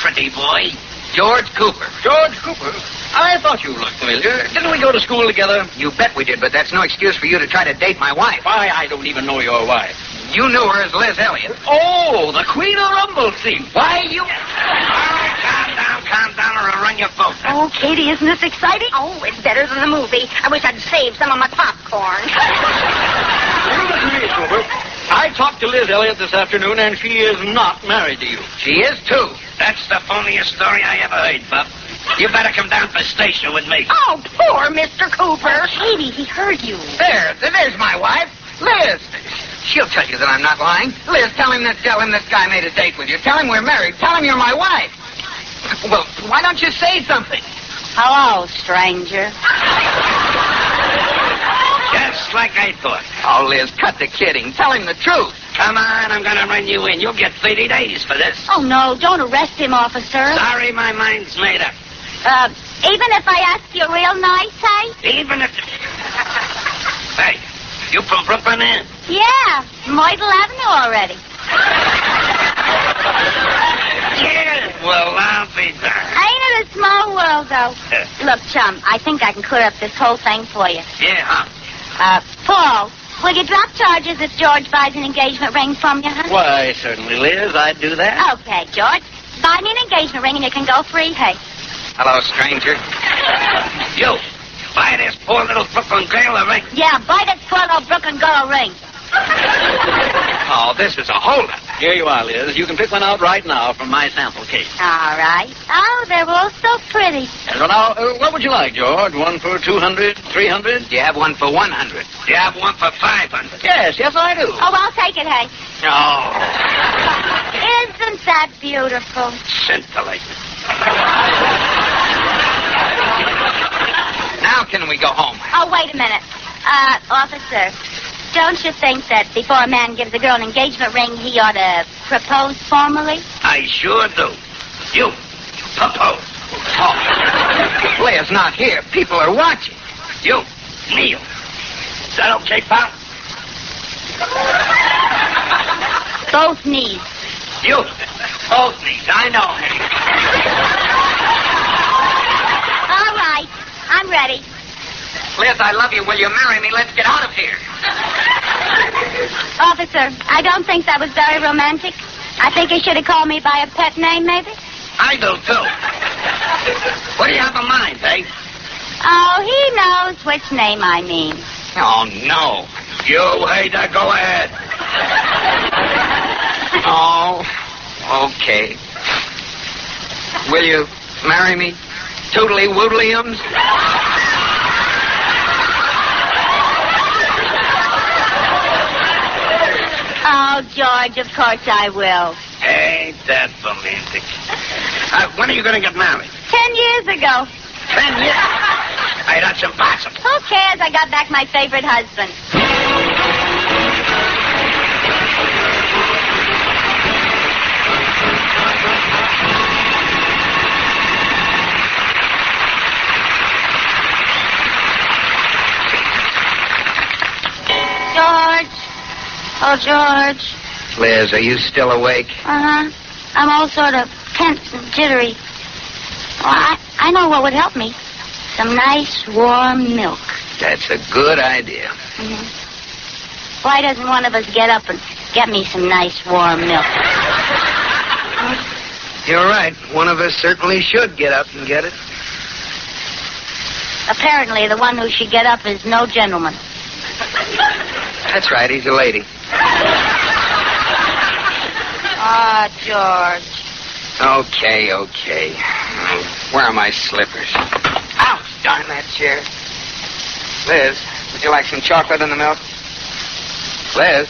pretty boy. George Cooper. George Cooper? I thought you looked familiar. Didn't we go to school together? You bet we did, but that's no excuse for you to try to date my wife. Why, I don't even know your wife. You knew her as Liz Elliott. Oh, the Queen of Rumble Scene. Why, you... All right, calm down, or I'll run your boat. Oh, Katie, isn't this exciting? Oh, it's better than the movie. I wish I'd saved some of my popcorn. You listen to me, Cooper. I talked to Liz Elliott this afternoon, and she is not married to you. She is, too. That's the phoniest story I ever heard, Bub. You better come down to the station with me. Oh, poor Mr. Cooper. Katie, he heard you. There's my wife, Liz. She'll tell you that I'm not lying. Liz, tell him this guy made a date with you. Tell him we're married. Tell him you're my wife. Well, why don't you say something? Hello, stranger. Just like I thought. Oh, Liz, cut the kidding. Tell him the truth. Come on, I'm going to run you in. You'll get 30 days for this. Oh, no, don't arrest him, officer. Sorry, my mind's made up. Even if I ask you real nice, hey? Even if... Hey, you from Brooklyn, eh? Yeah, Myrtle Avenue already. Yeah, well, I'll be darned. Ain't it a small world, though? Look, chum, I think I can clear up this whole thing for you. Yeah, huh? Paul, will you drop charges if George buys an engagement ring from you, huh? Why, certainly, Liz, I'd do that. Okay, George. Buy me an engagement ring and you can go free, hey? Hello, stranger. You, buy this poor little Brooklyn girl a ring. Yeah, buy this poor little Brooklyn girl a ring. Oh, this is a holdup. Here you are, Liz. You can pick one out right now from my sample case. All right. Oh, they're all so pretty. And now, what would you like, George? One for 200, 300? Do you have one for 100? Do you have one for 500? Yes, I do. Oh, I'll take it, hey. Oh. Isn't that beautiful? Scintillating. Now can we go home? Oh, wait a minute. Officer, don't you think that before a man gives a girl an engagement ring, he ought to propose formally? I sure do. You, propose. Oh. Liz not here. People are watching. You, kneel. Is that okay, pal? Both knees. You, both knees. I know. All right. I'm ready. Liz, I love you. Will you marry me? Let's get out of here. Officer, I don't think that was very romantic. I think he should have called me by a pet name, maybe. I do, too. What do you have in mind, eh? Oh, he knows which name I mean. Oh, no. You, Hader, go ahead. Oh, okay. Will you marry me? Toodly woodliums? Oh, George, of course I will. Ain't that romantic? When are you going to get married? 10 years ago. 10 years? Hey, that's impossible. Who cares? I got back my favorite husband. George. Oh, George. Liz, are you still awake? Uh-huh. I'm all sort of tense and jittery. Well, I know what would help me. Some nice, warm milk. That's a good idea. Mm-hmm. Why doesn't one of us get up and get me some nice, warm milk? You're right. One of us certainly should get up and get it. Apparently, the one who should get up is no gentleman. That's right. He's a lady. Ah, George. Okay. Where are my slippers? Ouch, darn that chair. Liz, would you like some chocolate in the milk? Liz?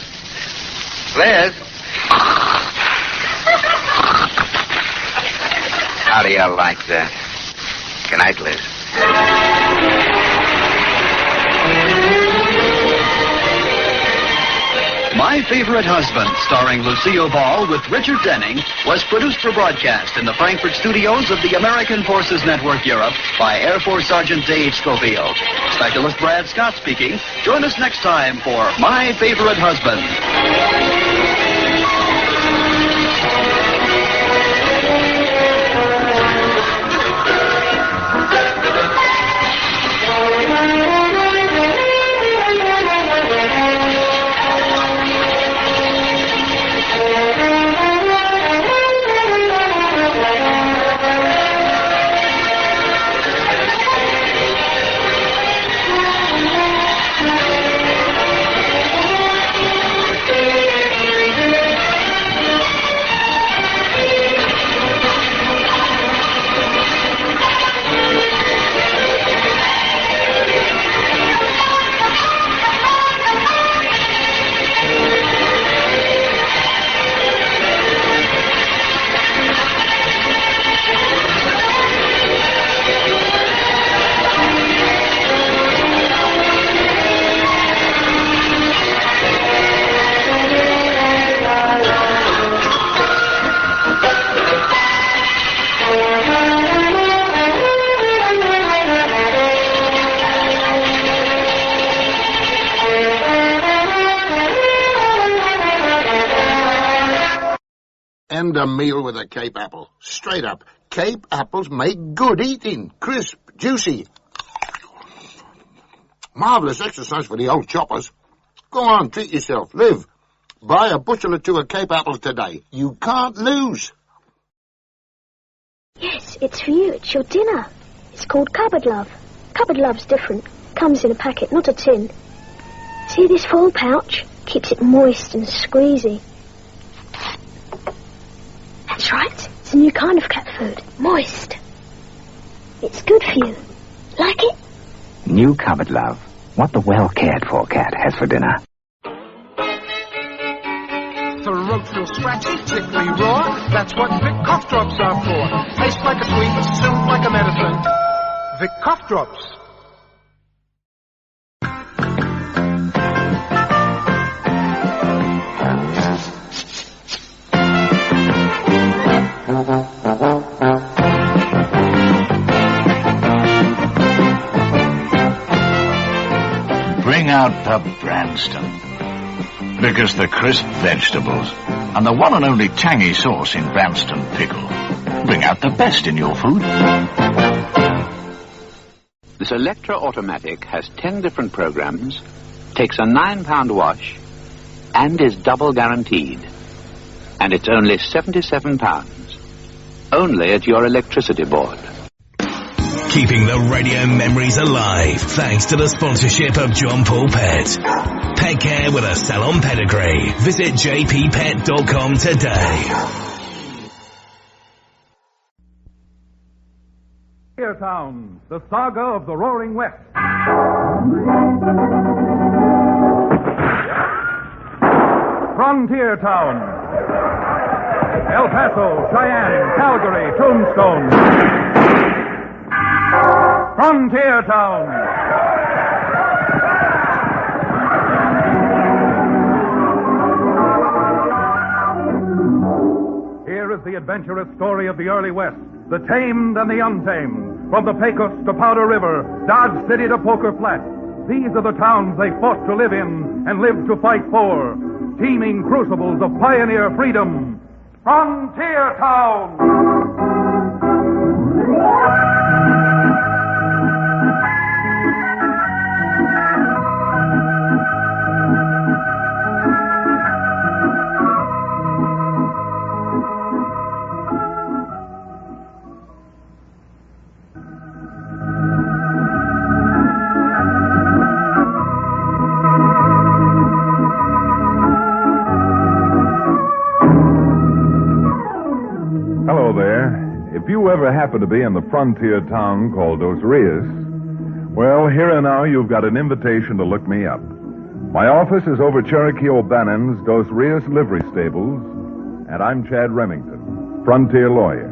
How do you like that? Good night, Liz. My Favorite Husband, starring Lucille Ball with Richard Denning, was produced for broadcast in the Frankfurt studios of the American Forces Network Europe by Air Force Sergeant Dave Schofield. Specialist Brad Scott speaking. Join us next time for My Favorite Husband. End a meal with a Cape apple. Straight up. Cape apples make good eating. Crisp, juicy. Marvelous exercise for the old choppers. Go on, treat yourself. Live. Buy a bushel or two of Cape apples today. You can't lose. Yes, it's for you. It's your dinner. It's called cupboard love. Cupboard love's different. Comes in a packet, not a tin. See this foil pouch? Keeps it moist and squeezy. That's right. It's a new kind of cat food. Moist. It's good for you. Like it? New cupboard love. What the well-cared-for cat has for dinner. Throat real scratchy, tickly raw. That's what Vic cough drops are for. Taste like a sweet, soothe like a medicine. Vic cough drops. Bring out the Branston. Because the crisp vegetables and the one and only tangy sauce in Branston pickle bring out the best in your food. This Electra Automatic has 10 different programs, takes a £9 wash, and is double guaranteed. And it's only £77. Only at your electricity board. Keeping the radio memories alive thanks to the sponsorship of John Paul Pet. Pet care with a salon pedigree. Visit jppet.com today. Frontier Town, the saga of the Roaring West. Frontier Town. El Paso, Cheyenne, Calgary, Tombstone. Frontier Town. Here is the adventurous story of the early West, the tamed and the untamed, from the Pecos to Powder River, Dodge City to Poker Flat. These are the towns they fought to live in and lived to fight for, teeming crucibles of pioneer freedom. Frontier Town! If you ever happen to be in the frontier town called Dos Rios, well, here and now you've got an invitation to look me up. My office is over Cherokee O'Bannon's Dos Rios livery stables, and I'm Chad Remington, frontier lawyer.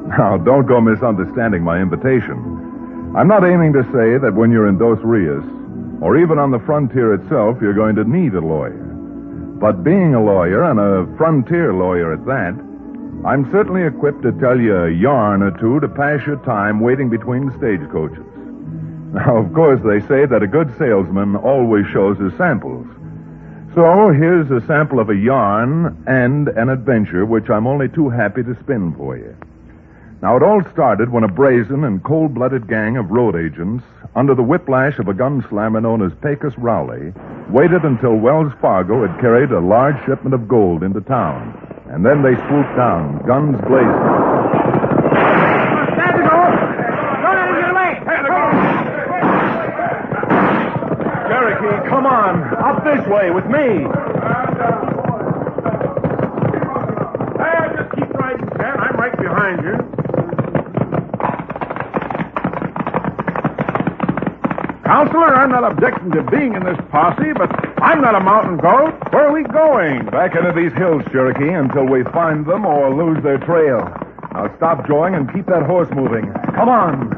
Now, don't go misunderstanding my invitation. I'm not aiming to say that when you're in Dos Rios, or even on the frontier itself, you're going to need a lawyer. But being a lawyer, and a frontier lawyer at that, I'm certainly equipped to tell you a yarn or two to pass your time waiting between stagecoaches. Now, of course, they say that a good salesman always shows his samples. So, here's a sample of a yarn and an adventure which I'm only too happy to spin for you. Now, it all started when a brazen and cold-blooded gang of road agents, under the whiplash of a gunslammer known as Pecos Rowley, waited until Wells Fargo had carried a large shipment of gold into town. And then they swooped down, guns blazing. Stand to go! Don't let him get away! Cherokee, come on. Up this way with me. Hey, just keep riding, Sam. I'm right behind you. Counselor, I'm not objecting to being in this posse, but I'm not a mountain goat. Where are we going? Back into these hills, Cherokee, until we find them or lose their trail. Now stop jawing and keep that horse moving. Come on.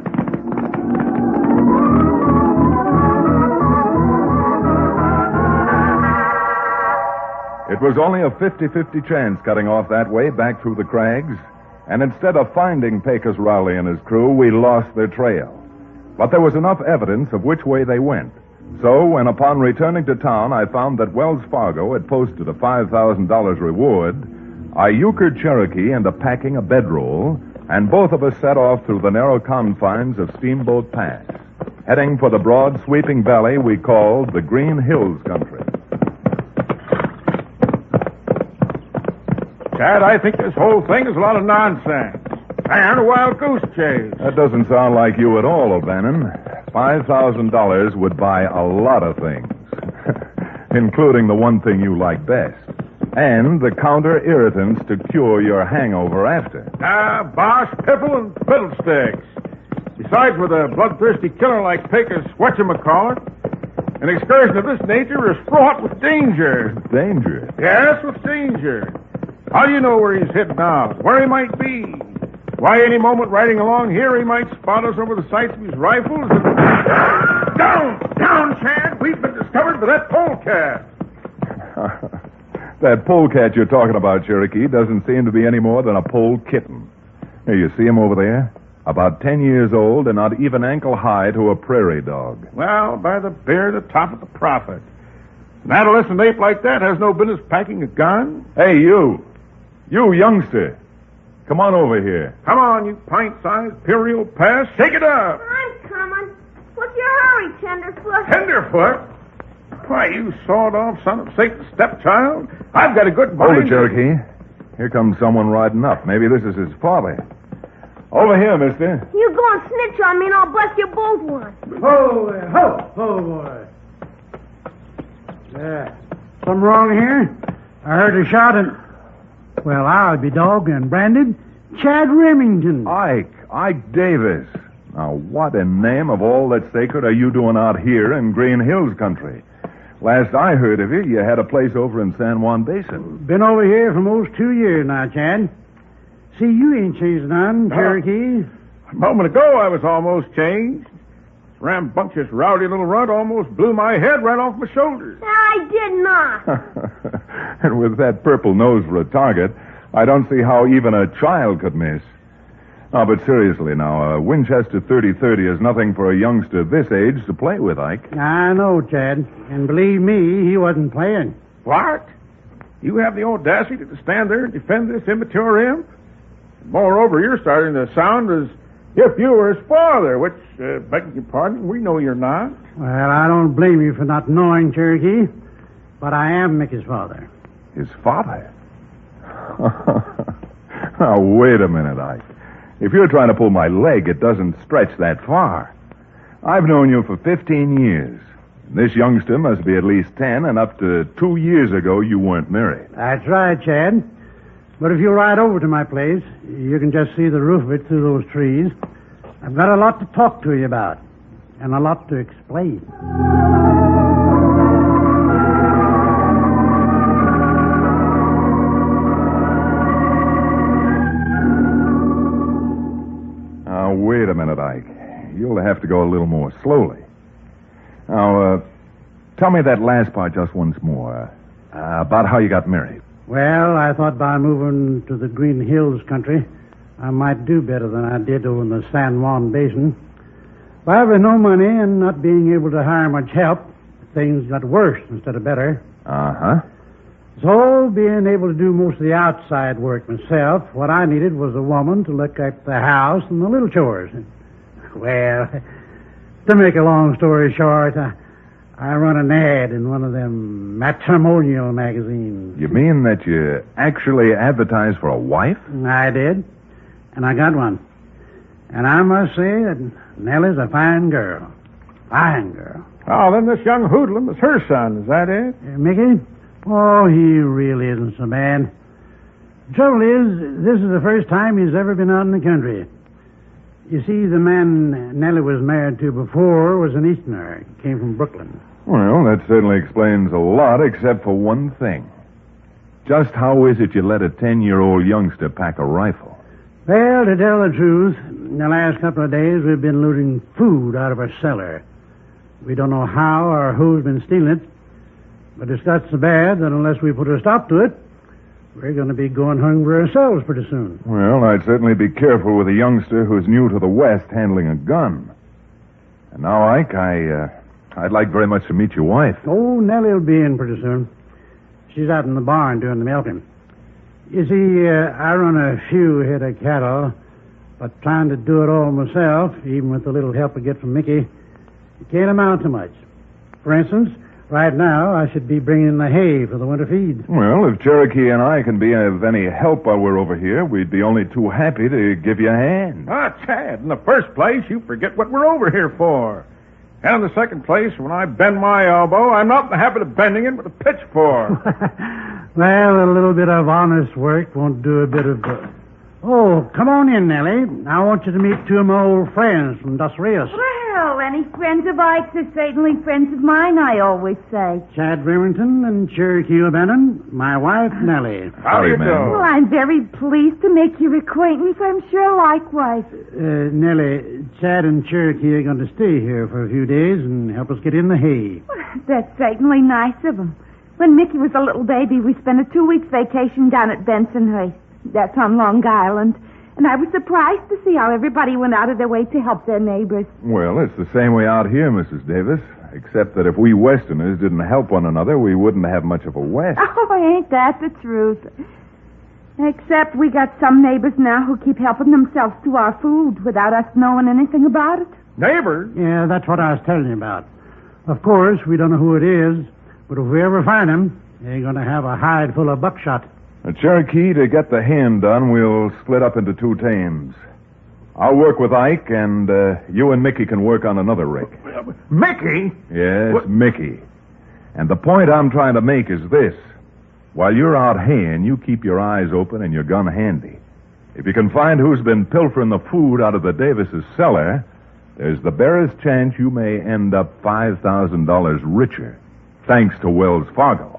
It was only a 50-50 chance cutting off that way back through the crags, and instead of finding Pecos Rowley and his crew, we lost their trail. But there was enough evidence of which way they went. So, when upon returning to town, I found that Wells Fargo had posted a $5,000 reward I euchred Cherokee into packing a bedroll, and both of us set off through the narrow confines of Steamboat Pass, heading for the broad, sweeping valley we called the Green Hills country. Chad, I think this whole thing is a lot of nonsense. And a wild goose chase. That doesn't sound like you at all, O'Bannon. $5,000 would buy a lot of things, including the one thing you like best, and the counter-irritants to cure your hangover after. Bosh, piffle, and fiddlesticks. Besides, with a bloodthirsty killer like Pecos whatchamacallit, an excursion of this nature is fraught with danger. Danger? Yes, with danger. How do you know where he's hidden out, where he might be? Why, any moment riding along here, he might spot us over the sights of his rifles and... Down, Chad! We've been discovered by that polecat! That polecat you're talking about, Cherokee, doesn't seem to be any more than a pole kitten. Here, you see him over there? About 10 years old and not even ankle high to a prairie dog. Well, by the bear, the top of the prophet. An adolescent ape like that has no business packing a gun. Hey, you! You, youngster! Come on over here. Come on, you pint-sized Imperial Pass. Shake it up. I'm coming. What's your hurry, Tenderfoot? Tenderfoot? Why, you sawed-off son of Satan's stepchild. I've got a good mind. Hold it, Cherokee. Here comes someone riding up. Maybe this is his father. Over here, mister. You go and snitch on me and I'll bust you both one. Ho there. Ho, boy. There. Something wrong here? I heard a shot and... Well, I'll be dogged and branded Chad Remington. Ike Davis. Now, what in name of all that's sacred are you doing out here in Green Hills country? Last I heard of you, you had a place over in San Juan Basin. Been over here for most 2 years now, Chad. See, you ain't changed none, Cherokee. A moment ago, I was almost changed. Rambunctious, rowdy little runt almost blew my head right off my shoulders. I did not. And with that purple nose for a target, I don't see how even a child could miss. Oh, but seriously now, a Winchester 30-30 is nothing for a youngster this age to play with, Ike. I know, Chad. And believe me, he wasn't playing. What? You have the audacity to stand there and defend this immature imp? Moreover, you're starting to sound as if you were his father, which, begging your pardon, we know you're not. Well, I don't blame you for not knowing, Cherokee, but I am Mickey's father. His father? Now, wait a minute, Ike. If you're trying to pull my leg, it doesn't stretch that far. I've known you for 15 years. This youngster must be at least 10, and up to 2 years ago, you weren't married. That's right, Chad. But if you ride over to my place, you can just see the roof of it through those trees. I've got a lot to talk to you about, and a lot to explain. Now, wait a minute, Ike. You'll have to go a little more slowly. Now, tell me that last part just once more, about how you got married. Well, I thought by moving to the Green Hills country, I might do better than I did over in the San Juan Basin. But with no money and not being able to hire much help, things got worse instead of better. Uh-huh. So, being able to do most of the outside work myself, what I needed was a woman to look at the house and the little chores. Well, to make a long story short, I run an ad in one of them matrimonial magazines. You mean that you actually advertised for a wife? I did. And I got one. And I must say that Nellie's a fine girl. Fine girl. Oh, then this young hoodlum is her son, is that it? Mickey? Oh, he really isn't so bad. The trouble is, this is the first time he's ever been out in the country. You see, the man Nellie was married to before was an Easterner. He came from Brooklyn. Well, that certainly explains a lot, except for one thing. Just how is it you let a 10-year-old youngster pack a rifle? Well, to tell the truth, in the last couple of days, we've been looting food out of our cellar. We don't know how or who's been stealing it, but it's got so bad that unless we put a stop to it, we're going to be going hungry ourselves pretty soon. Well, I'd certainly be careful with a youngster who's new to the West handling a gun. And now, Ike, I'd like very much to meet your wife. Oh, Nellie'll be in pretty soon. She's out in the barn doing the milking. You see, I run a few head of cattle, but trying to do it all myself, even with the little help I get from Mickey, it can't amount to much. For instance, right now, I should be bringing the hay for the winter feed. Well, if Cherokee and I can be of any help while we're over here, we'd be only too happy to give you a hand. Ah, Chad, in the first place, you forget what we're over here for. And in the second place, when I bend my elbow, I'm not in the habit of bending it with a pitchfork. Well, a little bit of honest work won't do a bit of... Oh, come on in, Nellie. I want you to meet two of my old friends from Dos Rios. Well, any friends of Ike's are certainly friends of mine, I always say. Chad Remington and Cherokee O'Bannon, my wife, Nellie. How do you do? Well, I'm very pleased to make your acquaintance. I'm sure likewise. Nellie, Chad and Cherokee are going to stay here for a few days and help us get in the hay. Well, that's certainly nice of them. When Mickey was a little baby, we spent a 2-week vacation down at Bensonhurst. That's on Long Island. And I was surprised to see how everybody went out of their way to help their neighbors. Well, it's the same way out here, Mrs. Davis. Except that if we Westerners didn't help one another, we wouldn't have much of a West. Oh, ain't that the truth? Except we got some neighbors now who keep helping themselves to our food without us knowing anything about it. Neighbors? Yeah, that's what I was telling you about. Of course, we don't know who it is, but if we ever find him, they're going to have a hide full of buckshot. Cherokee, to get the hand done, we'll split up into 2 teams. I'll work with Ike, and you and Mickey can work on another rig. Mickey? Yes, What? Mickey. And the point I'm trying to make is this. While you're out haying, you keep your eyes open and your gun handy. If you can find who's been pilfering the food out of the Davis' cellar, there's the barest chance you may end up $5,000 richer, thanks to Wells Fargo.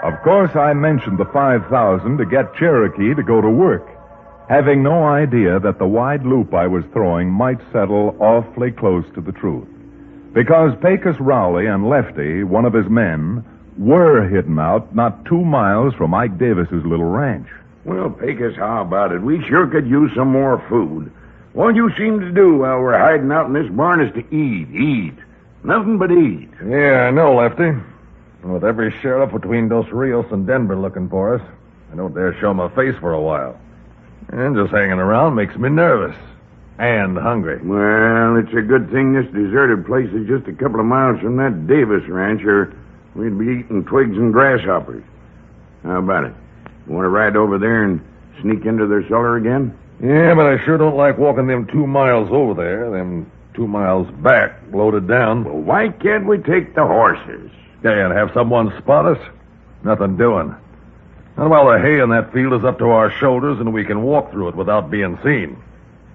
Of course, I mentioned the $5,000 to get Cherokee to go to work, having no idea that the wide loop I was throwing might settle awfully close to the truth. Because Pecos Rowley and Lefty, one of his men, were hidden out not 2 miles from Ike Davis's little ranch. Well, Pecos, how about it? We sure could use some more food. What you seem to do while we're hiding out in this barn is to eat. Nothing but eat. Yeah, I know, Lefty. With every sheriff between Dos Rios and Denver looking for us, I don't dare show my face for a while. And just hanging around makes me nervous. And hungry. Well, it's a good thing this deserted place is just a couple of miles from that Davis ranch, or we'd be eating twigs and grasshoppers. How about it? You want to ride over there and sneak into their cellar again? Yeah, but I sure don't like walking them 2 miles over there, them 2 miles back, loaded down. Well, why can't we take the horses? Yeah, and have someone spot us? Nothing doing. And while the hay in that field is up to our shoulders and we can walk through it without being seen.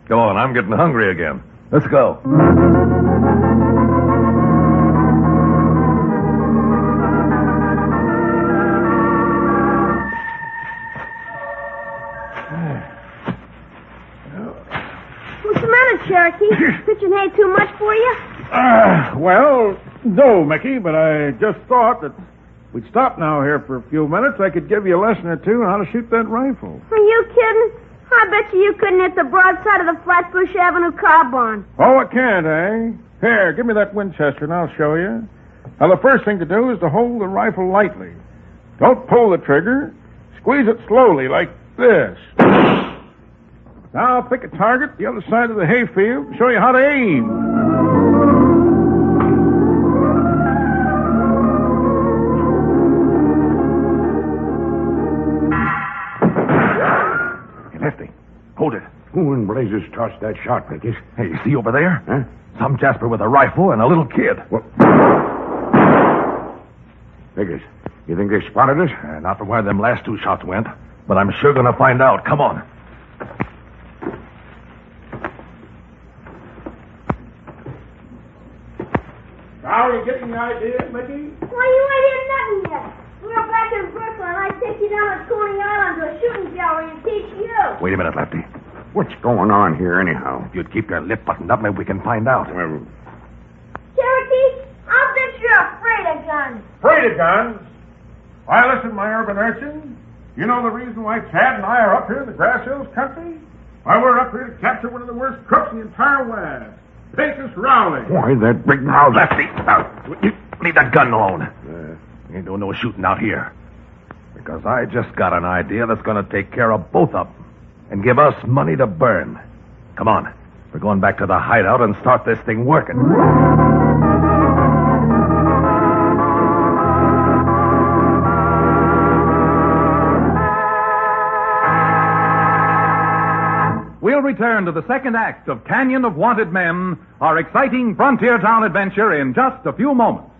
Come on, I'm getting hungry again. Let's go. What's the matter, Cherokee? Pitching hay too much for you? Well, no, Mickey, but I just thought that we'd stop now here for a few minutes. I could give you a lesson or two on how to shoot that rifle. Are you kidding? I bet you couldn't hit the broadside of the Flatbush Avenue car barn. Oh, I can't, eh? Here, give me that Winchester and I'll show you. Now, the first thing to do is to hold the rifle lightly. Don't pull the trigger. Squeeze it slowly, like this. Now, I'll pick a target the other side of the hayfield and show you how to aim. Lefty, hold it. Who in blazes tossed that shot, Pecos? Hey, you see over there? Huh? Some Jasper with a rifle and a little kid. What? Pecos, you think they spotted us? Not from where them last 2 shots went, but I'm sure gonna find out. Come on. How are you getting the idea, Mickey? Why, you ain't in nothing yet. We're back in Brooklyn. I take you down to Coney Island to a shooting gallery and teach you. Wait a minute, Lefty. What's going on here, anyhow? If you'd keep your lip buttoned up, maybe we can find out. Well, Cherokee, I'll bet you're afraid of guns. Afraid of guns? Why, listen, my urban urchin. You know the reason why Chad and I are up here in the Grass Hills country? Why, we're up here to capture one of the worst crooks in the entire West. Pecos Rowley. Why, that big mouth lefty. You leave that gun alone. You ain't doing no shooting out here. Because I just got an idea that's going to take care of both of them and give us money to burn. Come on. We're going back to the hideout and start this thing working. We'll return to the second act of Canyon of Wanted Men, our exciting frontier town adventure, in just a few moments.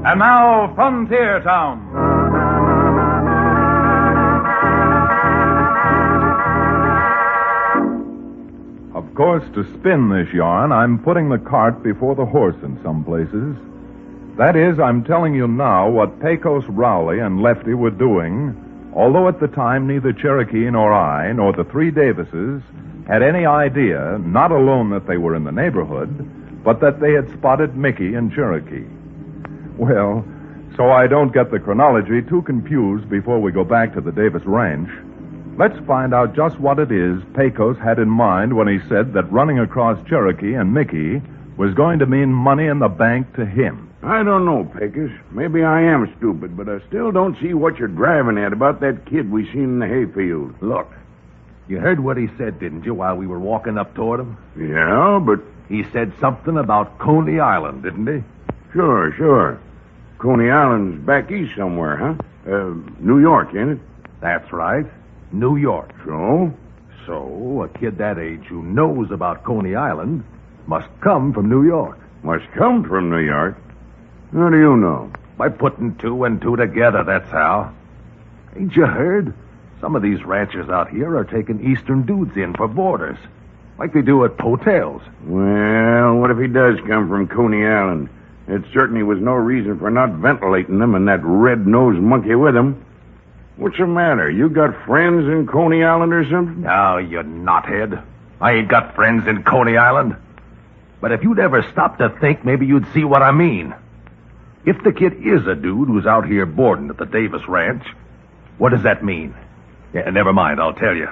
And now, Frontier Town. Of course, to spin this yarn, I'm putting the cart before the horse in some places. That is, I'm telling you now what Pecos Rowley and Lefty were doing, although at the time neither Cherokee nor I, nor the three Davises, had any idea, not alone that they were in the neighborhood, but that they had spotted Mickey and Cherokee. Well, so I don't get the chronology too confused before we go back to the Davis Ranch, let's find out just what it is Pecos had in mind when he said that running across Cherokee and Mickey was going to mean money in the bank to him. I don't know, Pecos. Maybe I am stupid, but I still don't see what you're driving at about that kid we seen in the hayfield. Look, you heard what he said, didn't you, while we were walking up toward him? Yeah, but... He said something about Coney Island, didn't he? Sure. Coney Island's back east somewhere, huh? New York, ain't it? That's right. New York. So? So, a kid that age who knows about Coney Island must come from New York. Must come from New York? How do you know? By putting two and two together, that's how. Ain't you heard? Some of these ranchers out here are taking Eastern dudes in for boarders, like they do at hotels. Well, what if he does come from Coney Island? It certainly was no reason for not ventilating them and that red-nosed monkey with him. What's the matter? You got friends in Coney Island or something? No, you knothead. I ain't got friends in Coney Island. But if you'd ever stop to think, maybe you'd see what I mean. If the kid is a dude who's out here boarding at the Davis Ranch, what does that mean? Yeah, never mind, I'll tell you.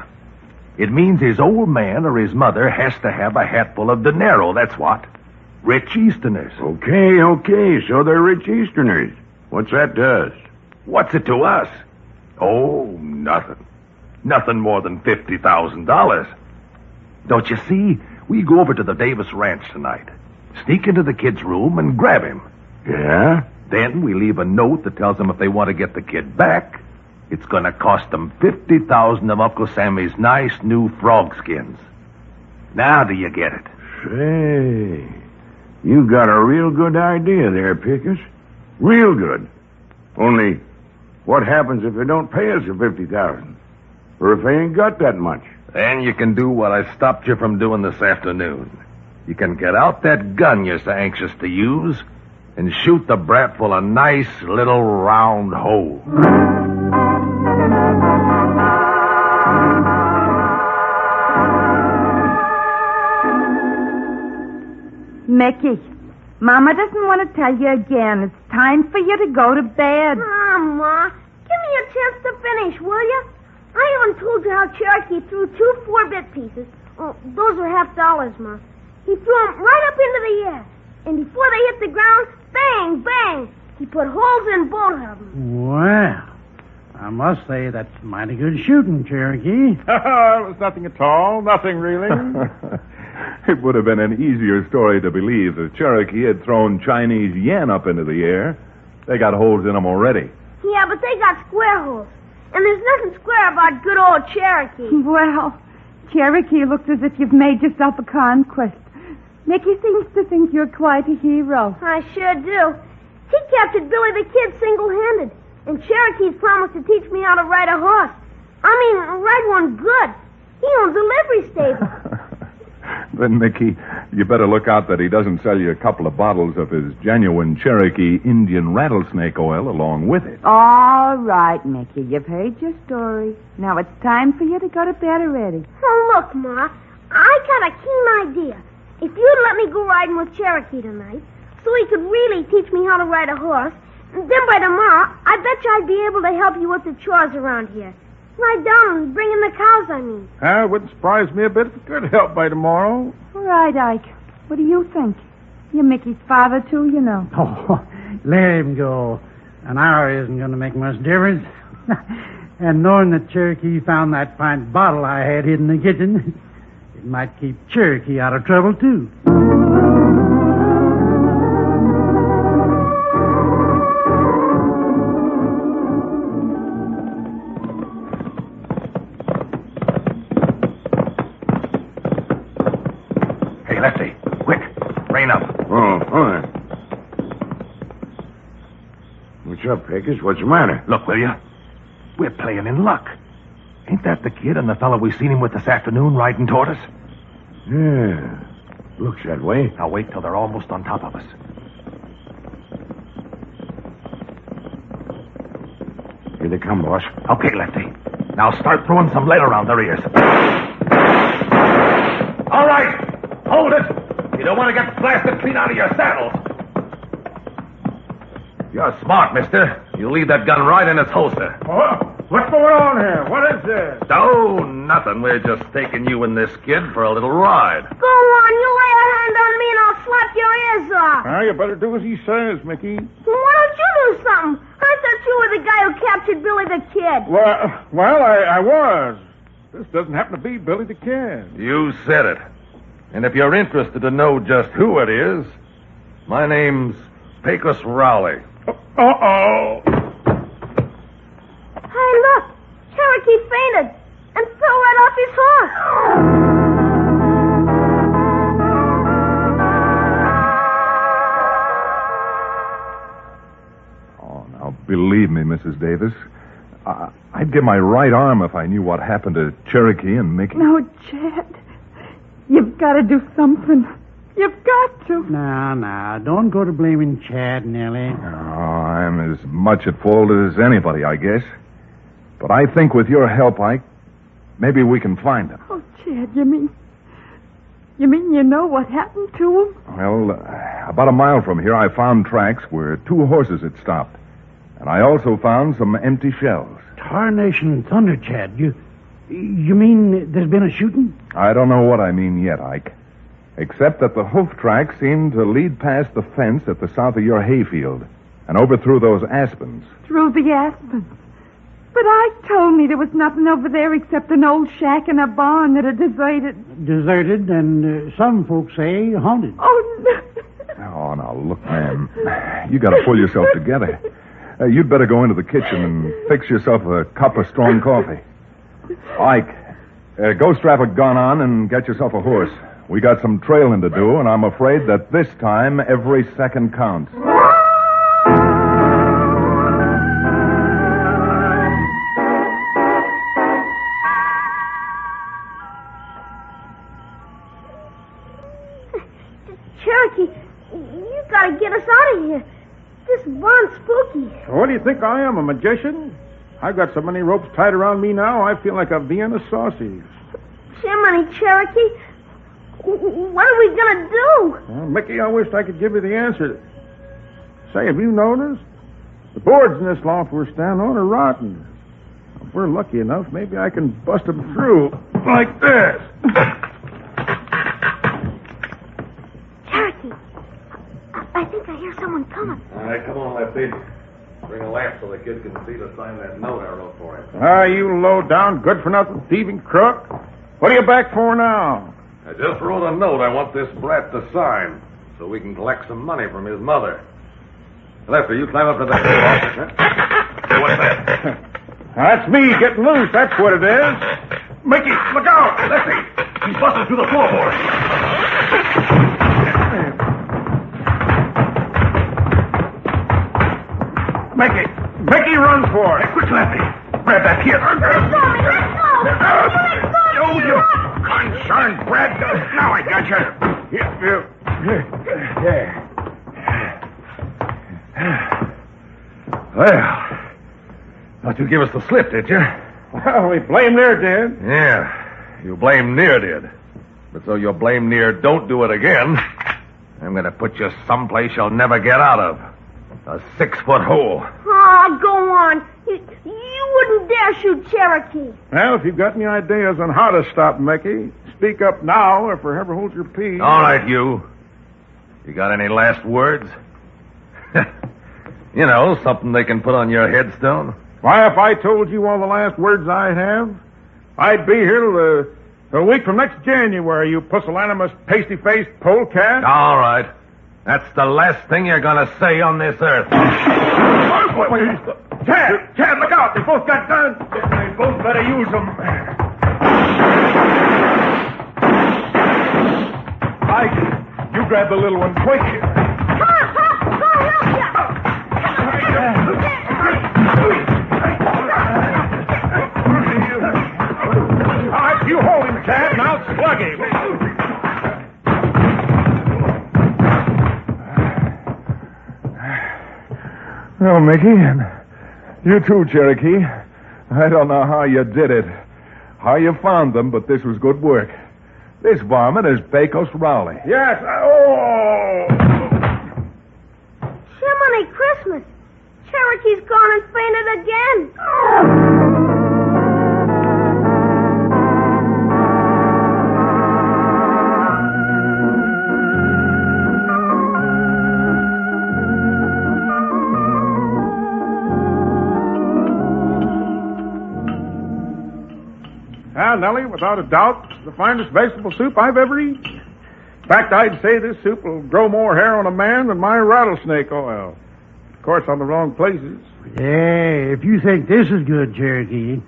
It means his old man or his mother has to have a hatful of dinero, that's what. Rich Easterners. Okay, so they're rich Easterners. What's that to us? What's it to us? Oh, nothing. Nothing more than $50,000. Don't you see? We go over to the Davis Ranch tonight, sneak into the kid's room and grab him. Yeah? Then we leave a note that tells them if they want to get the kid back, it's going to cost them $50,000 of Uncle Sammy's nice new frog skins. Now do you get it? Say, you got a real good idea there, Pecos. Real good. Only, what happens if they don't pay us the $50,000? Or if they ain't got that much? Then you can do what I stopped you from doing this afternoon. You can get out that gun you're so anxious to use and shoot the brat full of nice little round holes. Mickey, Mama doesn't want to tell you again. It's time for you to go to bed. Ma, give me a chance to finish, will you? I haven't told you how Cherokee threw 2 4-bit pieces. Oh, those are $half, Ma. He threw them right up into the air. And before they hit the ground, bang, bang, he put holes in both of them. Well, I must say that's mighty good shooting, Cherokee. It was nothing at all. Nothing, really. It would have been an easier story to believe if Cherokee had thrown Chinese yen up into the air. They got holes in them already. Yeah, but they got square holes. And there's nothing square about good old Cherokee. Well, Cherokee looks as if you've made yourself a conquest. Mickey seems to think you're quite a hero. I sure do. He captured Billy the Kid single-handed. And Cherokee's promised to teach me how to ride a horse. I mean, ride one good. He owns a livery stable. Then, Mickey, You better look out that he doesn't sell you a couple of bottles of his genuine Cherokee Indian rattlesnake oil along with it. All right, Mickey. You've heard your story. Now it's time for you to go to bed already. Oh, look, Ma. I got a keen idea. If you'd let me go riding with Cherokee tonight, so he could really teach me how to ride a horse, then by tomorrow, I bet you I'd be able to help you with the chores around here. Ride down and bring in the cows, I mean. It wouldn't surprise me a bit if it could help by tomorrow. All right, Ike. What do you think? You're Mickey's father, too, you know. Oh, let him go. An hour isn't going to make much difference. And knowing that Cherokee found that pint bottle I had hidden in the kitchen, it might keep Cherokee out of trouble, too. Hey, Lefty, quick, rein up. Oh, all right. What's up, Pecos? What's the matter? Look, will you? We're playing in luck. Ain't that the kid and the fellow we seen him with this afternoon riding toward us? Yeah, looks that way. Now wait till they're almost on top of us. Here they come, boss. Okay, Lefty. Now start throwing some lead around their ears. All right. Hold it. You don't want to get blasted clean out of your saddles. You're smart, mister. You leave that gun right in its holster. What's going on here? What is this? Oh, nothing. We're just taking you and this kid for a little ride. Go on, you lay a hand on me and I'll slap your ears off. Now, you better do as he says, Mickey. Well, why don't you do something? I thought you were the guy who captured Billy the Kid. Well, I was. This doesn't happen to be Billy the Kid. You said it. And if you're interested to know just who it is, my name's Pecos Rowley. Uh-oh. Hey, look. Cherokee fainted and fell right off his horse. Oh, now, believe me, Mrs. Davis, I'd give my right arm if I knew what happened to Cherokee and Mickey. No, Chad. You've got to do something. You've got to. Now, don't go to blaming Chad, Nellie. Oh, I'm as much at fault as anybody, I guess. But I think with your help, Ike, maybe we can find him. Oh, Chad, you mean you know what happened to him? Well, about a mile from here, I found tracks where 2 horses had stopped. And I also found some empty shells. Tarnation thunder, Chad. You mean there's been a shooting? I don't know what I mean yet, Ike. Except that the hoof tracks seem to lead past the fence at the south of your hayfield and over through those aspens. Through the aspens? But Ike told me there was nothing over there except an old shack and a barn that are deserted. Deserted, and some folks say haunted. Oh, no. Oh, now, look, ma'am. You got to pull yourself together. You'd better go into the kitchen and fix yourself a cup of strong coffee. Ike, go strap a gun on and get yourself a horse. We got some trailing to do, and I'm afraid that this time every second counts. Cherokee, you gotta get us out of here. This barn's spooky. What do you think I am, a magician? I've got so many ropes tied around me now, I feel like a Vienna sausage. Jiminy, Cherokee, what are we gonna do? Well, Mickey, I wished I could give you the answer. Say, have you noticed? The boards in this loft we're standing on are rotten. If we're lucky enough, maybe I can bust them through like this. Cherokee, I think I hear someone coming. All right, come on, Lefty. Bring a lamp so the kid can see to sign that note I wrote for him. You low-down, good-for-nothing thieving crook. What are you back for now? I just wrote a note I want this brat to sign so we can collect some money from his mother. Lefty, you climb up to that door. Huh? What's that? That's me getting loose, that's what it is. Mickey, look out! Lefty, he's busting through the floorboard. Mickey, run for it. Hey, quick, Lefty. Grab that kid. Let go! You concerned brat. Now I got you. Well, thought you give us the slip, did you? Well, we blame near did. Yeah, you blame near did. But so you blame near don't do it again, I'm going to put you someplace you'll never get out of. A 6-foot hole. Oh, go on. You wouldn't dare shoot Cherokee. Well, if you've got any ideas on how to stop Mickey, speak up now or forever hold your peace. All right, you. You got any last words? You know, something they can put on your headstone. Why, if I told you all the last words I have, I'd be here till a week from next January, you pusillanimous, pasty-faced polecat. All right. That's the last thing you're going to say on this earth. Chad, look out. They both got guns. They both better use them. Mike, you grab the little one quick. All right, you hold him, Chad, and I'll slug him. Well, Mickey, and you too, Cherokee. I don't know how you did it, how you found them, but this was good work. This varmint is Pecos Rowley. Yes, oh! Jiminy Christmas. Cherokee's gone and fainted again. Nellie, without a doubt, the finest vegetable soup I've ever eaten. In fact, I'd say this soup will grow more hair on a man than my rattlesnake oil. Of course, on the wrong places. Hey, if you think this is good, Cherokee,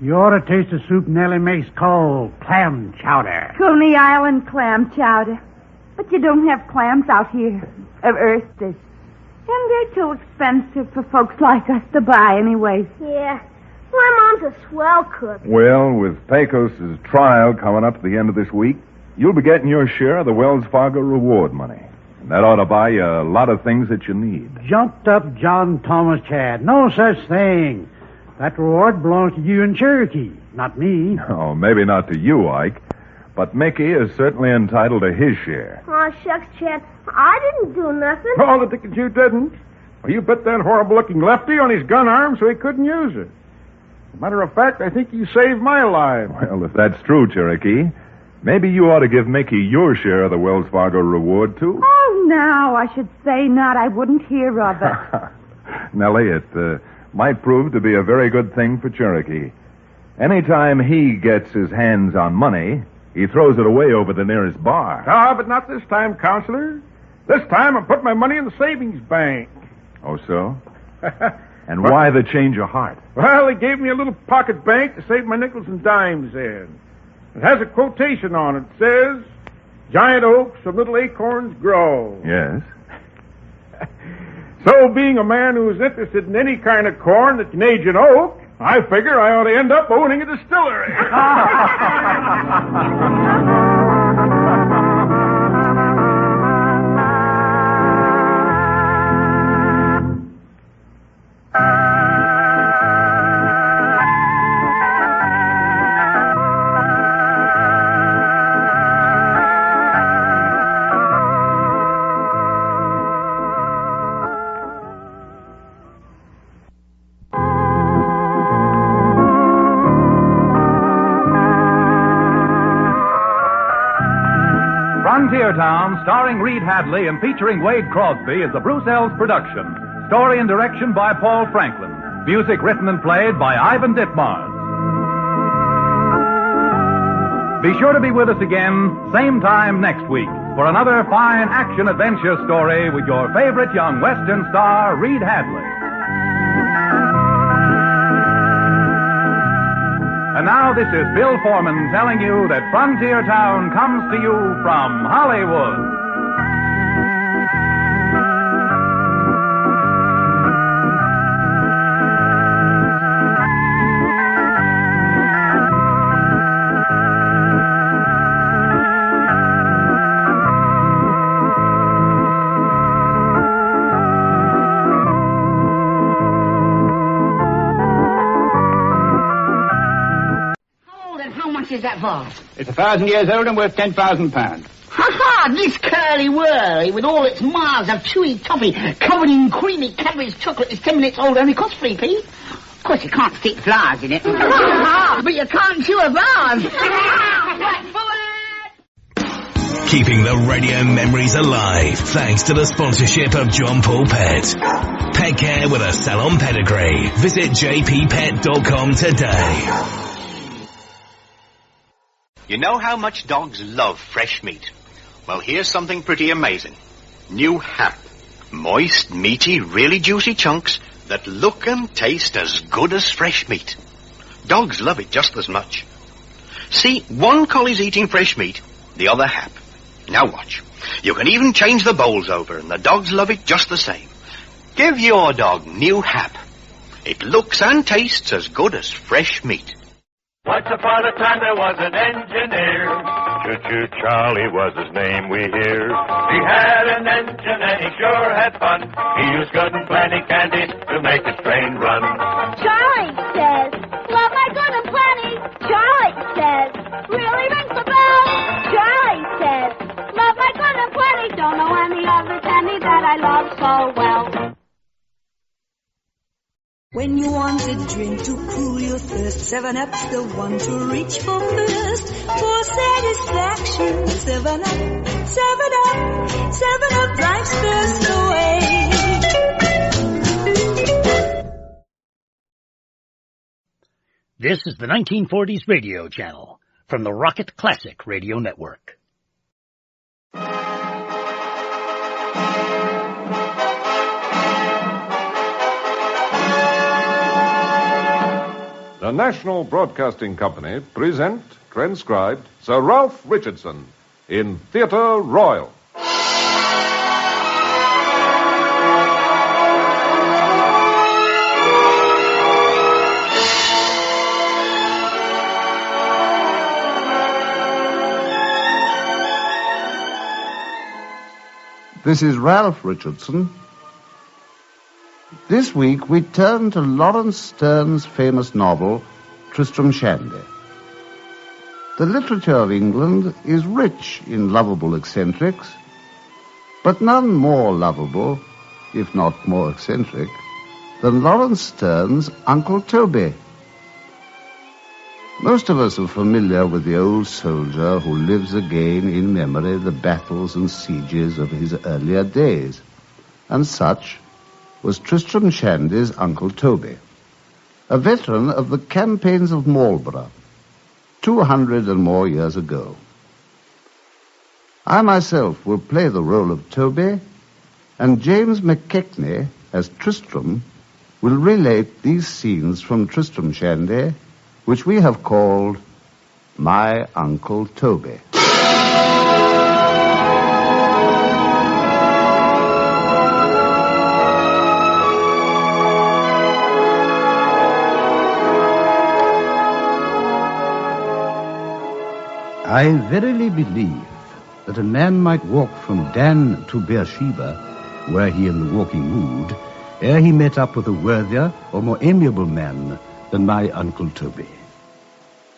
you ought to taste the soup Nellie makes called clam chowder. Coney Island clam chowder. But you don't have clams out here of oysters. And they're too expensive for folks like us to buy anyways. Yeah. My mom's a swell cook. Well, with Pecos' trial coming up at the end of this week, you'll be getting your share of the Wells Fargo reward money. And that ought to buy you a lot of things that you need. Jumped up John Thomas Chad. No such thing. That reward belongs to you and Cherokee, not me. Oh, maybe not to you, Ike. But Mickey is certainly entitled to his share. Oh, shucks, Chad. I didn't do nothing. Oh, the ticket you didn't. Well, you bet that horrible-looking lefty on his gun arm so he couldn't use it. Matter of fact, I think you saved my life. Well, if that's true, Cherokee, maybe you ought to give Mickey your share of the Wells Fargo reward, too. Oh, no, I should say not. I wouldn't hear of it. Nellie, it might prove to be a very good thing for Cherokee. Anytime he gets his hands on money, he throws it away over the nearest bar. Ah, but not this time, Counselor. This time I put my money in the savings bank. Oh, so? And why the change of heart? Well, he gave me a little pocket bank to save my nickels and dimes in. It has a quotation on it. It says, giant oaks from little acorns grow. Yes. So, being a man who's interested in any kind of corn that can age an oak, I figure I ought to end up owning a distillery. Frontier Town, starring Reed Hadley and featuring Wade Crosby, is a Bruce Ells production. Story and direction by Paul Franklin. Music written and played by Ivan Ditmars. Be sure to be with us again, same time next week, for another fine action-adventure story with your favorite young Western star, Reed Hadley. And now this is Bill Foreman telling you that Frontier Town comes to you from Hollywood. is that vase? It's 1,000 years old and worth £10,000. Ha-ha! This curly-whirly, with all its miles of chewy toffee covered in creamy Cadbury's chocolate, is 10 minutes old, only costs 3p. Of course, you can't stick flowers in it. But you can't chew a vase. Keeping the radio memories alive thanks to the sponsorship of John Paul Pet. Pet care with a salon pedigree. Visit jppet.com today. You know how much dogs love fresh meat? Well, here's something pretty amazing. New hap. Moist, meaty, really juicy chunks that look and taste as good as fresh meat. Dogs love it just as much. See, one collie's eating fresh meat, the other hap. Now watch. You can even change the bowls over, and the dogs love it just the same. Give your dog new hap. It looks and tastes as good as fresh meat. Once upon a time there was an engineer. Choo-choo Charlie was his name, we hear. He had an engine and he sure had fun. He used good and plenty candy to make his train run. Charlie says, love my good and plenty. Charlie says, really rings the bell. Charlie says, love my good and plenty. Don't know any other candy that I love so well. When you want a drink to cool your thirst, 7-Up's the one to reach for first. For satisfaction, 7-Up, 7-Up, 7-Up drives thirst away. This is the 1940s radio channel from the Rocket Classic Radio Network. The National Broadcasting Company present, transcribed, Sir Ralph Richardson in Theatre Royal. This is Ralph Richardson. This week we turn to Lawrence Sterne's famous novel, Tristram Shandy. The literature of England is rich in lovable eccentrics, but none more lovable, if not more eccentric, than Lawrence Sterne's Uncle Toby. Most of us are familiar with the old soldier who lives again in memory the battles and sieges of his earlier days, and such was Tristram Shandy's Uncle Toby, a veteran of the campaigns of Marlborough, 200 and more years ago. I myself will play the role of Toby, and James McKechnie, as Tristram, will relate these scenes from Tristram Shandy, which we have called My Uncle Toby. I verily believe that a man might walk from Dan to Beersheba, were he in the walking mood, ere he met up with a worthier or more amiable man than my Uncle Toby.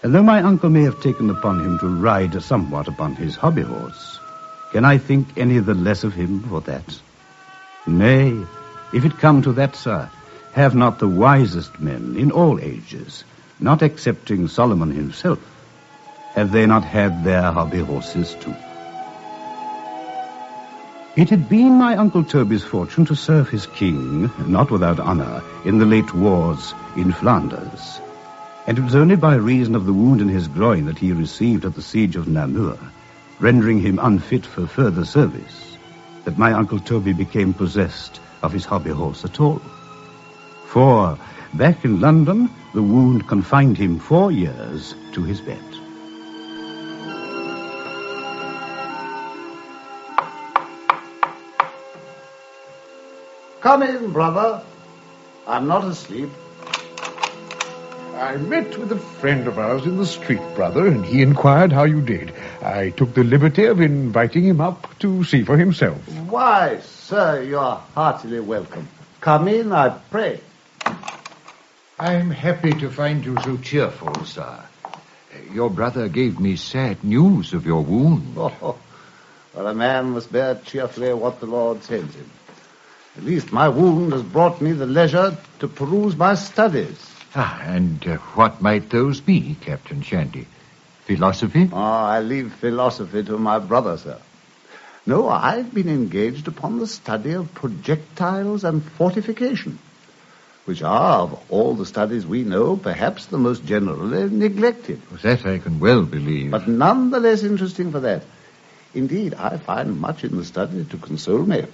And though my uncle may have taken upon him to ride somewhat upon his hobby horse, can I think any the less of him for that? Nay, if it come to that, sir, have not the wisest men in all ages, not excepting Solomon himself, have they not had their hobby horses too? It had been my Uncle Toby's fortune to serve his king, not without honor, in the late wars in Flanders. And it was only by reason of the wound in his groin that he received at the siege of Namur, rendering him unfit for further service, that my Uncle Toby became possessed of his hobby horse at all. For, back in London, the wound confined him 4 years to his bed. Come in, brother. I'm not asleep. I met with a friend of ours in the street, brother, and he inquired how you did. I took the liberty of inviting him up to see for himself. Why, sir, you are heartily welcome. Come in, I pray. I'm happy to find you so cheerful, sir. your brother gave me sad news of your wound. Oh, well, a man must bear cheerfully what the Lord sends him. At least my wound has brought me the leisure to peruse my studies. And what might those be, Captain Shandy? Philosophy? Oh, I leave philosophy to my brother, sir. No, I've been engaged upon the study of projectiles and fortification, which are, of all the studies we know, perhaps the most generally neglected. That I can well believe. But none the less interesting for that. Indeed, I find much in the study to console me.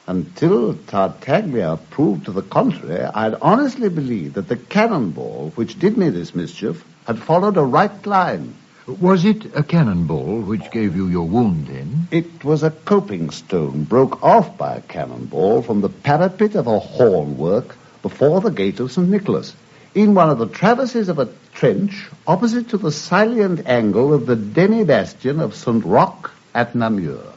Until Tartaglia proved to the contrary, I'd honestly believed that the cannonball which did me this mischief had followed a right line. Was it a cannonball which gave you your wound, then? It was a coping stone broke off by a cannonball from the parapet of a hornwork before the gate of St. Nicholas, in one of the traverses of a trench opposite to the salient angle of the demi-bastion of St. Roch at Namur.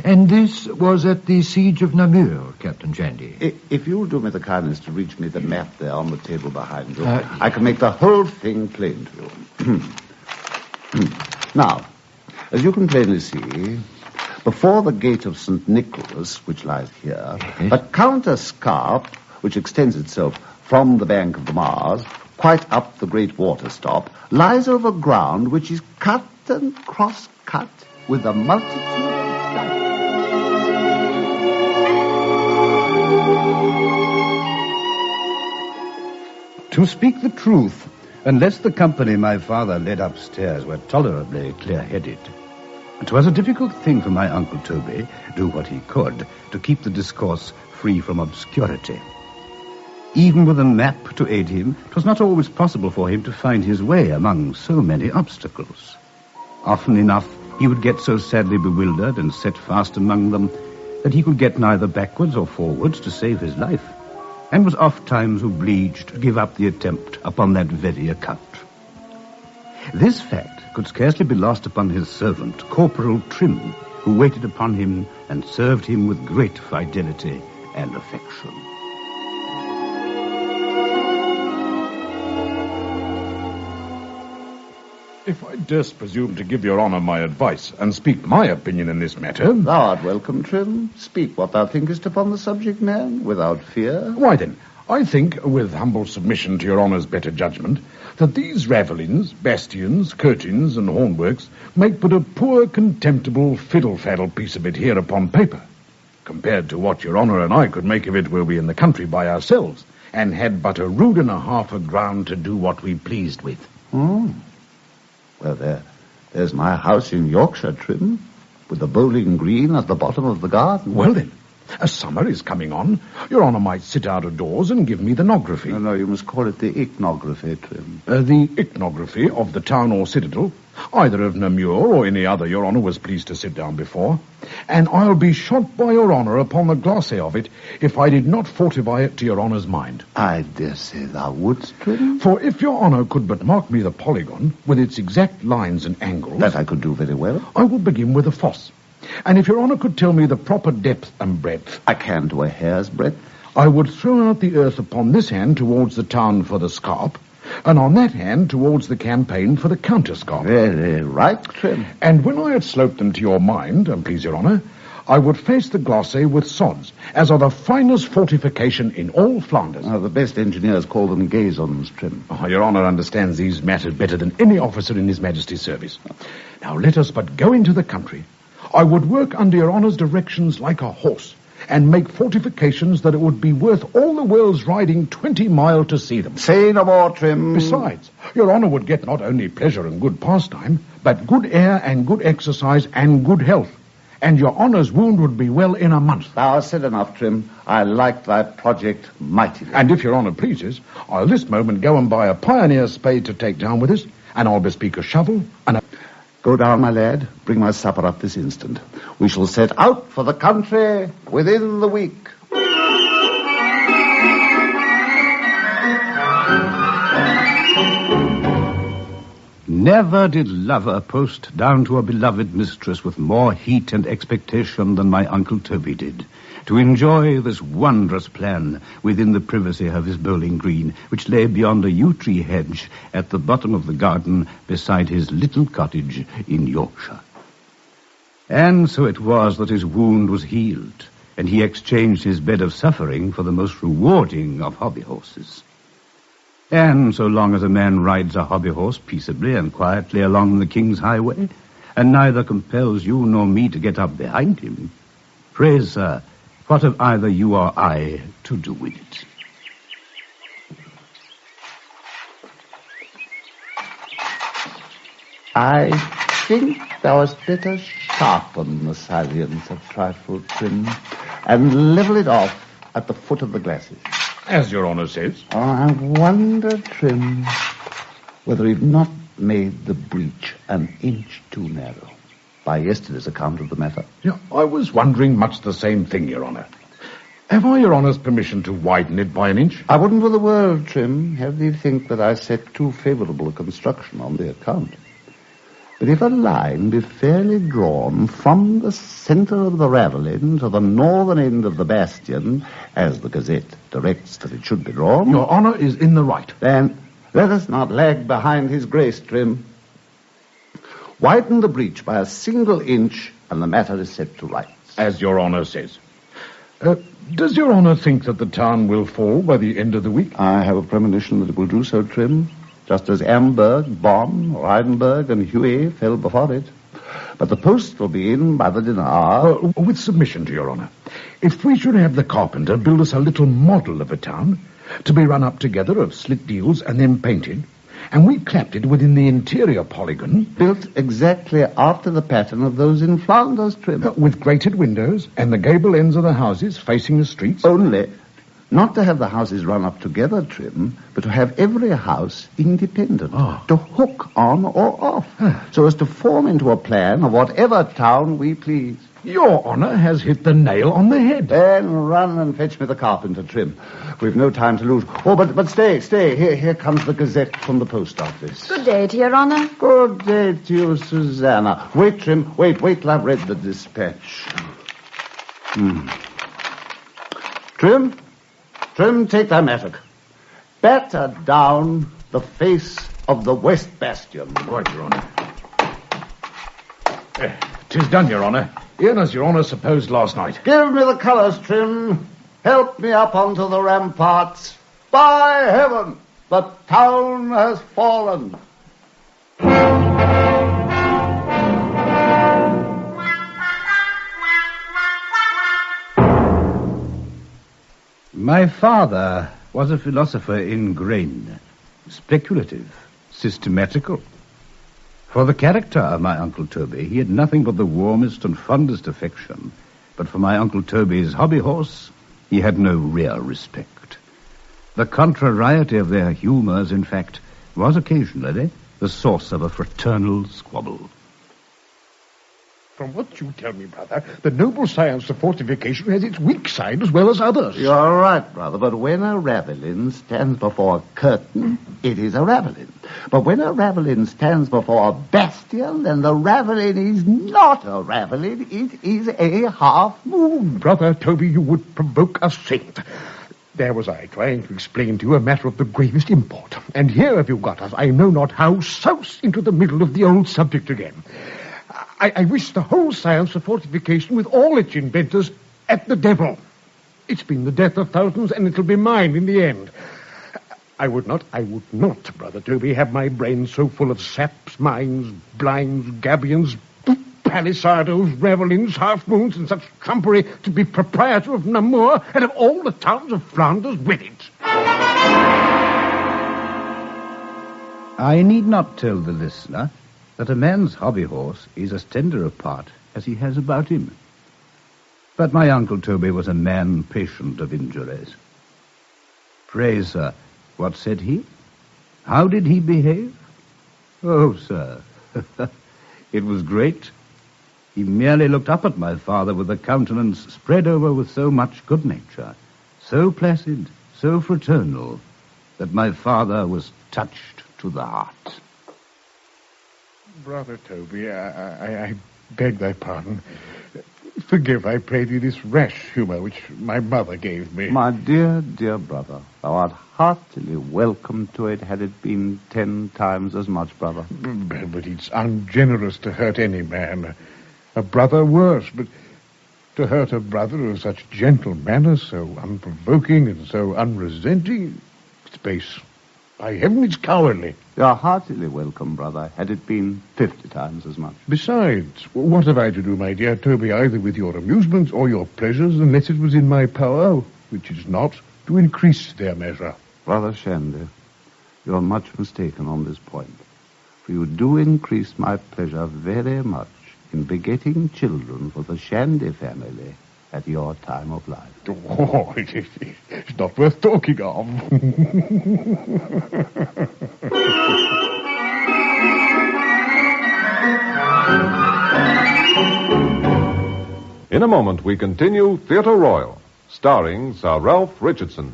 And this was at the siege of Namur, Captain Shandy? If you'll do me the kindness to reach me the map there on the table behind you, I can make the whole thing plain to you. Now, as you can plainly see, before the gate of St. Nicholas, which lies here, a counter-scarp, which extends itself from the bank of the Mars, quite up the great water stop, lies over ground which is cut and cross-cut with a multitude of dykes. To speak the truth, unless the company my father led upstairs were tolerably clear-headed, it was a difficult thing for my Uncle Toby, do what he could, to keep the discourse free from obscurity. Even with a map to aid him, it was not always possible for him to find his way among so many obstacles. Often enough, he would get so sadly bewildered and set fast among them that he could get neither backwards or forwards to save his life, and was oft-times obliged to give up the attempt upon that very account. This fact could scarcely be lost upon his servant, Corporal Trim, who waited upon him and served him with great fidelity and affection. If I durst presume to give your honour my advice and speak my opinion in this matter... Thou art welcome, Trim. Speak what thou thinkest upon the subject, man, without fear. Why then, I think, with humble submission to your honour's better judgment, that these ravelins, bastions, curtains, and hornworks make but a poor, contemptible, fiddle-faddle piece of it here upon paper, compared to what your honour and I could make of it were we in the country by ourselves, and had but a rood and a half of ground to do what we pleased with. Well, there's my house in Yorkshire, Trim, with the bowling green at the bottom of the garden. Well, then, as summer is coming on, your honour might sit out of doors and give me the nography. No, you must call it the iconography, Trim. The iconography of the town or citadel, either of Namur or any other your honour was pleased to sit down before, and I'll be shot by your honour upon the glacé of it if I did not fortify it to your honour's mind. I dare say thou wouldst, Trim. For if your honour could but mark me the polygon with its exact lines and angles... That I could do very well. I will begin with a fosse. And if your honour could tell me the proper depth and breadth... I can to a hair's breadth. I would throw out the earth upon this hand towards the town for the scarp, and on that hand towards the campaign for the counterscarp. Very right, Trim. And when I had sloped them to your mind, and please your honour, I would face the glacé with sods, as are the finest fortification in all Flanders. The best engineers call them gazons, Trim. Your honour understands these matters better than any officer in His Majesty's service. Now let us but go into the country. I would work under your honour's directions like a horse, and make fortifications that it would be worth all the world's riding 20 mile to see them. Say no more, Trim. Besides, your honour would get not only pleasure and good pastime, but good air and good exercise and good health. And your honour's wound would be well in a month. Thou hast said enough, Trim. I like thy project mightily. And if your honour pleases, I'll this moment go and buy a pioneer spade to take down with us, and I'll bespeak a shovel and a... Go down, my lad. Bring my supper up this instant. We shall set out for the country within the week. Never did lover post down to a beloved mistress with more heat and expectation than my Uncle Toby did, to enjoy this wondrous plan within the privacy of his bowling green, which lay beyond a yew tree hedge at the bottom of the garden beside his little cottage in Yorkshire. And so it was that his wound was healed, and he exchanged his bed of suffering for the most rewarding of hobby horses. And so long as a man rides a hobby horse peaceably and quietly along the King's Highway, and neither compels you nor me to get up behind him, pray, sir, what have either you or I to do with it? I think thou hadst better sharpen the salience a trifle, Trim, and level it off at the foot of the glasses. As your honour says. Oh, I wonder, Trim, whether he'd not made the breach an inch too narrow by yesterday's account of the matter. Yeah, I was wondering much the same thing, your honour. Have I your honour's permission to widen it by an inch? I wouldn't for the world, Trim, have thee think that I set too favourable a construction on the account. But if a line be fairly drawn from the centre of the ravelin to the northern end of the bastion, as the Gazette directs that it should be drawn... Your honour is in the right. Then let us not lag behind his grace, Trim. Widen the breach by a single inch, and the matter is set to rights. As your honour says. Does your honour think that the town will fall by the end of the week? I have a premonition that it will do so, Trim, just as Amberg, Bonn, Reidenberg, and Huey fell before it. But the post will be in by the dinner hour. With submission to your honour, if we should have the carpenter build us a little model of a town, to be run up together of slit deals and then painted, and we clapped it within the interior polygon... Built exactly after the pattern of those in Flanders, Trim. With grated windows and the gable ends of the houses facing the streets. Only... not to have the houses run up together, Trim, but to have every house independent, to hook on or off, so as to form into a plan of whatever town we please. Your honour has hit the nail on the head. Then run and fetch me the carpenter, Trim. We've no time to lose. Oh, but stay. Here comes the Gazette from the post office. Good day to your honour. Good day to you, Susanna. Wait, Trim, wait till I've read the dispatch. Trim, take thy mattock. Batter down the face of the West Bastion. Right, your honour. 'Tis done, your honour. E'en as your honour supposed last night. Give me the colours, Trim. Help me up onto the ramparts. By heaven, the town has fallen. My father was a philosopher in grain, speculative, systematical. For the character of my Uncle Toby, he had nothing but the warmest and fondest affection, but for my Uncle Toby's hobby horse, he had no real respect. The contrariety of their humours, in fact, was occasionally the source of a fraternal squabble. From what you tell me, brother, the noble science of fortification has its weak side as well as others. You're right, brother, but when a ravelin stands before a curtain, it is a ravelin. But when a ravelin stands before a bastion, then the ravelin is not a ravelin, it is a half-moon. Brother Toby, you would provoke a saint. There was I trying to explain to you a matter of the gravest import. And here have you got us, I know not how, soused into the middle of the old subject again. I wish the whole science of fortification with all its inventors at the devil. It's been the death of thousands, and it'll be mine in the end. I would not, Brother Toby, have my brain so full of saps, mines, blinds, gabions, palisados, ravelins, half-moons, and such trumpery to be proprietor of Namur and of all the towns of Flanders with it. I need not tell the listener that a man's hobby horse is as tender a part as he has about him. But my Uncle Toby was a man patient of injuries. Pray, sir, what said he? How did he behave? Oh, sir, it was great. He merely looked up at my father with a countenance spread over with so much good nature, so placid, so fraternal, that my father was touched to the heart. Brother Toby, I beg thy pardon. Forgive, I pray thee, this rash humour which my mother gave me. My dear, dear brother, thou art heartily welcome to it had it been 10 times as much, brother. But it's ungenerous to hurt any man. A brother worse, but to hurt a brother of such gentle manners, so unprovoking and so unresenting, it's base. By heaven, it's cowardly. You are heartily welcome, brother, had it been 50 times as much. Besides, what have I to do, my dear Toby, either with your amusements or your pleasures, unless it was in my power, which is not, to increase their measure? Brother Shandy, you are much mistaken on this point, for you do increase my pleasure very much in begetting children for the Shandy family at your time of life. Oh, it's not worth talking of. In a moment, we continue Theatre Royal, starring Sir Ralph Richardson.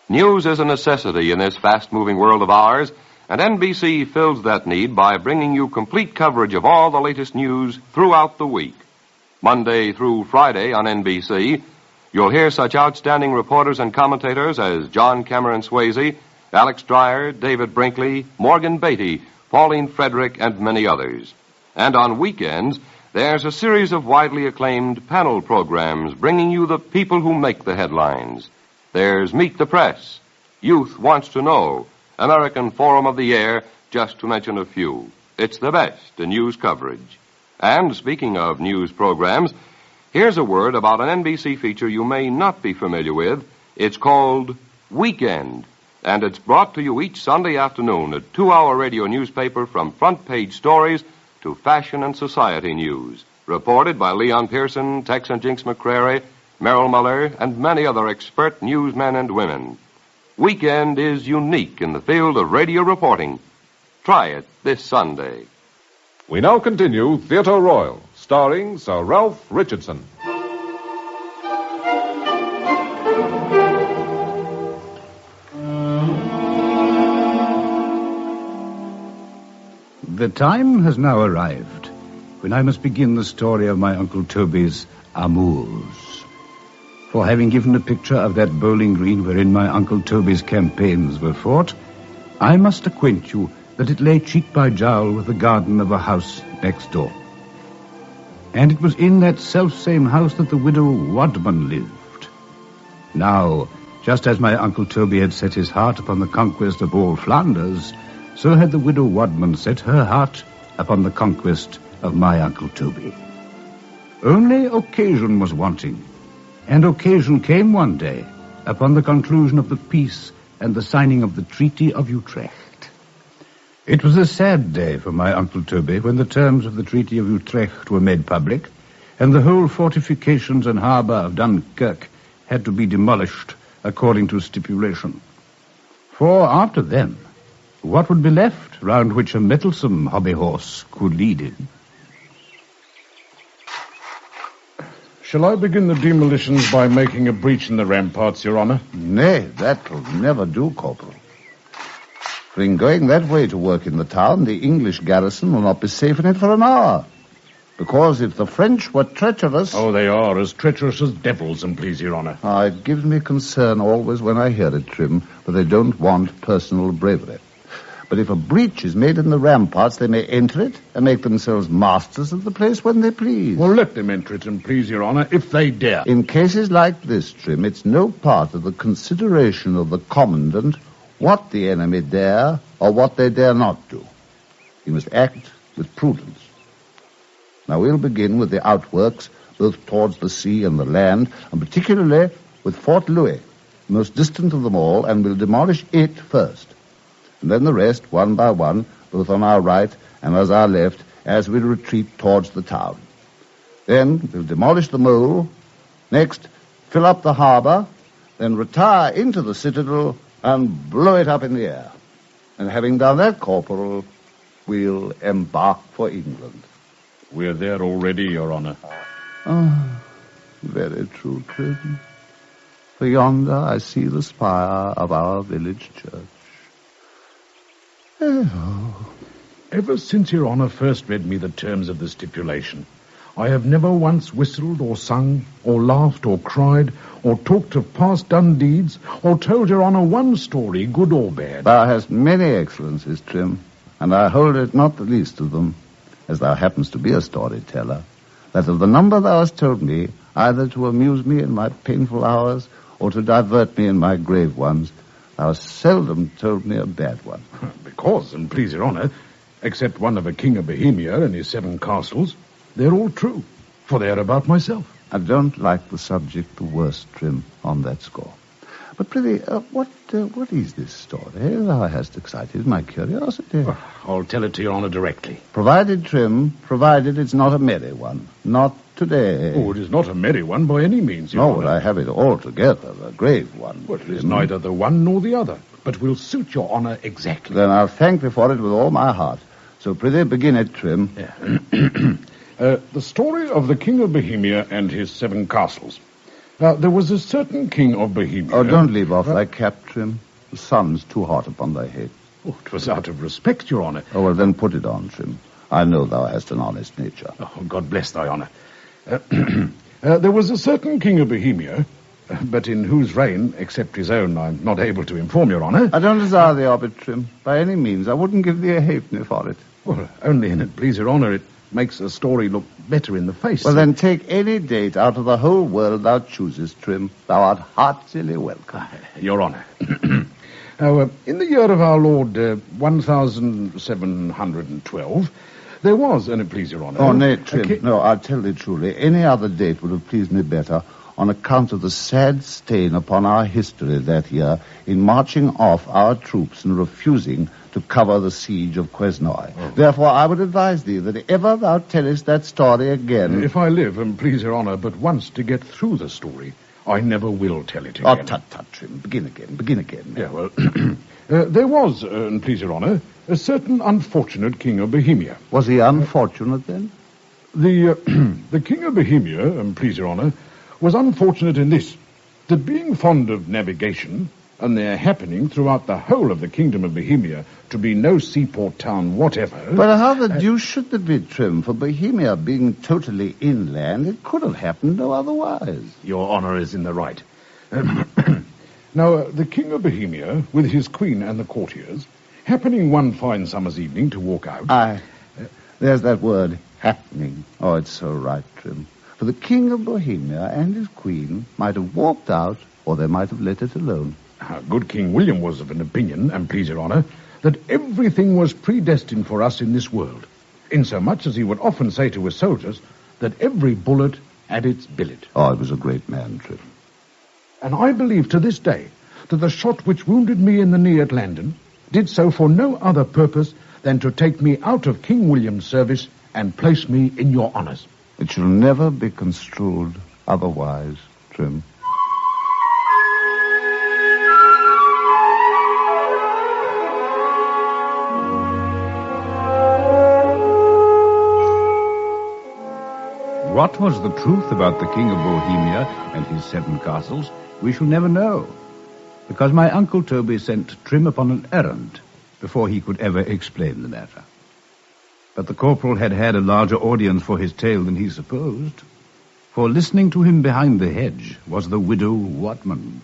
News is a necessity in this fast-moving world of ours, and NBC fills that need by bringing you complete coverage of all the latest news throughout the week. Monday through Friday on NBC, you'll hear such outstanding reporters and commentators as John Cameron Swayze, Alex Dreyer, David Brinkley, Morgan Beatty, Pauline Frederick, and many others. And on weekends, there's a series of widely acclaimed panel programs bringing you the people who make the headlines. There's Meet the Press, Youth Wants to Know, American Forum of the Year, just to mention a few. It's the best in news coverage. And speaking of news programs, here's a word about an NBC feature you may not be familiar with. It's called Weekend, and it's brought to you each Sunday afternoon, a 2-hour radio newspaper from front page stories to fashion and society news, reported by Leon Pearson, Tex and Jinx McCrary, Merrill Muller, and many other expert newsmen and women. Weekend is unique in the field of radio reporting. Try it this Sunday. We now continue Theatre Royal, starring Sir Ralph Richardson. The time has now arrived when I must begin the story of my Uncle Toby's amours. For having given a picture of that bowling green wherein my Uncle Toby's campaigns were fought, I must acquaint you that it lay cheek by jowl with the garden of a house next door. And it was in that self-same house that the widow Wadman lived. Now, just as my Uncle Toby had set his heart upon the conquest of all Flanders, so had the widow Wadman set her heart upon the conquest of my Uncle Toby. Only occasion was wanting, and occasion came one day upon the conclusion of the peace and the signing of the Treaty of Utrecht. It was a sad day for my Uncle Toby when the terms of the Treaty of Utrecht were made public, and the whole fortifications and harbour of Dunkirk had to be demolished according to stipulation. For after them, what would be left round which a mettlesome hobby horse could lead him? Shall I begin the demolitions by making a breach in the ramparts, Your Honour? Nay, that'll never do, Corporal. For in going that way to work in the town, the English garrison will not be safe in it for an hour. Because if the French were treacherous... Oh, they are as treacherous as devils, and please, Your Honour. It gives me concern always when I hear it, Trim, for they don't want personal bravery. But if a breach is made in the ramparts, they may enter it and make themselves masters of the place when they please. Well, let them enter it and please, Your Honour, if they dare. In cases like this, Trim, it's no part of the consideration of the commandant what the enemy dare or what they dare not do. He must act with prudence. Now, we'll begin with the outworks, both towards the sea and the land, and particularly with Fort Louis, the most distant of them all, and we'll demolish it first. And then the rest, one by one, both on our right and as our left, as we retreat towards the town. Then we'll demolish the mole, next fill up the harbour, then retire into the citadel and blow it up in the air. And having done that, Corporal, we'll embark for England. We're there already, Your Honour. Very true, Trim. For yonder I see the spire of our village church. Ever since Your Honor first read me the terms of the stipulation, I have never once whistled or sung, or laughed or cried, or talked of past done deeds, or told Your Honor one story, good or bad. Thou hast many excellencies, Trim, and I hold it not the least of them, as thou happens to be a storyteller, that of the number thou hast told me, either to amuse me in my painful hours, or to divert me in my grave ones, thou hast seldom told me a bad one. Because, and please Your Honor, except one of a king of Bohemia and his 7 castles, they're all true, for they're about myself. I don't like the subject the worst, Trim, on that score. But prithee, what is this story? Thou hast excited my curiosity. Oh, I'll tell it to Your Honor directly. Provided, Trim, provided it's not a merry one. Not today. Oh, it is not a merry one by any means, Your No, Honor. but I have it altogether a grave one. Well, it is neither the one nor the other, but will suit Your Honor exactly. Then I'll thank thee for it with all my heart. So prithee, begin it, Trim. The story of the King of Bohemia and his 7 castles. Now, there was a certain king of Bohemia... Oh, don't leave off thy cap, Trim. The sun's too hot upon thy head. Oh, it was out of respect, Your Honor. Oh, well, then put it on, Trim. I know thou hast an honest nature. Oh, God bless thy honor. There was a certain king of Bohemia, but in whose reign, except his own, I'm not able to inform Your Honor. I don't desire thee of it, Trim. By any means. I wouldn't give thee a halfpenny for it. Well, only in it, please Your Honor, it makes a story look better in the face. Well, then take any date out of the whole world thou choosest, Trim. Thou art heartily welcome. Your Honor. Now, in the year of our Lord, 1712, there was, and it please Your Honor... Oh, nay, Trim. No, I'll tell thee truly. Any other date would have pleased me better on account of the sad stain upon our history that year in marching off our troops and refusing to cover the siege of Quesnoy. Oh. Therefore, I would advise thee that if ever thou tellest that story again... If I live, and please Your Honor, but once to get through the story, I never will tell it again. Oh, tut, Trim. Begin again. Yeah, well, there was, and please Your Honor, a certain unfortunate king of Bohemia. Was he unfortunate, then? The king of Bohemia, and please Your Honor, was unfortunate in this, that being fond of navigation, and there happening throughout the whole of the kingdom of Bohemia to be no seaport town whatever... But how the deuce should it be, Trim? For Bohemia being totally inland, it could have happened no otherwise. Your honor is in the right. Now, the king of Bohemia, with his queen and the courtiers, happening one fine summer's evening to walk out... There's that word, happening. Oh, it's so right, Trim. For the king of Bohemia and his queen might have walked out, or they might have let it alone. Good King William was of an opinion, and please Your Honor, that everything was predestined for us in this world, insomuch as he would often say to his soldiers that every bullet had its billet. Oh, he was a great man, Trim. And I believe to this day that the shot which wounded me in the knee at Landen did so for no other purpose than to take me out of King William's service and place me in your honors. It shall never be construed otherwise, Trim. What was the truth about the King of Bohemia and his 7 castles, we shall never know, because my Uncle Toby sent Trim upon an errand before he could ever explain the matter. But the corporal had had a larger audience for his tale than he supposed, for listening to him behind the hedge was the widow Wadman.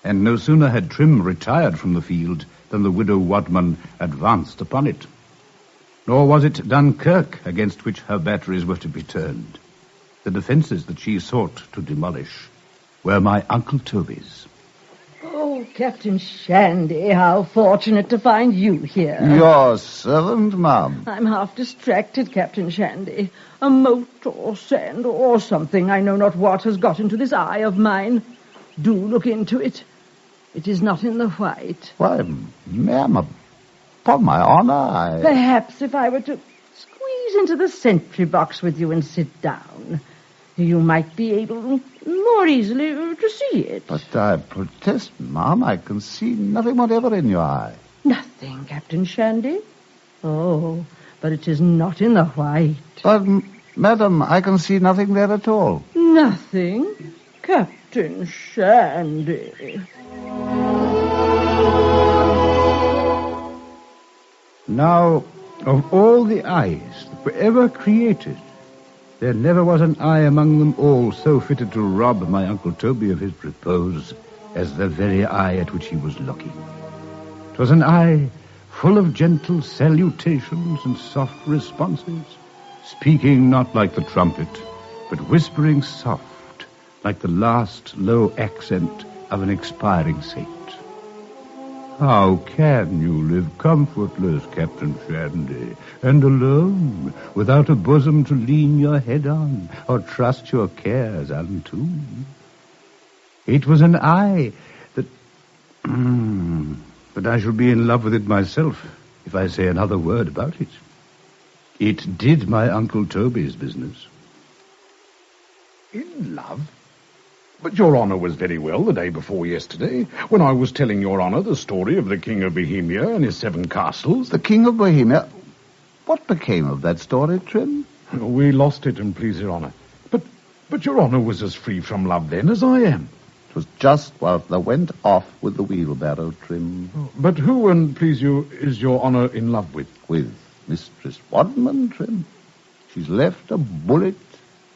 And no sooner had Trim retired from the field than the widow Wadman advanced upon it. Nor was it Dunkirk against which her batteries were to be turned. The defences that she sought to demolish were my Uncle Toby's. Oh, Captain Shandy, how fortunate to find you here. Your servant, ma'am. I'm half distracted, Captain Shandy. A mote or sand or something, I know not what, has got into this eye of mine. Do look into it. It is not in the white. Why, ma'am, upon my honor, Perhaps if I were to squeeze into the sentry box with you and sit down, you might be able more easily to see it. But I protest, ma'am, I can see nothing whatever in your eye. Nothing, Captain Shandy? Oh, but it is not in the white. But, madam, I can see nothing there at all. Nothing? Captain Shandy. Now, Of all the eyes that were ever created, there never was an eye among them all so fitted to rob my Uncle Toby of his repose as the very eye at which he was looking. 'Twas an eye full of gentle salutations and soft responses, speaking not like the trumpet, but whispering soft, like the last low accent of an expiring saint. How can you live comfortless, Captain Shandy, and alone, without a bosom to lean your head on, or trust your cares unto? It was an eye that... but I shall be in love with it myself if I say another word about it. It did my Uncle Toby's business. In love? But Your Honour was very well the day before yesterday, when I was telling Your Honour the story of the King of Bohemia and his 7 castles. The King of Bohemia? What became of that story, Trim? We lost it, and please Your Honour. But Your Honour was as free from love then as I am. It was just what they went off with the wheelbarrow, Trim. But who, and please you, is Your Honour in love with? With Mistress Wadman, Trim. She's left a bullet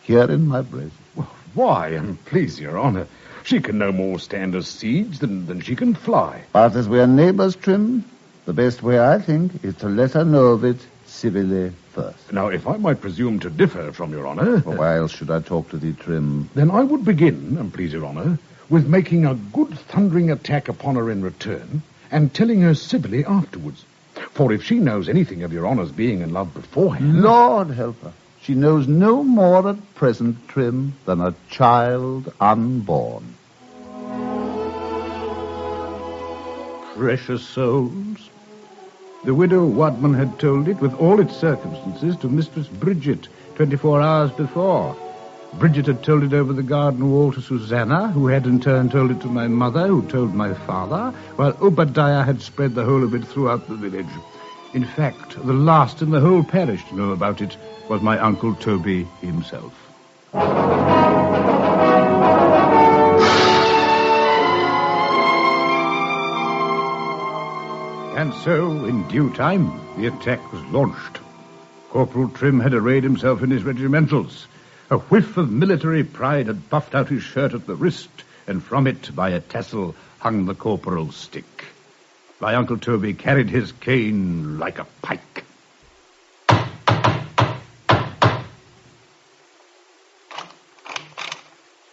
here in my breast. Well, why, and please Your Honour, she can no more stand a siege than she can fly. But as we are neighbours, Trim, the best way, I think, is to let her know of it civilly first. Now, if I might presume to differ from Your Honour... Why else should I talk to thee, Trim? Then I would begin, and please Your Honour, with making a good thundering attack upon her in return, and telling her civilly afterwards. For if she knows anything of Your Honour's being in love beforehand... Lord help her. She knows no more at present, Trim, than a child unborn. Precious souls. The widow Wadman had told it with all its circumstances to Mistress Bridget 24 hours before. Bridget had told it over the garden wall to Susanna, who had in turn told it to my mother, who told my father, while Obadiah had spread the whole of it throughout the village. In fact, the last in the whole parish to know about it was my Uncle Toby himself. And so, in due time, the attack was launched. Corporal Trim had arrayed himself in his regimentals. A whiff of military pride had puffed out his shirt at the wrist, and from it, by a tassel, hung the corporal's stick. My Uncle Toby carried his cane like a pike.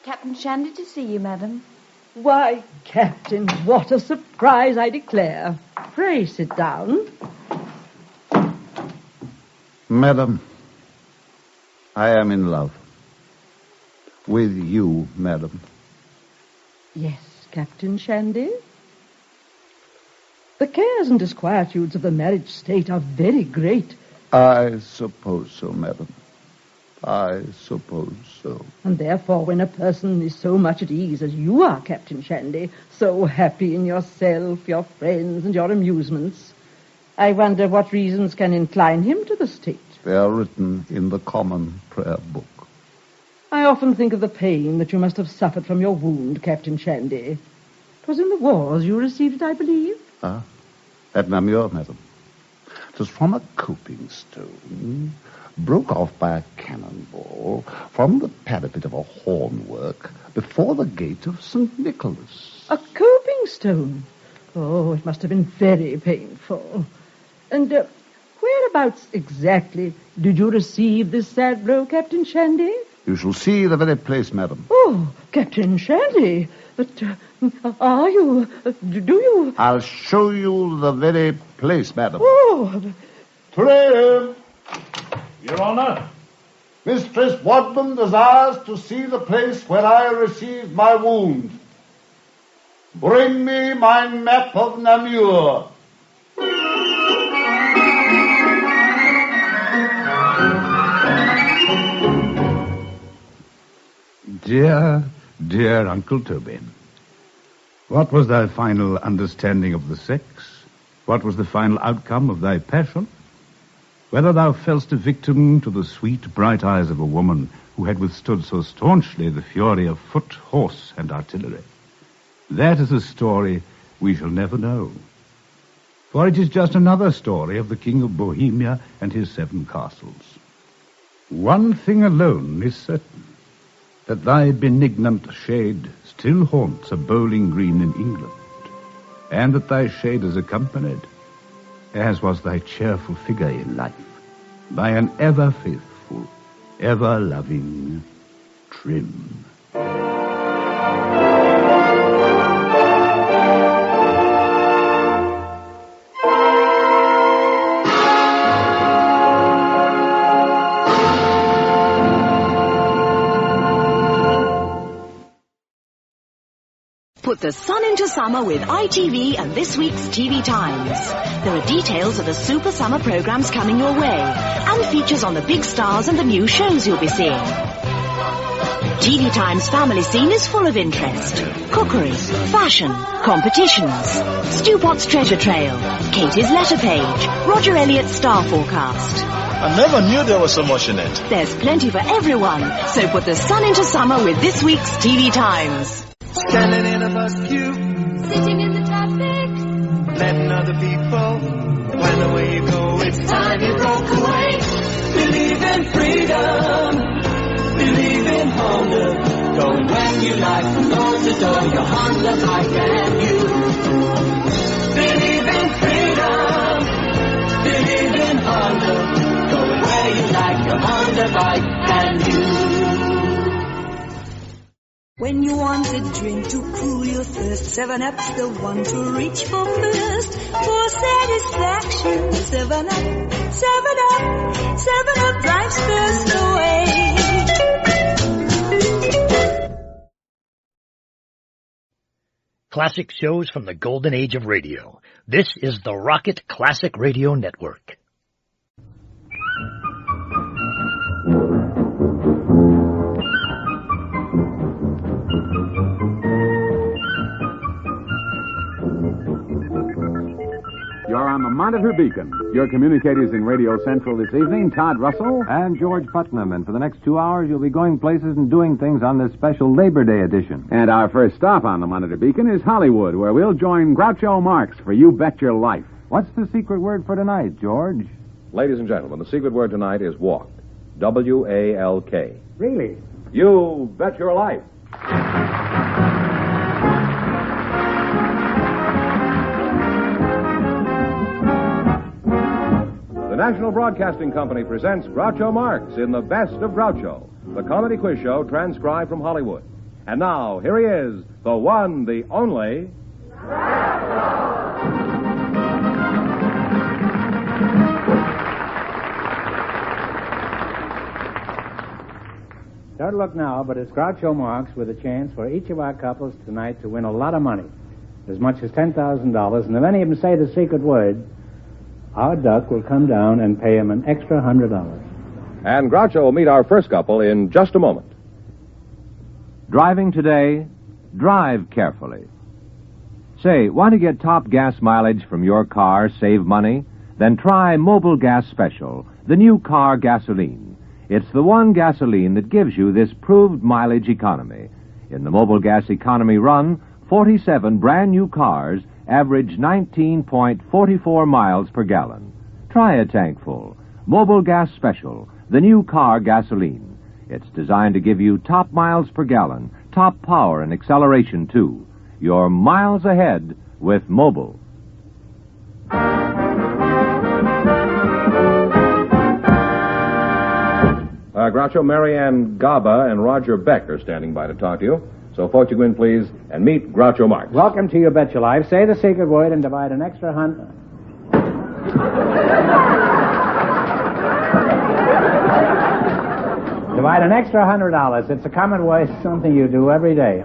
Captain Shandy to see you, madam. Why, Captain, what a surprise, I declare. Pray sit down. Madam, I am in love. With you, madam. Yes, Captain Shandy. The cares and disquietudes of the marriage state are very great. I suppose so, madam. I suppose so. And therefore, when a person is so much at ease as you are, Captain Shandy, so happy in yourself, your friends, and your amusements, I wonder what reasons can incline him to the state. They are written in the common prayer book. I often think of the pain that you must have suffered from your wound, Captain Shandy. 'Twas in the wars you received it, I believe. Ah, at Namur, madam. 'Twas from a coping stone, broke off by a cannonball from the parapet of a hornwork before the gate of St. Nicholas. A coping stone? Oh, it must have been very painful. And whereabouts exactly did you receive this sad blow, Captain Shandy? You shall see the very place, madam. Oh, Captain Shandy, but are you... do you... I'll show you the very place, madam. Oh... Trim! Your Honor, Mistress Wadman desires to see the place where I received my wound. Bring me my map of Namur. Dear Uncle Toby, what was thy final understanding of the sex? What was the final outcome of thy passion? Whether thou fell'st a victim to the sweet, bright eyes of a woman who had withstood so staunchly the fury of foot, horse, and artillery. That is a story we shall never know. For it is just another story of the King of Bohemia and his 7 castles. One thing alone is certain, that thy benignant shade still haunts a bowling green in England, and that thy shade is accompanied, as was thy cheerful figure in life, by an ever faithful, ever loving Trim. Put the sun into summer with ITV and this week's TV Times. There are details of the super summer programs coming your way, and features on the big stars and the new shows you'll be seeing. TV Times family scene is full of interest. Cookery, fashion, competitions, Stewpot's treasure trail, Katie's letter page, Roger Elliott's star forecast. I never knew there was so much in it. There's plenty for everyone, so put the sun into summer with this week's TV Times. Standing in a bus queue, Sitting in the traffic, letting other people plan the way you go. It's time you broke away. Believe in freedom, believe in Honda. Going when you like, from door to door, your Honda bike and you. Believe in freedom, believe in Honda. Going where you like, your Honda bike and you. when you want a drink to cool your thirst, 7-Up's the one to reach for first. For satisfaction, 7-Up, 7-Up, 7-Up drives thirst away. Classic shows from the golden age of radio. This is the Rocket Classic Radio Network. You're on the Monitor Beacon. Your communicators in Radio Central this evening, Todd Russell and George Putnam. And for the next 2 hours, you'll be going places and doing things on this special Labor Day edition. And our first stop on the Monitor Beacon is Hollywood, where we'll join Groucho Marx for You Bet Your Life. What's the secret word for tonight, George? Ladies and gentlemen, the secret word tonight is walked. W-A-L-K. Really? You bet your life. The National Broadcasting Company presents Groucho Marx in The Best of Groucho, the comedy quiz show transcribed from Hollywood. And now, here he is, the one, the only... Don't look now, but it's Groucho Marx with a chance for each of our couples tonight to win a lot of money, as much as $10,000. And if any of them say the secret word, our duck will come down and pay him an extra $100. And Groucho will meet our first couple in just a moment. Driving today? Drive carefully. Say, want to get top gas mileage from your car, save money? Then try Mobil Gas Special, the new car gasoline. It's the one gasoline that gives you this proved mileage economy. In the Mobil Gas Economy run, 47 brand new cars average 19.44 miles per gallon. Try a tank full. Mobil Gas Special, the new car gasoline. It's designed to give you top miles per gallon, top power and acceleration, too. You're miles ahead with Mobil. Groucho, Marianne Gaba and Roger Beck are standing by to talk to you. So, folks, you go in, please, and meet Groucho Marx. Welcome to You Bet Your Life. Say the secret word and divide an extra $100. Divide an extra $100. It's a common voice, something you do every day.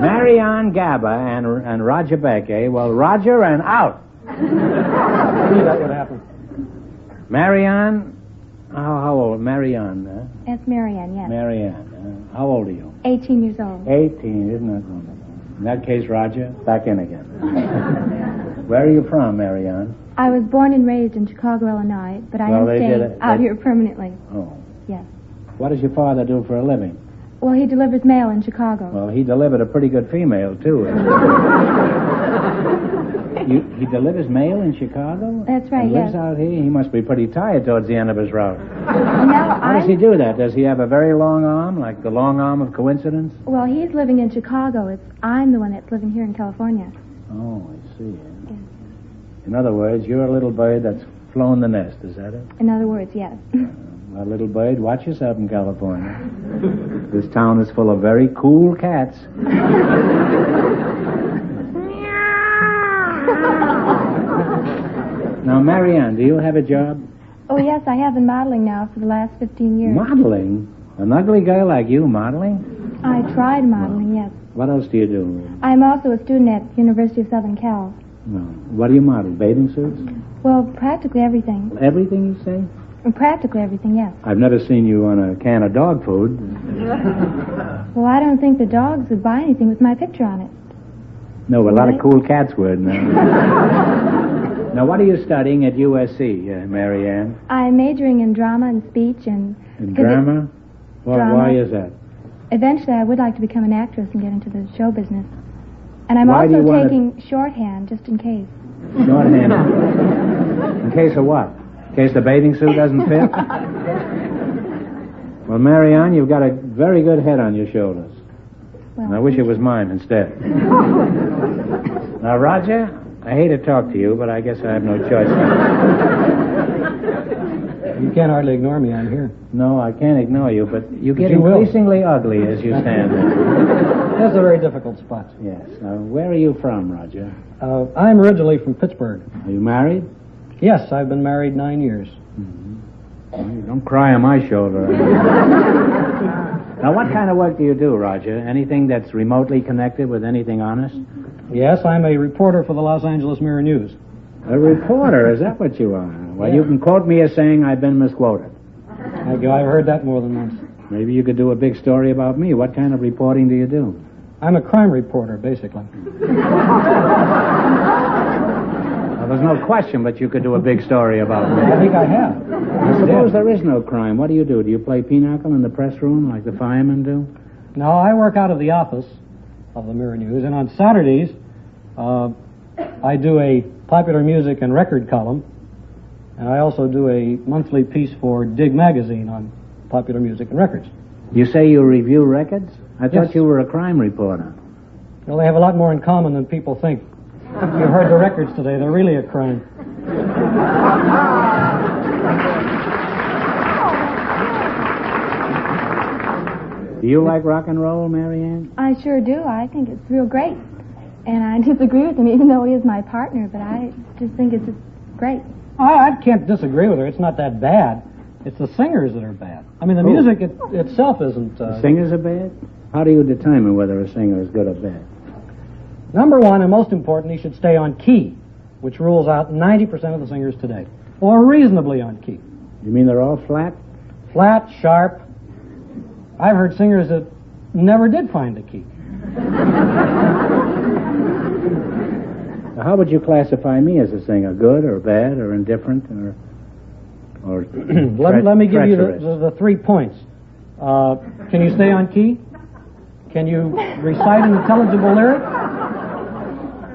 Marianne Gaba and Roger Beck, eh? Well, Roger and out. That's what happened. Marianne, how old? Marianne, It's Marianne, yes. Marianne, how old are you? 18 years old. 18, isn't that wonderful? In that case, Roger, back in again. Where are you from, Marianne? I was born and raised in Chicago, Illinois, but I am staying out here permanently. Oh. Yes. What does your father do for a living? Well, he delivers mail in Chicago. Well, he delivered a pretty good female, too. He delivers mail in Chicago? That's right, and lives yes. out here? He must be pretty tired towards the end of his route. Now, How does he do that? Does he have a very long arm, like the long arm of coincidence? Well, he's living in Chicago. I'm the one that's living here in California. Oh, I see. In other words, you're a little bird that's flown the nest, is that it? In other words, yes. Well, little bird, watch yourself in California. This town is full of very cool cats. Now, Marianne, do you have a job? Oh, yes, I have been modeling now for the last 15 years. Modeling? An ugly girl like you modeling? I tried modeling, yes. What else do you do? I'm also a student at University of Southern Cal. No. What do you model? Bathing suits? Well, practically everything. Everything, you say? Practically everything, yes. I've never seen you on a can of dog food. Well, I don't think the dogs would buy anything with my picture on it. No, a lot of cool cats would. Now, what are you studying at USC, Marianne? I'm majoring in drama and speech and... In drama? Drama. Why is that? Eventually, I would like to become an actress and get into the show business. And I'm Why do also you taking shorthand, just in case. Shorthand. In case of what? In case the bathing suit doesn't fit? Well, Marianne, you've got a very good head on your shoulders. Well, And I wish it was mine instead. Now, Roger, I hate to talk to you, but I guess I have no choice. You can't hardly ignore me. I'm here. No, I can't ignore you, but you get you will. increasingly ugly as you stand there. That's a very difficult spot. Yes. Now, where are you from, Roger? I'm originally from Pittsburgh. Are you married? Yes, I've been married 9 years. Well, you don't cry on my shoulder. Now, what kind of work do you do, Roger? Anything that's remotely connected with anything honest? Yes, I'm a reporter for the Los Angeles Mirror News. A reporter? Is that what you are? Well, you can quote me as saying I've been misquoted. Thank you. I've heard that more than once. Maybe you could do a big story about me. What kind of reporting do you do? I'm a crime reporter, basically. Well, there's no question, but you could do a big story about me. I think I have. I suppose there is no crime. What do? Do you play pinochle in the press room like the firemen do? No, I work out of the office of the Mirror News, and on Saturdays, I do a popular music and record column, and I also do a monthly piece for Dig magazine on popular music and records. You say you review records? I thought Yes. you were a crime reporter. Well, they have a lot more in common than people think. You heard the records today. They're really a crime. Do you like rock and roll, Marianne? I sure do. I think it's real great. And I disagree with him, even though he is my partner, but I just think it's just great. I can't disagree with her. It's not that bad. It's the singers that are bad. I mean, the music itself isn't... The singers are bad? How do you determine whether a singer is good or bad? Number one, and most important, he should stay on key, which rules out 90% of the singers today. Or reasonably on key. You mean they're all flat? Flat, sharp. I've heard singers that never did find the key. How would you classify me as a singer? Good or bad or indifferent or let me give you the 3 points. Can you stay on key? Can you recite an intelligible lyric?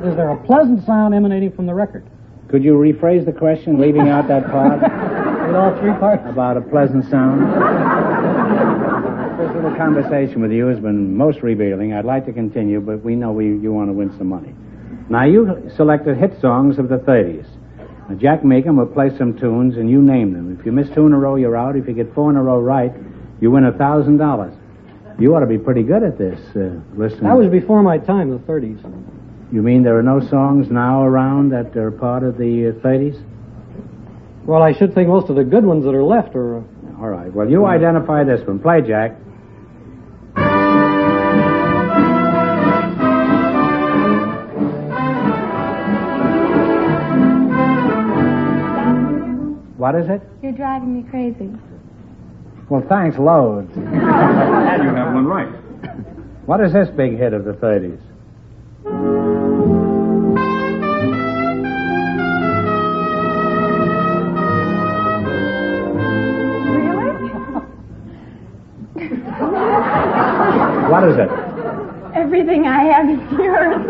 Is there a pleasant sound emanating from the record? Could you rephrase the question, leaving out that part? With all 3 parts? About a pleasant sound? This little conversation with you has been most revealing. I'd like to continue, but we know you want to win some money. Now, you selected hit songs of the 30s. Now, Jack Meekum will play some tunes, and you name them. If you miss 2 in a row, you're out. If you get 4 in a row right, you win $1,000. You ought to be pretty good at this, listening. That was before my time, the 30s. You mean there are no songs now around that are part of the 30s? Well, I should think most of the good ones that are left are... All right. Well, you identify this one. Play, Jack. What is it? You're driving me crazy. Well, thanks loads. And you have one right. What is this big hit of the 30s? What is it? Everything I have is yours.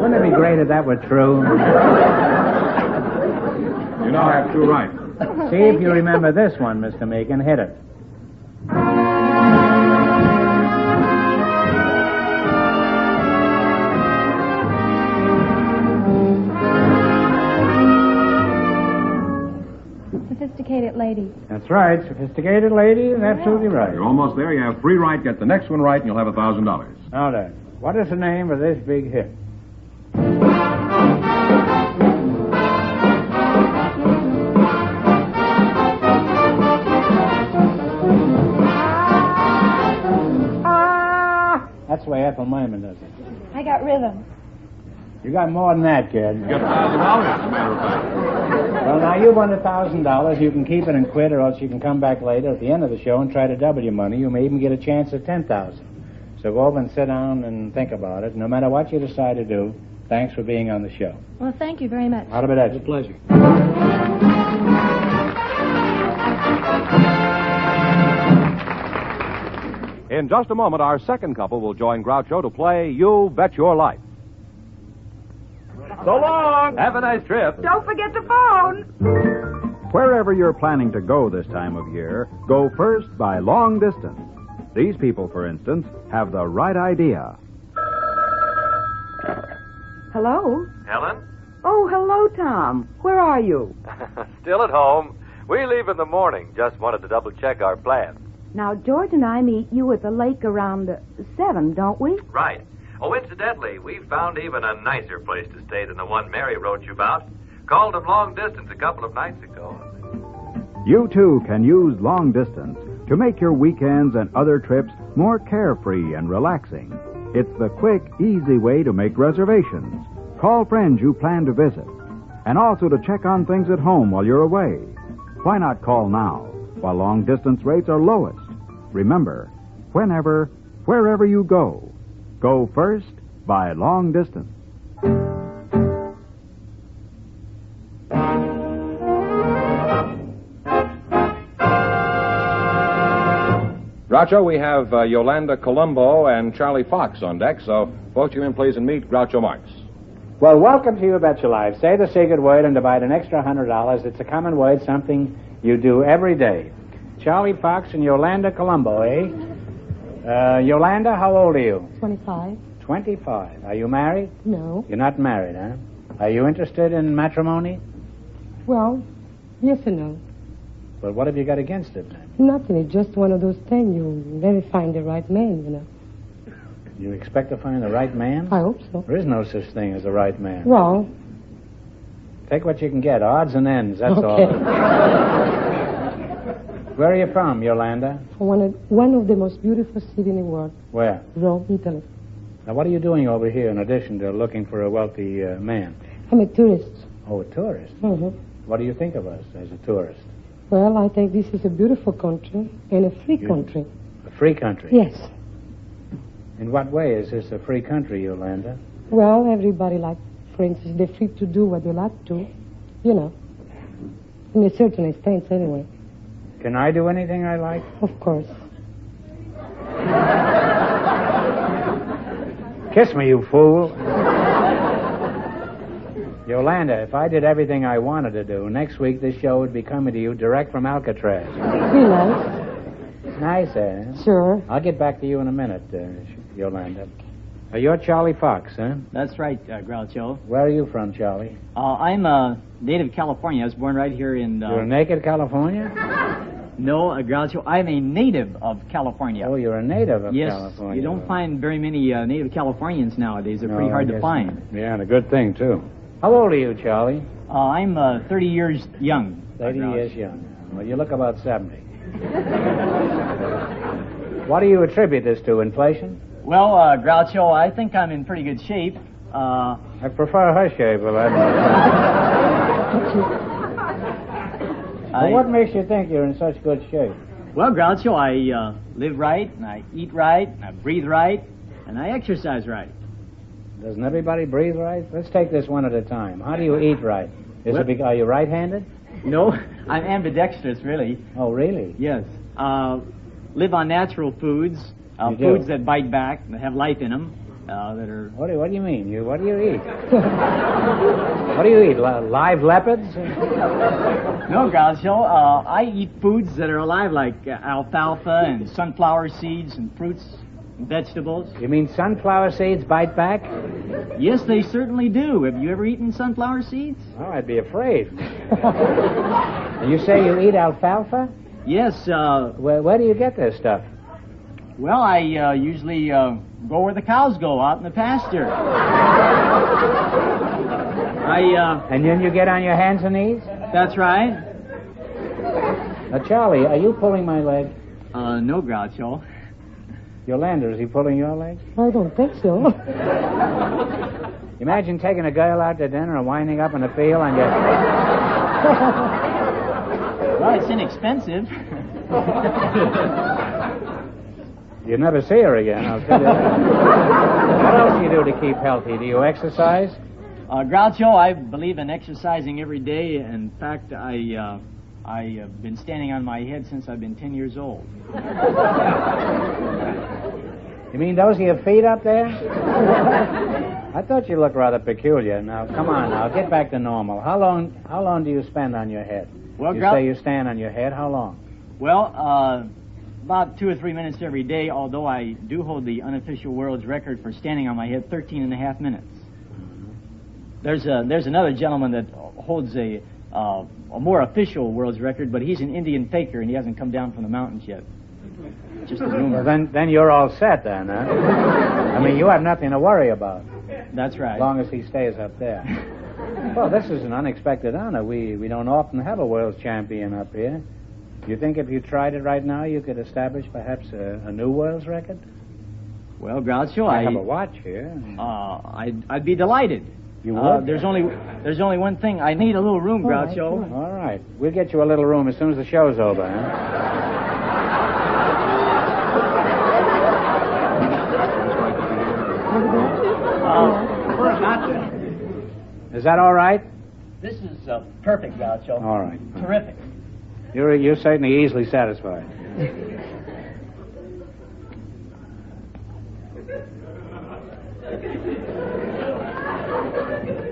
Wouldn't it be great if that were true? You now have two rights. See if you remember this one, Mr. Meekin. Hit it. Sophisticated lady. That's right. Sophisticated lady is absolutely right. You're almost there. You have three right. Get the next one right, and you'll have $1,000. Now then, what is the name of this big hit? That's the way Ethel Merman does it. I got rhythm. You got more than that, kid. You got $1,000, as a matter of fact. Well, now you won $1,000. You can keep it and quit, or else you can come back later at the end of the show and try to double your money. You may even get a chance at $10,000. So go over and sit down and think about it. No matter what you decide to do, thanks for being on the show. Well, thank you very much. How about that? It's a pleasure. In just a moment, our second couple will join Groucho to play You Bet Your Life. So long! Have a nice trip. Don't forget the phone. Wherever you're planning to go this time of year, go first by long distance. These people, for instance, have the right idea. Hello? Helen? Oh, hello, Tom. Where are you? Still at home. We leave in the morning. Just wanted to double check our plans. Now, George and I meet you at the lake around 7, don't we? Right. Oh, incidentally, we found even a nicer place to stay than the one Mary wrote you about. Called him long distance a couple of nights ago. You, too, can use long distance to make your weekends and other trips more carefree and relaxing. It's the quick, easy way to make reservations, call friends you plan to visit, and also to check on things at home while you're away. Why not call now, while long-distance rates are lowest? Remember, whenever, wherever you go, go first by long distance. Groucho, we have Yolanda Colombo and Charlie Fox on deck, so both you in, please, and meet Groucho Marx. Well, welcome to You Bet Your Life. Say the secret word and divide an extra $100. It's a common word, something you do every day. Charlie Fox and Yolanda Colombo, eh? Yolanda, how old are you? 25. 25. Are you married? No. You're not married, huh? Are you interested in matrimony? Well, yes and no. Well, what have you got against it, then? Nothing. It's just one of those things. You never find the right man, you know. You expect to find the right man? I hope so. There is no such thing as the right man. Well. Take what you can get. Odds and ends, that's okay. all. Where are you from, Yolanda? One of the most beautiful cities in the world. Where? Rome, Italy. Now, what are you doing over here in addition to looking for a wealthy man? I'm a tourist. Oh, a tourist? Mm-hmm. What do you think of us as a tourist? Well, I think this is a beautiful country and a free country. A free country? Yes. In what way is this a free country, Yolanda? Well, everybody like, for instance, they're free to do what they like to, you know. In a certain extent, anyway. Can I do anything I like? Of course. Kiss me, you fool. Yolanda, if I did everything I wanted to do, next week this show would be coming to you direct from Alcatraz. Be nice. Nice, eh? Sure. I'll get back to you in a minute, Yolanda. You're Charlie Fox, huh? That's right, Groucho. Where are you from, Charlie? I'm a native of California. I was born right here in... You're a naked California? No, Groucho, I'm a native of California. Oh, you're a native of yes, California. You don't find very many native Californians nowadays. They're pretty hard to find. Yeah, and a good thing, too. How old are you, Charlie? I'm 30 years young. 30 years young. Well, you look about 70. What do you attribute this to, inflation? Well, Groucho, I think I'm in pretty good shape. I prefer her shape, but well, what makes you think you're in such good shape? Well, Groucho, I live right, and I eat right, and I breathe right, and I exercise right. Doesn't everybody breathe right? Let's take this one at a time. How do you eat right? Are you right-handed? No, I'm ambidextrous, really. Oh, really? Yes. Live on natural foods, foods that bite back, that have life in them. that are... What do you mean? What do you eat? What do you eat? Live leopards? No, Groucho. I eat foods that are alive, like alfalfa and sunflower seeds and fruits and vegetables. You mean sunflower seeds bite back? Yes, they certainly do. Have you ever eaten sunflower seeds? Oh, I'd be afraid. You say you eat alfalfa? Yes. Where do you get this stuff? Well, I usually go where the cows go, out in the pasture. And then you get on your hands and knees? That's right. Now, Charlie, are you pulling my leg? No, Groucho. Yolanda, is he pulling your leg? I don't think so. Imagine taking a girl out to dinner and winding up in the field on your... Well, it's inexpensive. You'd never see her again, I'll tell you that. What else do you do to keep healthy? Do you exercise? Groucho, I believe in exercising every day. In fact, I have been standing on my head since I've been 10 years old. You mean those are your feet up there? I thought you looked rather peculiar. Now, come on now, get back to normal. How long do you spend on your head? Well, you say you stand on your head, how long? Well, about 2 or 3 minutes every day, although I do hold the unofficial world's record for standing on my head 13 and a half minutes. There's another gentleman that holds a more official world's record, but he's an Indian faker and he hasn't come down from the mountains yet. Just a rumor. Well, then you're all set then, huh? I mean, you have nothing to worry about. That's right. As long as he stays up there. Well, this is an unexpected honor. We don't often have a world's champion up here. Do you think if you tried it right now, you could establish perhaps a new world's record? Well, Groucho, I have a watch here. I'd be delighted. You would? There's only one thing. I need a little room, Groucho. All right. We'll get you a little room as soon as the show's over, huh? Is that all right? This is perfect, Groucho. All right. Terrific. You're certainly easily satisfied.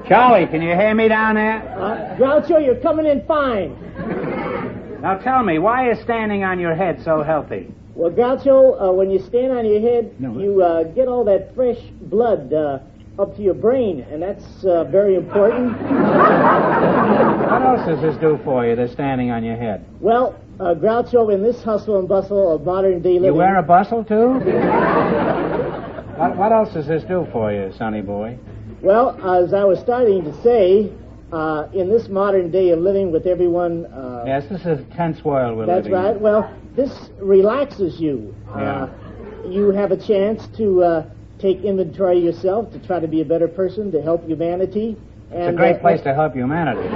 Charlie, can you hear me down there? Groucho, you're coming in fine. Now tell me, why is standing on your head so healthy? Well, Groucho, when you stand on your head, you get all that fresh blood up to your brain, and that's very important. What else does this do for you, the standing on your head? Well, Groucho, in this hustle and bustle of modern day living... You wear a bustle, too? What else does this do for you, sonny boy? Well, as I was starting to say, in this modern day of living with everyone... yes, this is a tense world we're living in. That's right. Well, this relaxes you. You have a chance to take inventory yourself, to try to be a better person, to help humanity. It's a great place to help humanity.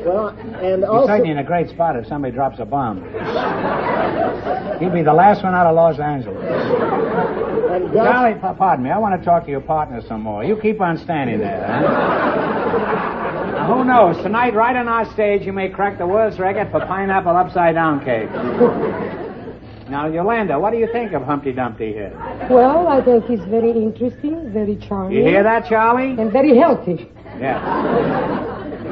Well, and You're also... certainly in a great spot if somebody drops a bomb. You'll be the last one out of Los Angeles. Charlie, pardon me, I want to talk to your partner some more. You keep on standing there, huh? Now, who knows? Tonight, right on our stage, you may crack the world's record for pineapple upside-down cake. Now, Yolanda, what do you think of Humpty Dumpty here? Well, I think he's very interesting, very charming. You hear that, Charlie? And very healthy. Yeah.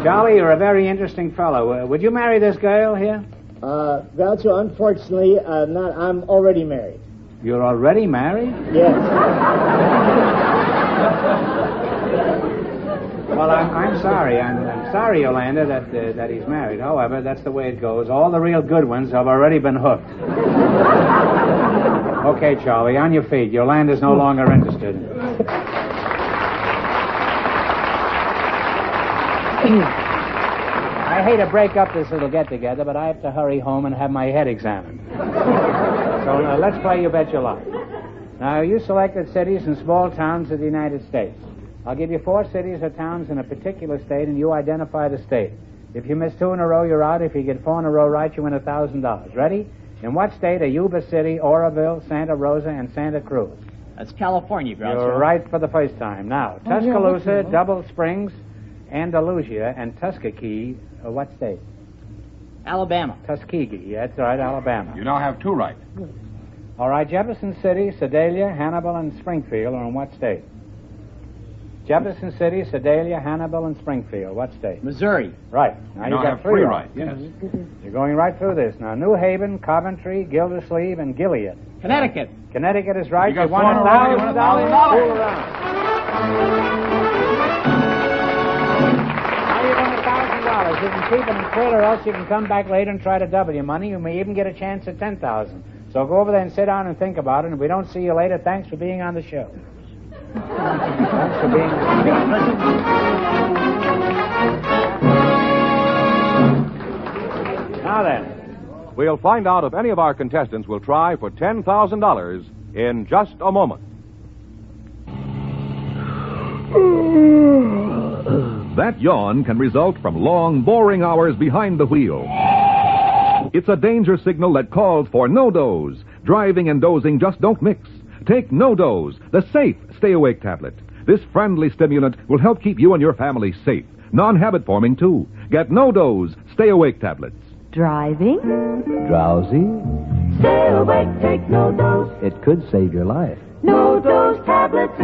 Charlie, you're a very interesting fellow. Would you marry this girl here? Groucho, unfortunately, not. I'm already married. You're already married? Yes. Well, I'm sorry. I'm sorry, Yolanda, that he's married. However, that's the way it goes. All the real good ones have already been hooked. Okay, Charlie, on your feet. Yolanda's no longer interested. I hate to break up this little get-together, but I have to hurry home and have my head examined. So let's play You Bet Your Life. Now, you selected cities and small towns of the United States. I'll give you 4 cities or towns in a particular state, and you identify the state. If you miss 2 in a row, you're out. If you get 4 in a row right, you win $1,000. Ready? In what state are Yuba City, Oroville, Santa Rosa, and Santa Cruz? That's California, Groucho. You're right for the first time. Now, Tuscaloosa, Double Springs, Andalusia, and Tuskegee, what state? Alabama. Tuskegee, that's right, Alabama. You now have 2 right. All right, Jefferson City, Sedalia, Hannibal, and Springfield are in what state? Jefferson City, Sedalia, Hannibal, and Springfield. What state? Missouri. Right. Now you got three right. Yes. You're going right through this. Now, New Haven, Coventry, Gildersleeve, and Gilead. Connecticut. Connecticut is right. You got won $1,000. Fool around. Now you won $1,000. You can keep it in quid, or else you can come back later and try to double your money. You may even get a chance at $10,000. So go over there and sit down and think about it. And if we don't see you later, thanks for being on the show. Thanks for being on the show. Now then. We'll find out if any of our contestants will try for $10,000 in just a moment. That yawn can result from long, boring hours behind the wheel. It's a danger signal that calls for no doze. Driving and dozing just don't mix. Take No Doze, the safe stay-awake tablet. This friendly stimulant will help keep you and your family safe. Non-habit forming, too. Get No Doze stay-awake tablets. Driving? Drowsy? Stay awake, take No Doze. It could save your life. No Doze tablets.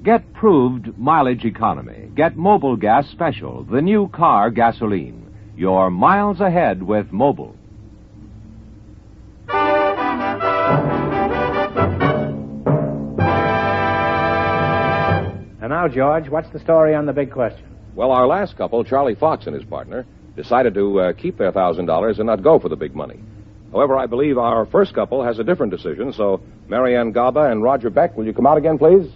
Get proved mileage economy. Get Mobil Gas Special, the new car gasoline. You're miles ahead with Mobil. And now, George, what's the story on the big question? Well, our last couple, Charlie Fox and his partner, decided to keep their $1,000 and not go for the big money. However, I believe our first couple has a different decision, so Marianne Gaba and Roger Beck, will you come out again, please?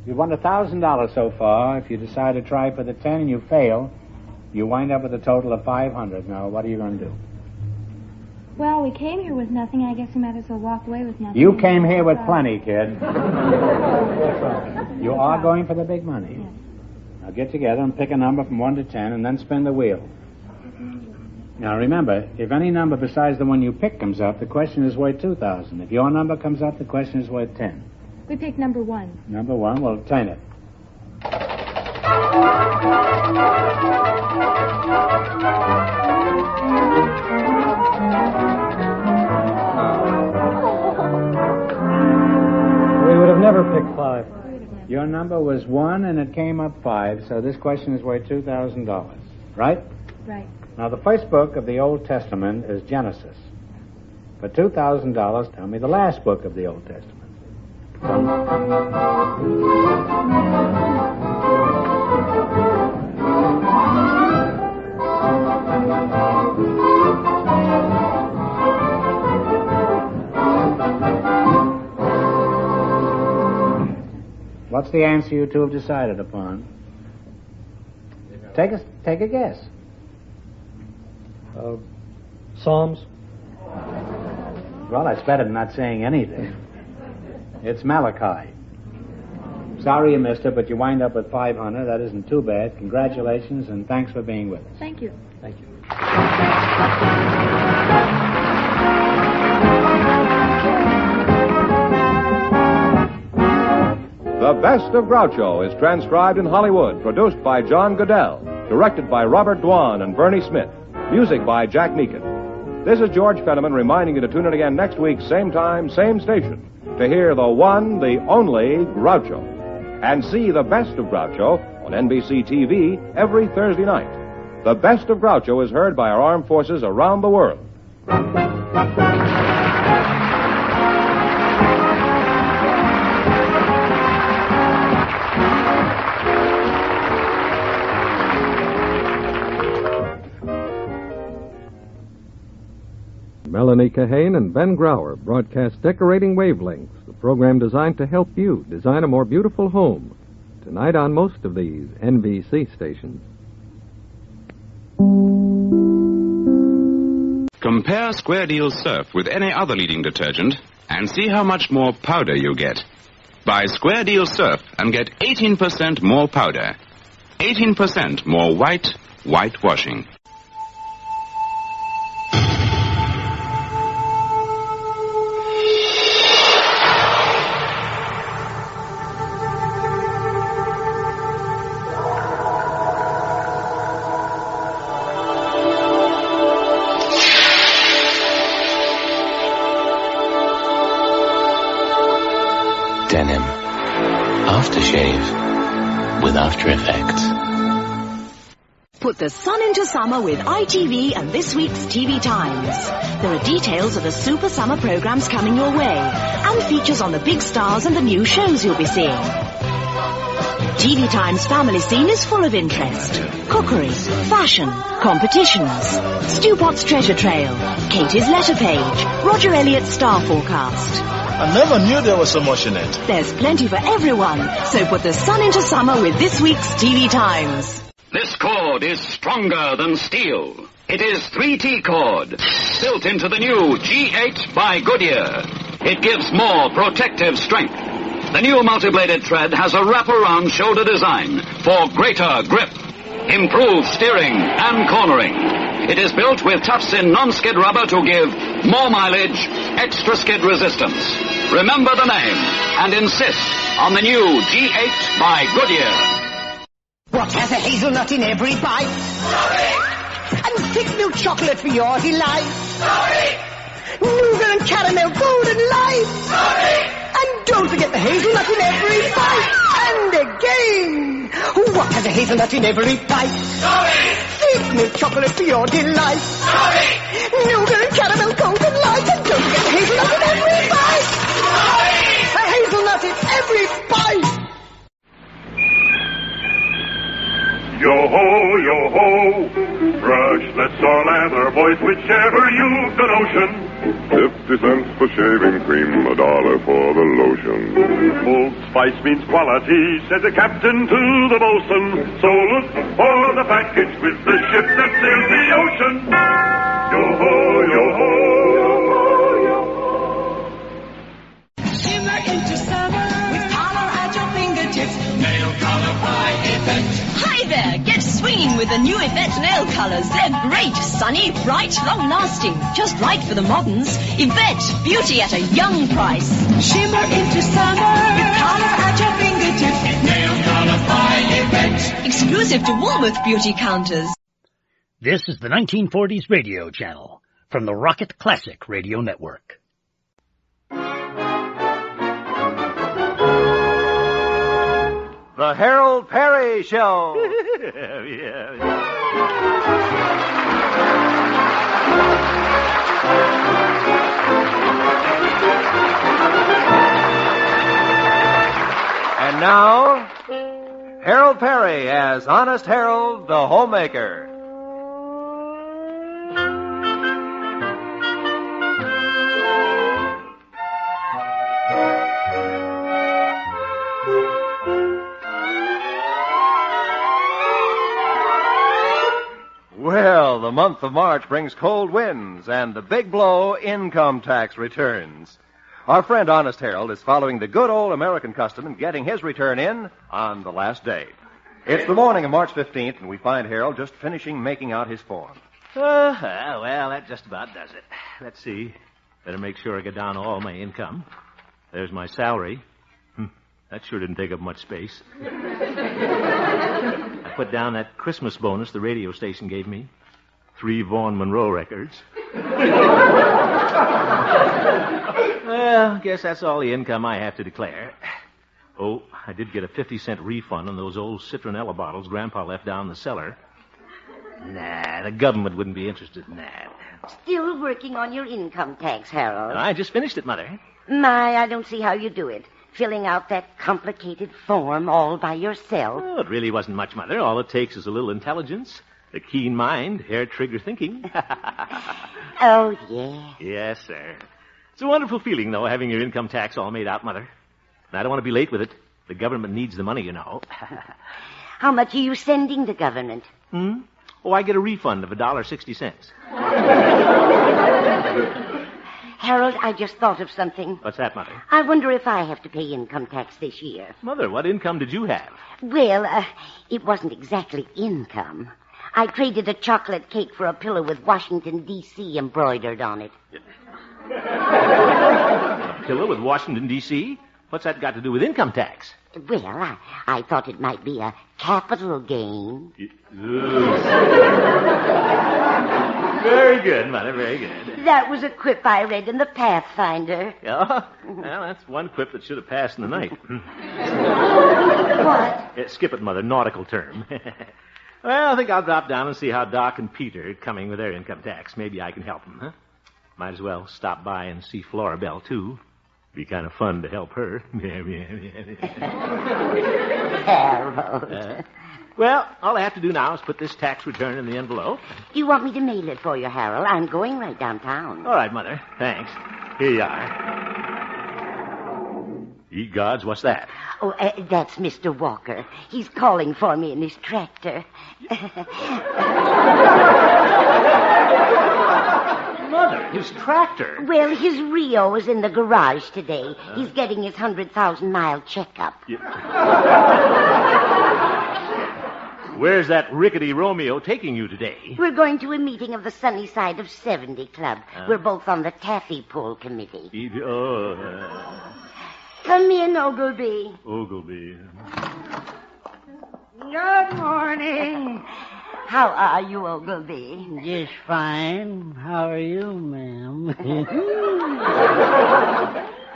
You've won $1,000 so far. If you decide to try for the 10 and you fail, you wind up with a total of $500. Now, what are you going to do? Well, we came here with nothing. I guess we might as well walk away with nothing. You came here with plenty, kid. You are going for the big money. Yes. Now get together and pick a number from 1 to 10 and then spin the wheel. Now remember, if any number besides the one you pick comes up, the question is worth $2,000. If your number comes up, the question is worth 10. We picked number 1. Number 1, well, turn it. We would have never picked 5. Your number was 1 and it came up 5, so this question is worth $2,000. Right? Right. Now, the first book of the Old Testament is Genesis. For $2,000, tell me the last book of the Old Testament. What's the answer you two have decided upon? Take a guess. Psalms? Well, that's better than not saying anything. It's Malachi. Sorry you missed it, but you wind up with $500. That isn't too bad. Congratulations, and thanks for being with us. Thank you. Thank you. The Best of Groucho is transcribed in Hollywood, produced by John Goodell, directed by Robert Dwan and Bernie Smith, music by Jack Meakin. This is George Fenneman reminding you to tune in again next week, same time, same station, to hear the one, the only Groucho. And see The Best of Groucho on NBC TV every Thursday night. The Best of Groucho is heard by our armed forces around the world. Melanie Kahane and Ben Grauer broadcast Decorating Wavelengths, the program designed to help you design a more beautiful home. Tonight on most of these NBC stations. Compare Square Deal Surf with any other leading detergent and see how much more powder you get. Buy Square Deal Surf and get 18% more powder. 18% more white washing. Denim. Aftershave with After Effects. Put the sun into summer with ITV and this week's TV Times. There are details of the super summer programs coming your way and features on the big stars and the new shows you'll be seeing. TV Times family scene is full of interest. Cookery, fashion, competitions, Stu Pot's treasure trail, Katie's letter page, Roger Elliott's star forecast. I never knew there was so much in it. There's plenty for everyone, so put the sun into summer with this week's TV Times. This cord is stronger than steel. It is 3T cord, built into the new G8 by Goodyear. It gives more protective strength. The new multi-bladed thread has a wraparound shoulder design for greater grip, improved steering and cornering. It is built with tufts-in non-skid rubber to give more mileage, extra skid resistance. Remember the name and insist on the new G8 by Goodyear. What has a hazelnut in every bite? Sorry. And thick milk chocolate for your delight? Sorry. Nougat and caramel golden light? Sorry. And don't forget the hazelnut in every bite. And again. What has a hazelnut in every bite? Sorry. Thick milk chocolate for your delight? Sorry. Nougat and caramel golden light? And don't forget the hazelnut in every bite. Sorry. A hazelnut in every bite. Yo-ho, yo-ho, brushless or lather, boys, whichever you've the notion. 50 cents for shaving cream, $1 for the lotion. Old Spice means quality, said the captain to the bosun. So look for the package with the ship that sails the ocean. Yo-ho, yo-ho, yo-ho, yo-ho. Shimmer into summer with color at your fingertips. Nail color by Yvette. Hi there, get swinging with the new Yvette nail colors. They're great, sunny, bright, long-lasting, just right for the moderns. Yvette, beauty at a young price. Shimmer into summer with color at your fingertips. Nail color by Yvette. Exclusive to Woolworth beauty counters. This is the 1940s radio channel from the Rocket Classic Radio Network. The Harold Perry Show. And now, Harold Perry as Honest Harold, the homemaker. Well, the month of March brings cold winds and the big blow, income tax returns. Our friend Honest Harold is following the good old American custom and getting his return in on the last day. It's the morning of March 15th, and we find Harold just finishing making out his form. Well, that just about does it. Let's see. Better make sure I get down all my income. There's my salary. That sure didn't take up much space. I put down that Christmas bonus the radio station gave me. 3 Vaughn Monroe records. Well, guess that's all the income I have to declare. Oh, I did get a 50-cent refund on those old citronella bottles Grandpa left down in the cellar. Nah, the government wouldn't be interested in that. Still working on your income tax, Harold. I just finished it, Mother. My, I don't see how you do it. Filling out that complicated form all by yourself. Oh, it really wasn't much, Mother. All it takes is a little intelligence, a keen mind, hair-trigger thinking. Oh, yeah. Yes, sir. It's a wonderful feeling, though, having your income tax all made out, Mother. And I don't want to be late with it. The government needs the money, you know. How much are you sending the government? Oh, I get a refund of $1.60. Harold, I just thought of something. What's that, Mother? I wonder if I have to pay income tax this year. Mother, what income did you have? Well, it wasn't exactly income. I traded a chocolate cake for a pillow with Washington, D.C. embroidered on it. A pillow with Washington, D.C.? What's that got to do with income tax? Well, I thought it might be a capital gain. Very good, Mother, very good. That was a quip I read in the Pathfinder. Oh, well, that's one quip that should have passed in the night. What? Skip it, Mother, nautical term. Well, I think I'll drop down and see how Doc and Peter are coming with their income tax. Maybe I can help them, huh? Might as well stop by and see Flora Belle, too. Be kind of fun to help her. Harold. Well, all I have to do now is put this tax return in the envelope. Do you want me to mail it for you, Harold? I'm going right downtown. All right, Mother. Thanks. Here you are. Ye gods, what's that? Oh, that's Mr. Walker. He's calling for me in his tractor. Mother, his tractor? Well, his Rio is in the garage today. He's getting his 100,000-mile checkup. Where's that rickety Romeo taking you today? We're going to a meeting of the Sunny Side of 70 Club. We're both on the taffy pull committee. Come in, Ogilvy. Ogilvy. Good morning. How are you, Ogilvy? Just fine. How are you, ma'am?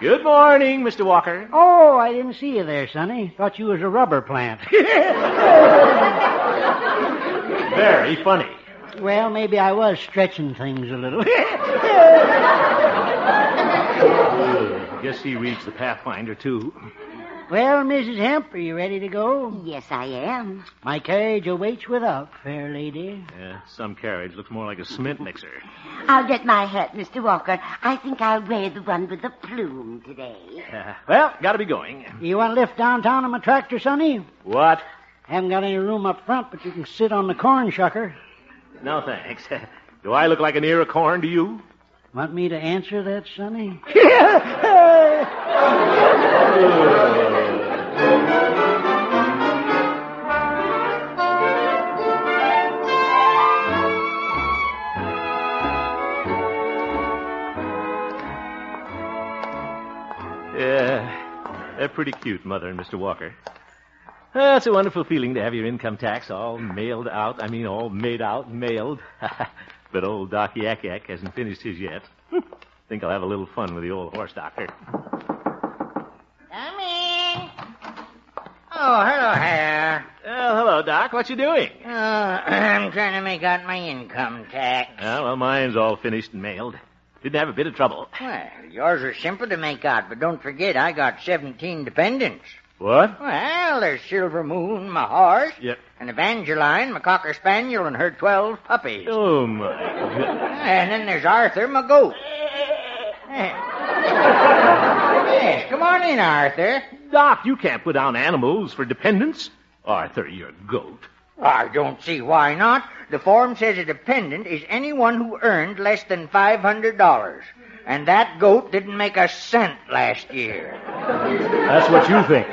Good morning, Mr. Walker. Oh, I didn't see you there, Sonny. Thought you was a rubber plant. Very funny. Well, maybe I was stretching things a little. Guess he reads the Pathfinder, too. Well, Mrs. Hemp, are you ready to go? Yes, I am. My carriage awaits without, fair lady. Some carriage looks more like a cement mixer. I'll get my hat, Mr. Walker. I think I'll wear the one with the plume today. Well, gotta be going. You want to lift downtown on my tractor, Sonny? What? Haven't got any room up front, but you can sit on the corn shucker. No, thanks. Do I look like an ear of corn to you? Want me to answer that, Sonny? Yeah, they're pretty cute, Mother and Mr. Walker. It's a wonderful feeling to have your income tax all mailed out. All made out and mailed. But old Doc Yak Yak hasn't finished his yet. Think I'll have a little fun with the old horse doctor. Come in. Oh, hello, Harry. Well, hello, Doc. What you doing? I'm trying to make out my income tax. Well, mine's all finished and mailed. Didn't have a bit of trouble. Well, yours are simple to make out, but don't forget I got 17 dependents. What? Well, there's Silver Moon, my horse. Yep. And Evangeline, my cocker spaniel, and her 12 puppies. Oh, my goodness. And then there's Arthur, my goat. Yes, come on in, Arthur. Doc, you can't put down animals for dependents. Arthur, you're a goat. I don't see why not. The form says a dependent is anyone who earned less than $500. And that goat didn't make a cent last year. That's what you think.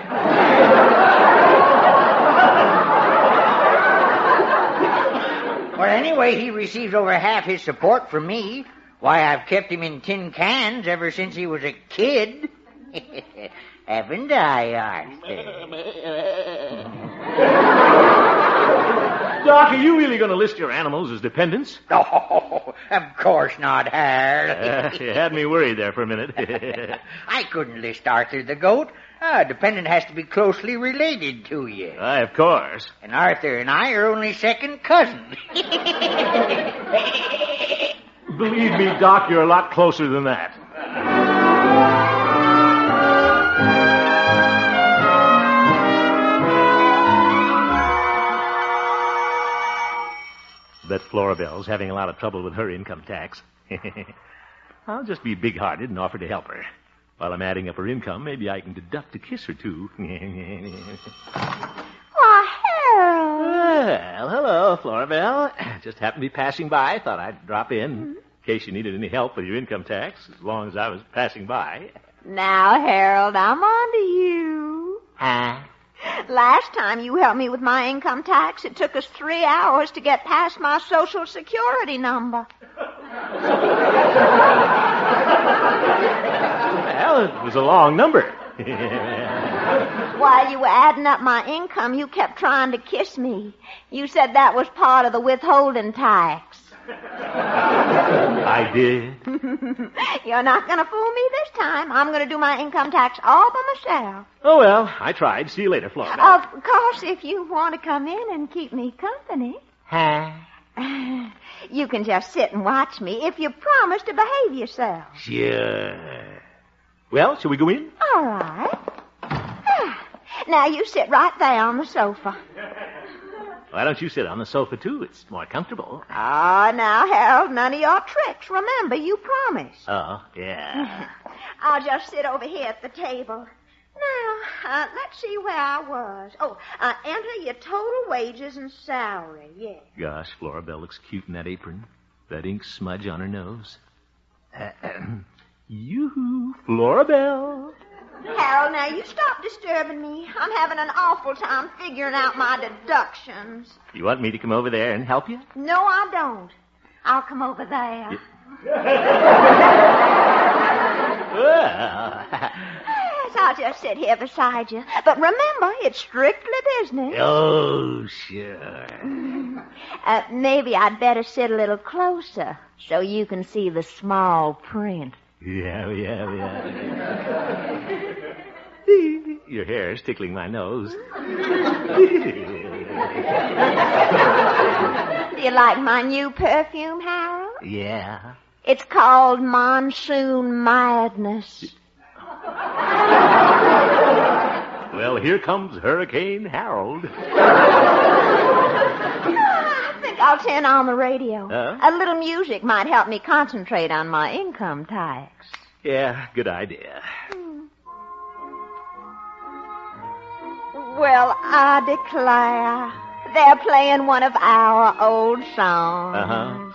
Well, anyway, he receives over half his support from me. Why, I've kept him in tin cans ever since he was a kid. Haven't I, Arthur? Doc, are you really going to list your animals as dependents? Oh, of course not, Harold. You had me worried there for a minute. I couldn't list Arthur the goat. A dependent has to be closely related to you. Aye, of course. And Arthur and I are only second cousins. Believe me, Doc, you're a lot closer than that. Bet Flora Belle's having a lot of trouble with her income tax. I'll just be big-hearted and offer to help her. While I'm adding up her income, maybe I can deduct a kiss or two. Why, Harold. Well, hello, Flora Belle. Just happened to be passing by. Thought I'd drop in case you needed any help with your income tax, as long as I was passing by. Now, Harold, I'm on to you. Huh? Last time you helped me with my income tax, it took us 3 hours to get past my Social Security number. Well, it was a long number. While you were adding up my income, you kept trying to kiss me. You said that was part of the withholding tax. I did. You're not going to fool me this time. I'm going to do my income tax all by myself. Oh, well, I tried. See you later, Flora. Of course, if you want to come in and keep me company. Huh? You can just sit and watch me if you promise to behave yourself. Sure. Well, shall we go in? All right. Now, you sit right there on the sofa. Why don't you sit on the sofa, too? It's more comfortable. Ah, now, Harold, none of your tricks. Remember, you promised. Oh, yeah. I'll just sit over here at the table. Now, let's see where I was. Oh, enter your total wages and salary, yes. Gosh, Flora Belle looks cute in that apron. That ink smudge on her nose. Yoo-hoo, Flora Belle. Harold, now you stop disturbing me. I'm having an awful time figuring out my deductions. You want me to come over there and help you? No, I don't. I'll come over there. Well. Yes, I'll just sit here beside you. But remember, it's strictly business. Oh, sure. Maybe I'd better sit a little closer so you can see the small print. Yeah. Your hair is tickling my nose. Do you like my new perfume, Harold? Yeah. It's called Monsoon Madness. Well, here comes Hurricane Harold. I think I'll turn on the radio. Huh? A little music might help me concentrate on my income tax. Yeah, good idea. Well, I declare, they're playing one of our old songs.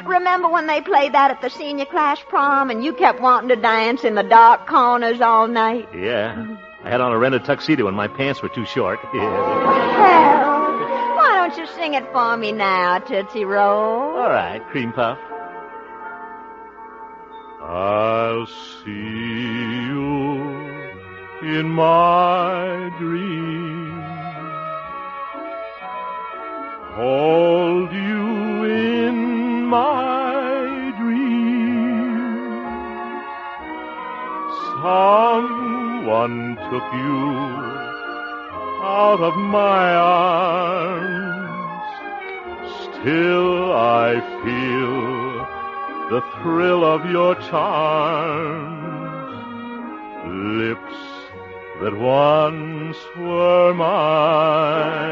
Remember when they played that at the senior class prom and you kept wanting to dance in the dark corners all night? Yeah. I had on a rented tuxedo and my pants were too short. Harold, why don't you sing it for me now, Tootsie Roll? All right, Cream Puff. I'll see you in my dreams, hold you in my dreams. Someone took you out of my arms. Still I feel the thrill of your charms, lips that once were mine,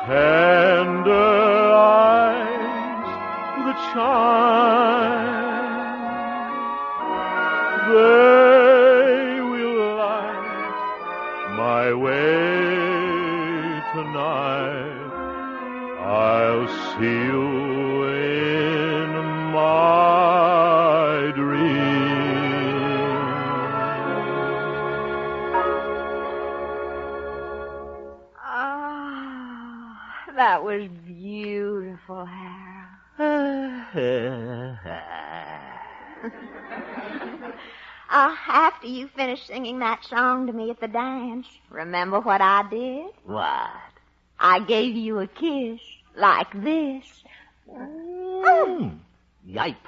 tender eyes that shine, they will light my way tonight. I'll see you in my dreams. Oh, that was beautiful, Harold. After you finished singing that song to me at the dance, remember what I did? What? I gave you a kiss. Like this. Yipe.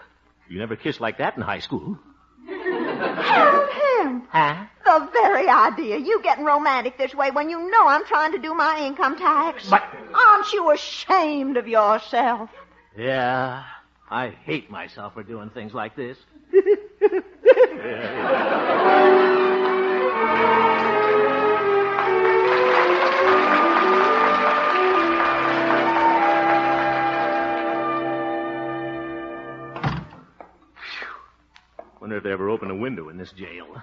You never kissed like that in high school. Harold, him. Huh? The very idea. You getting romantic this way when you know I'm trying to do my income tax. But aren't you ashamed of yourself? Yeah, I hate myself for doing things like this. Wonder if they ever open a window in this jail.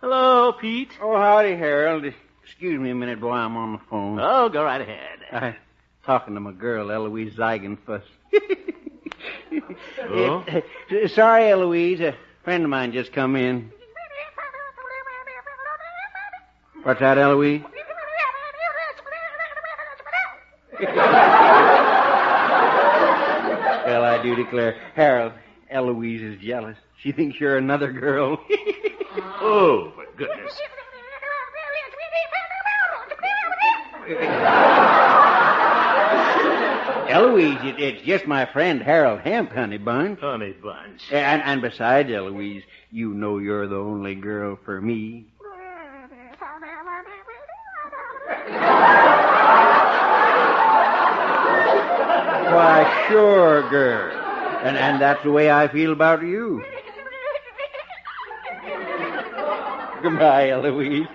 Hello, Pete. Oh, howdy, Harold. Excuse me a minute, boy. I'm on the phone. Oh, go right ahead. I'm talking to my girl, Eloise Zeigenfuss. Oh? Sorry, Eloise. A friend of mine just come in. What's that, Eloise? Well, I do declare, Harold, Eloise is jealous. She thinks you're another girl. Oh, for goodness. Eloise, it's just my friend Harold Hemp, Honey Bunch. Honey Bunch. And besides, Eloise, you know you're the only girl for me. Why, sure, girl. And that's the way I feel about you. Goodbye, Eloise.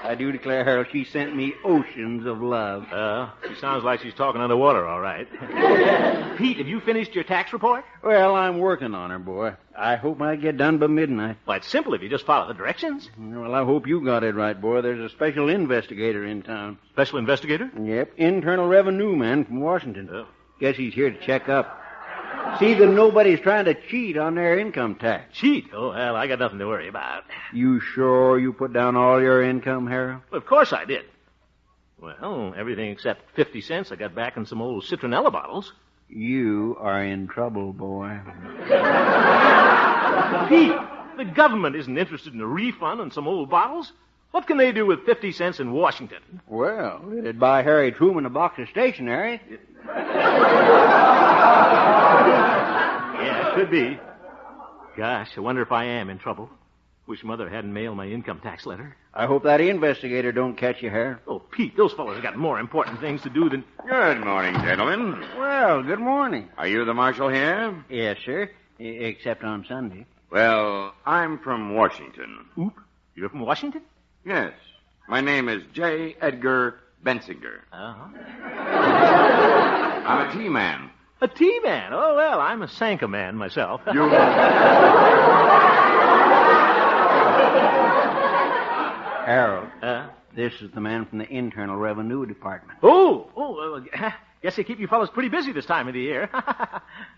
I do declare, Harold, she sent me oceans of love. She sounds like she's talking underwater, all right. Pete, have you finished your tax report? Well, I'm working on her, boy. I hope I get done by midnight. Well, it's simple if you just follow the directions. Well, I hope you got it right, boy. There's a special investigator in town. Special investigator? Yep, Internal Revenue man from Washington. Oh. Guess he's here to check up. See that nobody's trying to cheat on their income tax. Cheat? Oh, well, I got nothing to worry about. You sure you put down all your income, Harold? Well, of course I did. Well, everything except 50 cents I got back in some old citronella bottles. You are in trouble, boy. Pete, the government isn't interested in a refund on some old bottles. What can they do with 50 cents in Washington? Well, it'd buy Harry Truman a box of stationery. Yeah, it could be. Gosh, I wonder if I am in trouble. Wish Mother hadn't mailed my income tax letter. I hope that investigator don't catch you, Harry. Oh, Pete, those fellows have got more important things to do than... Good morning, gentlemen. Well, good morning. Are you the marshal here? Yes, sir. Except on Sunday. Well, I'm from Washington. Oop. You're from Washington? Yes. My name is J. Edgar Bensinger. Uh-huh. I'm a tea man. A tea man? Oh, well, I'm a Sanka man myself. You... Harold, this is the man from the Internal Revenue Department. Guess they keep you fellows pretty busy this time of the year.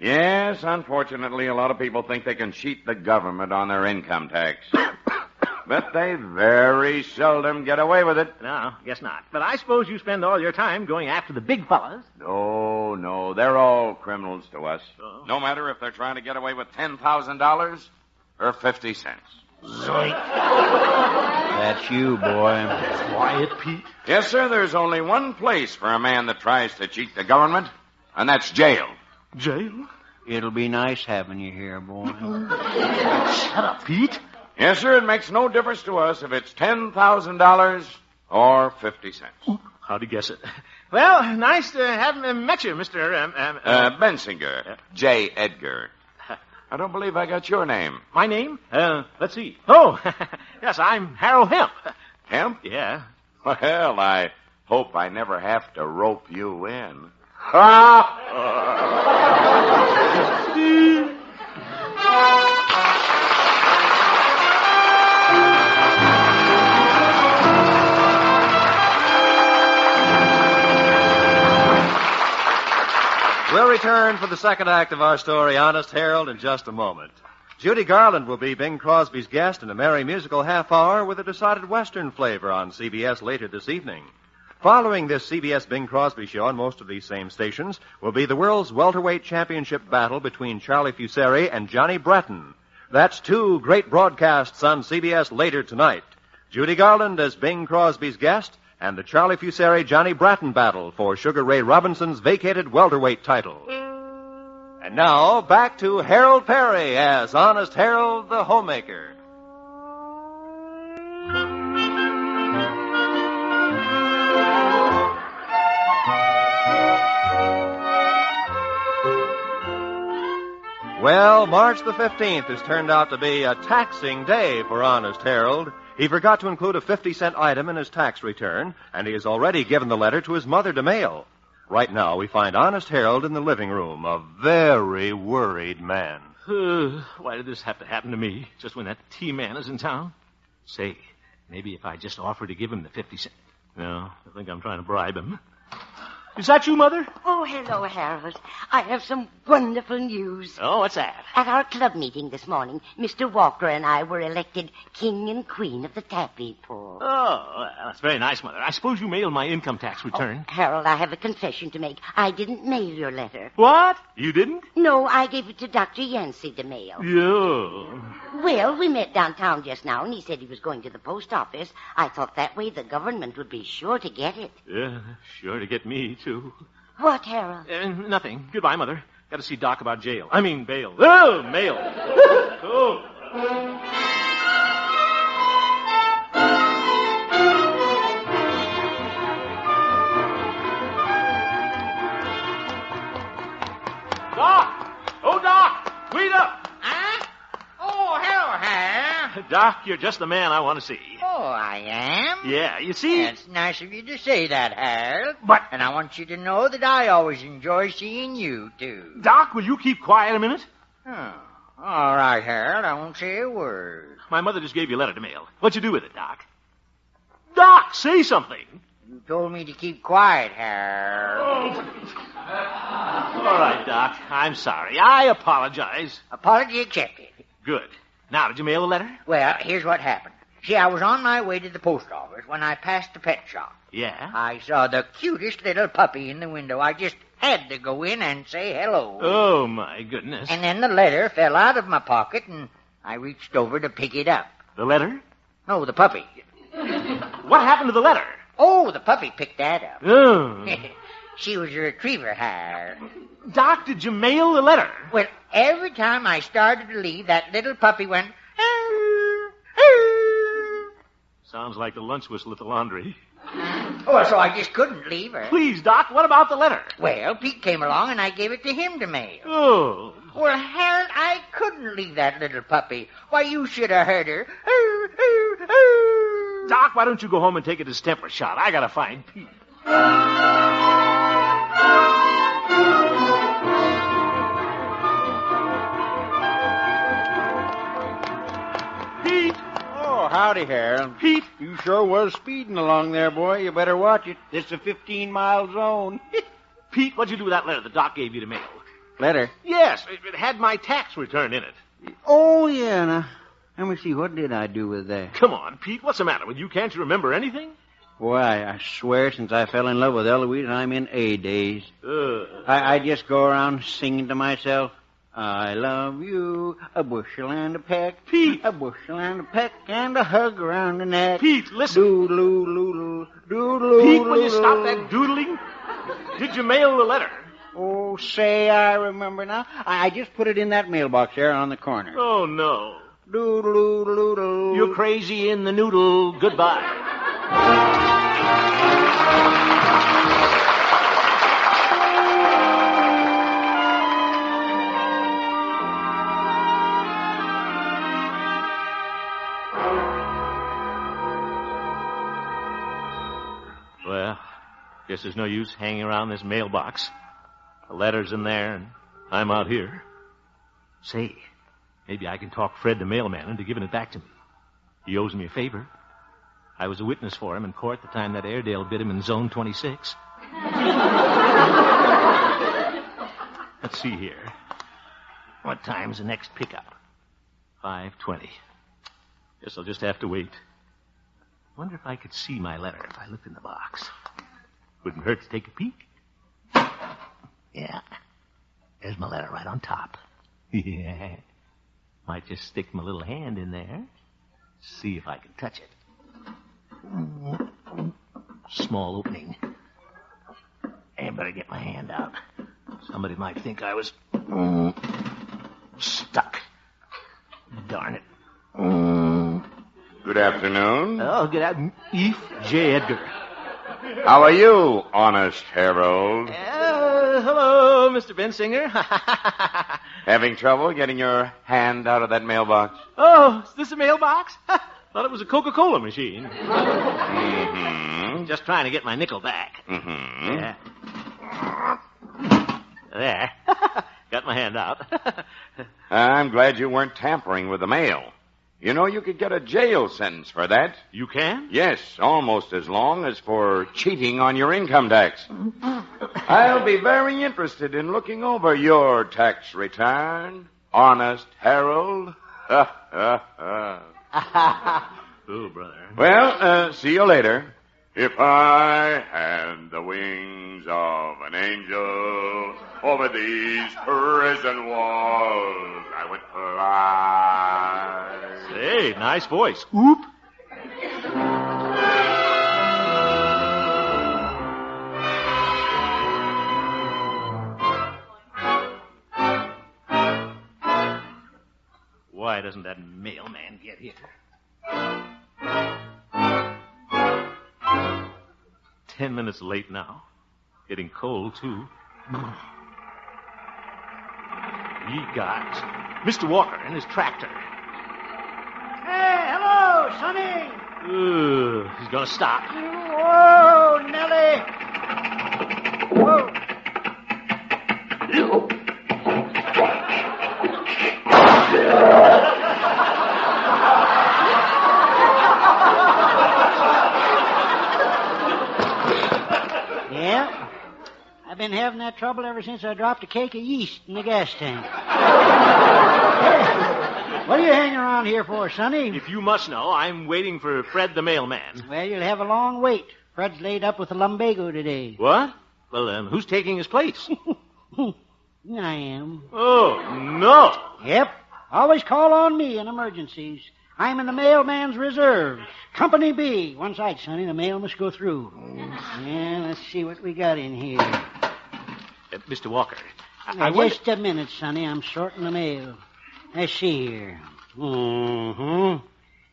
Yes, unfortunately, a lot of people think they can cheat the government on their income tax. But they very seldom get away with it. No, guess not. But I suppose you spend all your time going after the big fellas. No, they're all criminals to us. Oh. No matter if they're trying to get away with $10,000 or 50 cents. Zoink. That's you, boy. Quiet, Pete. Yes, sir, there's only one place for a man that tries to cheat the government, and that's jail. Jail? It'll be nice having you here, boy. Shut up, Pete. Yes, sir, it makes no difference to us if it's $10,000 or 50 cents. How'd you guess it? Well, nice to have met you, Mr. Bensinger. J. Edgar. I don't believe I got your name. My name? Let's see. Oh, yes, I'm Harold Hemp. Hemp? Yeah. Well, I hope I never have to rope you in. We'll return for the second act of our story, Honest Harold, in just a moment. Judy Garland will be Bing Crosby's guest in a merry musical half hour with a decided Western flavor on CBS later this evening. Following this CBS Bing Crosby show on most of these same stations will be the world's welterweight championship battle between Charlie Fusari and Johnny Bratton. That's two great broadcasts on CBS later tonight. Judy Garland as Bing Crosby's guest, and the Charlie Fusari-Johnny Bratton battle for Sugar Ray Robinson's vacated welterweight title. And now, back to Harold Perry as Honest Harold the Homemaker. Well, March the 15th has turned out to be a taxing day for Honest Harold. He forgot to include a 50-cent item in his tax return, and he has already given the letter to his mother to mail. Right now, we find Honest Harold in the living room, a very worried man. Why did this have to happen to me, just when that tea-man is in town? Say, maybe if I just offer to give him the 50 cents. No, I think I'm trying to bribe him. Is that you, Mother? Oh, hello, Harold. I have some wonderful news. Oh, what's that? At our club meeting this morning, Mr. Walker and I were elected King and Queen of the Taffy Pool. Oh, well, that's very nice, Mother. I suppose you mailed my income tax return. Oh, Harold, I have a confession to make. I didn't mail your letter. What? You didn't? No, I gave it to Dr. Yancey to mail. Yeah. Well, we met downtown just now, and he said he was going to the post office. I thought that way the government would be sure to get it. Yeah, sure to get me, too. What, Harold? Nothing. Goodbye, Mother. Got to see Doc about bail. Oh, mail. Oh. Doc! Oh, Doc! Wait up! Huh? Oh, hello, Harold. Doc, you're just the man I want to see. Oh, I am? Yeah, you see? It's nice of you to say that, Harold. But... And I want you to know that I always enjoy seeing you, too. Doc, will you keep quiet a minute? Oh, all right, Harold. I won't say a word. My mother just gave you a letter to mail. What'd you do with it, Doc? Doc, say something. You told me to keep quiet, Harold. All right, Doc. I'm sorry. I apologize. Apology accepted. Good. Now, did you mail the letter? Well, here's what happened. See, I was on my way to the post office when I passed the pet shop. Yeah? I saw the cutest little puppy in the window. I just had to go in and say hello. Oh, my goodness. And then the letter fell out of my pocket, and I reached over to pick it up. The letter? No, the puppy. What happened to the letter? Oh, the puppy picked that up. Oh. She was a retriever, Harold. Doc, did you mail the letter? Well, every time I started to leave, that little puppy went... Sounds like the lunch whistle at the laundry. Oh, so I just couldn't leave her. Please, Doc, what about the letter? Well, Pete came along and I gave it to him to mail. Oh. Well, Harold, I couldn't leave that little puppy. Why, you should have heard her. Doc, why don't you go home and take a distemper shot? I gotta find Pete. Pete! Oh, howdy, Harold. Pete! You sure was speeding along there, boy. You better watch it. It's a 15-mile zone. Pete, what'd you do with that letter the doc gave you to mail? Letter? Yes, it had my tax return in it. Oh, yeah. Now, let me see. What did I do with that? Come on, Pete. What's the matter with you? Can't you remember anything? Why, I swear since I fell in love with Eloise, I'm in A days. I just go around singing to myself, I love you, a bushel and a peck. Pete! A bushel and a peck and a hug around the neck. Pete, listen. Doodle-oo, doodle, doodle-oo, Pete, will you stop that doodling? Did you mail the letter? Oh, say, I remember now. I just put it in that mailbox there on the corner. Oh, no. Doodle-oo, doodle. You're crazy in the noodle. Goodbye. Well, guess there's no use hanging around this mailbox. The letter's in there, and I'm out here. Say, maybe I can talk Fred the mailman into giving it back to me. He owes me a favor. I was a witness for him in court the time that Airedale bit him in Zone 26. Let's see here. What time's the next pickup? 5:20. Guess I'll just have to wait. Wonder if I could see my letter if I looked in the box. Wouldn't hurt to take a peek. Yeah. There's my letter right on top. Yeah. Might just stick my little hand in there. See if I can touch it. Small opening. I better get my hand out. Somebody might think I was stuck. Darn it. Good afternoon. Oh, good afternoon. Eve J. Edgar. How are you, honest Harold? Hello, Mr. Bensinger. Having trouble getting your hand out of that mailbox? Oh, is this a mailbox? Thought it was a Coca-Cola machine. Mm-hmm. Just trying to get my nickel back. Mm-hmm. Yeah. There. Got my hand out. I'm glad you weren't tampering with the mail. You know, you could get a jail sentence for that. You can? Yes, almost as long as for cheating on your income tax. I'll be very interested in looking over your tax return, honest Harold. Oh, brother. Well, see you later. If I had the wings of an angel over these prison walls, I would fly. Hey, nice voice. Oop. Why doesn't that mailman get here? 10 minutes late now. Getting cold, too. Ye gods. Mr. Walker and his tractor. Hey, hello, Sonny. He's gonna stop. Whoa, Nellie. Whoa. Yeah, I've been having that trouble ever since I dropped a cake of yeast in the gas tank. What are you hanging around here for, Sonny? If you must know, I'm waiting for Fred the mailman. Well, you'll have a long wait. Fred's laid up with a lumbago today. What? Well, who's taking his place? I am. Oh, no. Yep. Always call on me in emergencies. I'm in the mailman's reserves. Company B. One side, Sonny. The mail must go through. Yeah, let's see what we got in here. Mr. Walker, Just a minute, Sonny. I'm sorting the mail. Let's see here. Mm-hmm.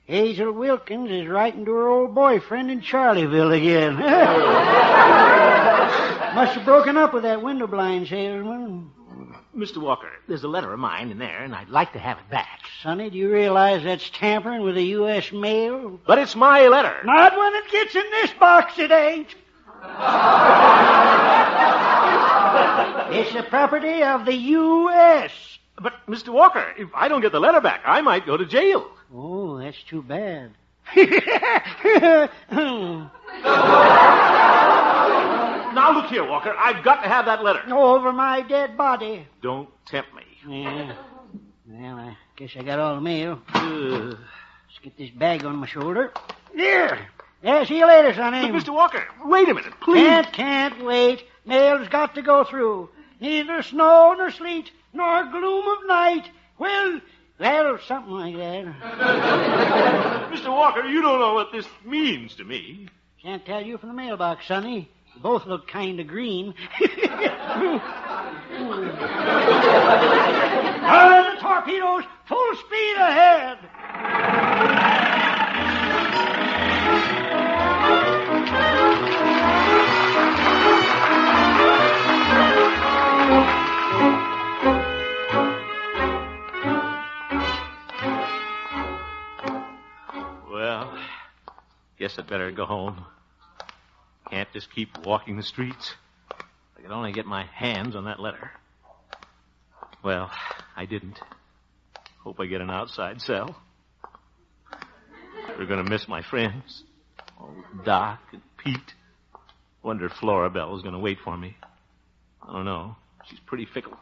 Hazel Wilkins is writing to her old boyfriend in Charlieville again. Must have broken up with that window blind salesman. Mr. Walker, there's a letter of mine in there, and I'd like to have it back. Sonny, do you realize that's tampering with the U.S. mail? But it's my letter. Not when it gets in this box, it ain't. It's the property of the U.S. But, Mr. Walker, if I don't get the letter back, I might go to jail. Oh, that's too bad. Now, look here, Walker. I've got to have that letter. Over my dead body. Don't tempt me. Yeah. Well, I guess I got all the mail. Let's get this bag on my shoulder. There. Yeah, see you later, Sonny. But, Mr. Walker, wait a minute, please. Can't wait. Mail's got to go through. Neither snow nor sleet nor gloom of night. Well, something like that. Mr. Walker, you don't know what this means to me. Can't tell you from the mailbox, Sonny. You both look kind of green. Run the torpedoes, full speed ahead. Well, guess I'd better go home. Can't just keep walking the streets. I could only get my hands on that letter. Well, I didn't. Hope I get an outside cell. We're going to miss my friends. Oh, Doc and Pete. Wonder if Flora Bell is going to wait for me. I don't know. She's pretty fickle.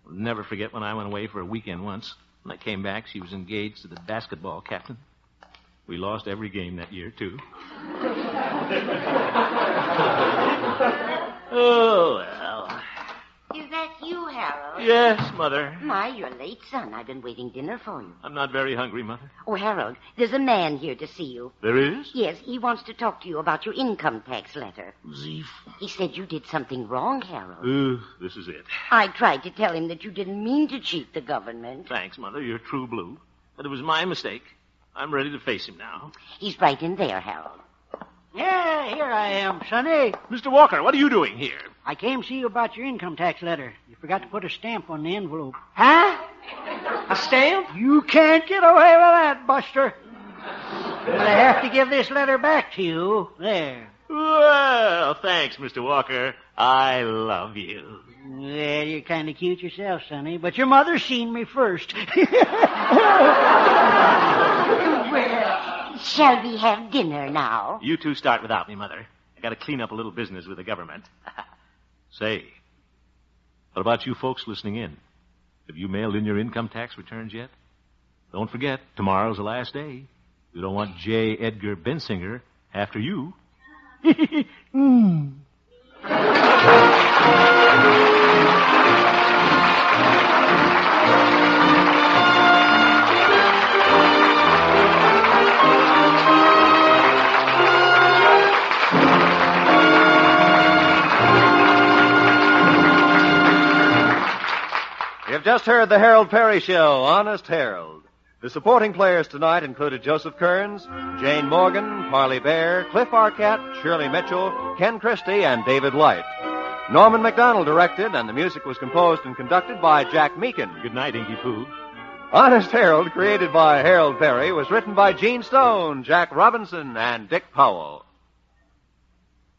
I'll never forget when I went away for a weekend once. When I came back, she was engaged to the basketball captain. We lost every game that year, too. Oh, well. Is that you, Harold? Yes, Mother. My, you're late, son. I've been waiting dinner for you. I'm not very hungry, Mother. Oh, Harold, there's a man here to see you. There is? Yes, he wants to talk to you about your income tax letter. Zeef. He said you did something wrong, Harold. This is it. I tried to tell him that you didn't mean to cheat the government. Thanks, Mother. You're true blue. But it was my mistake. I'm ready to face him now. He's right in there, Harold. Yeah, here I am, Sonny. Mr. Walker, what are you doing here? I came to see you about your income tax letter. You forgot to put a stamp on the envelope. Huh? A stamp? You can't get away with that, Buster. But I have to give this letter back to you. There. Well, thanks, Mr. Walker. I love you. Well, you're kind of cute yourself, Sonny, but your mother's seen me first. Well, shall we have dinner now? You two start without me, Mother. I got to clean up a little business with the government. Say, what about you folks listening in? Have you mailed in your income tax returns yet? Don't forget, tomorrow's the last day. You don't want J. Edgar Bensinger after you. just heard the Harold Perry Show, Honest Harold. The supporting players tonight included Joseph Kearns, Jane Morgan, Parley Bear, Cliff Arquette, Shirley Mitchell, Ken Christie, and David Light. Norman MacDonald directed, and the music was composed and conducted by Jack Meakin. Good night, Inky Pooh. Honest Harold, created by Harold Perry, was written by Gene Stone, Jack Robinson, and Dick Powell.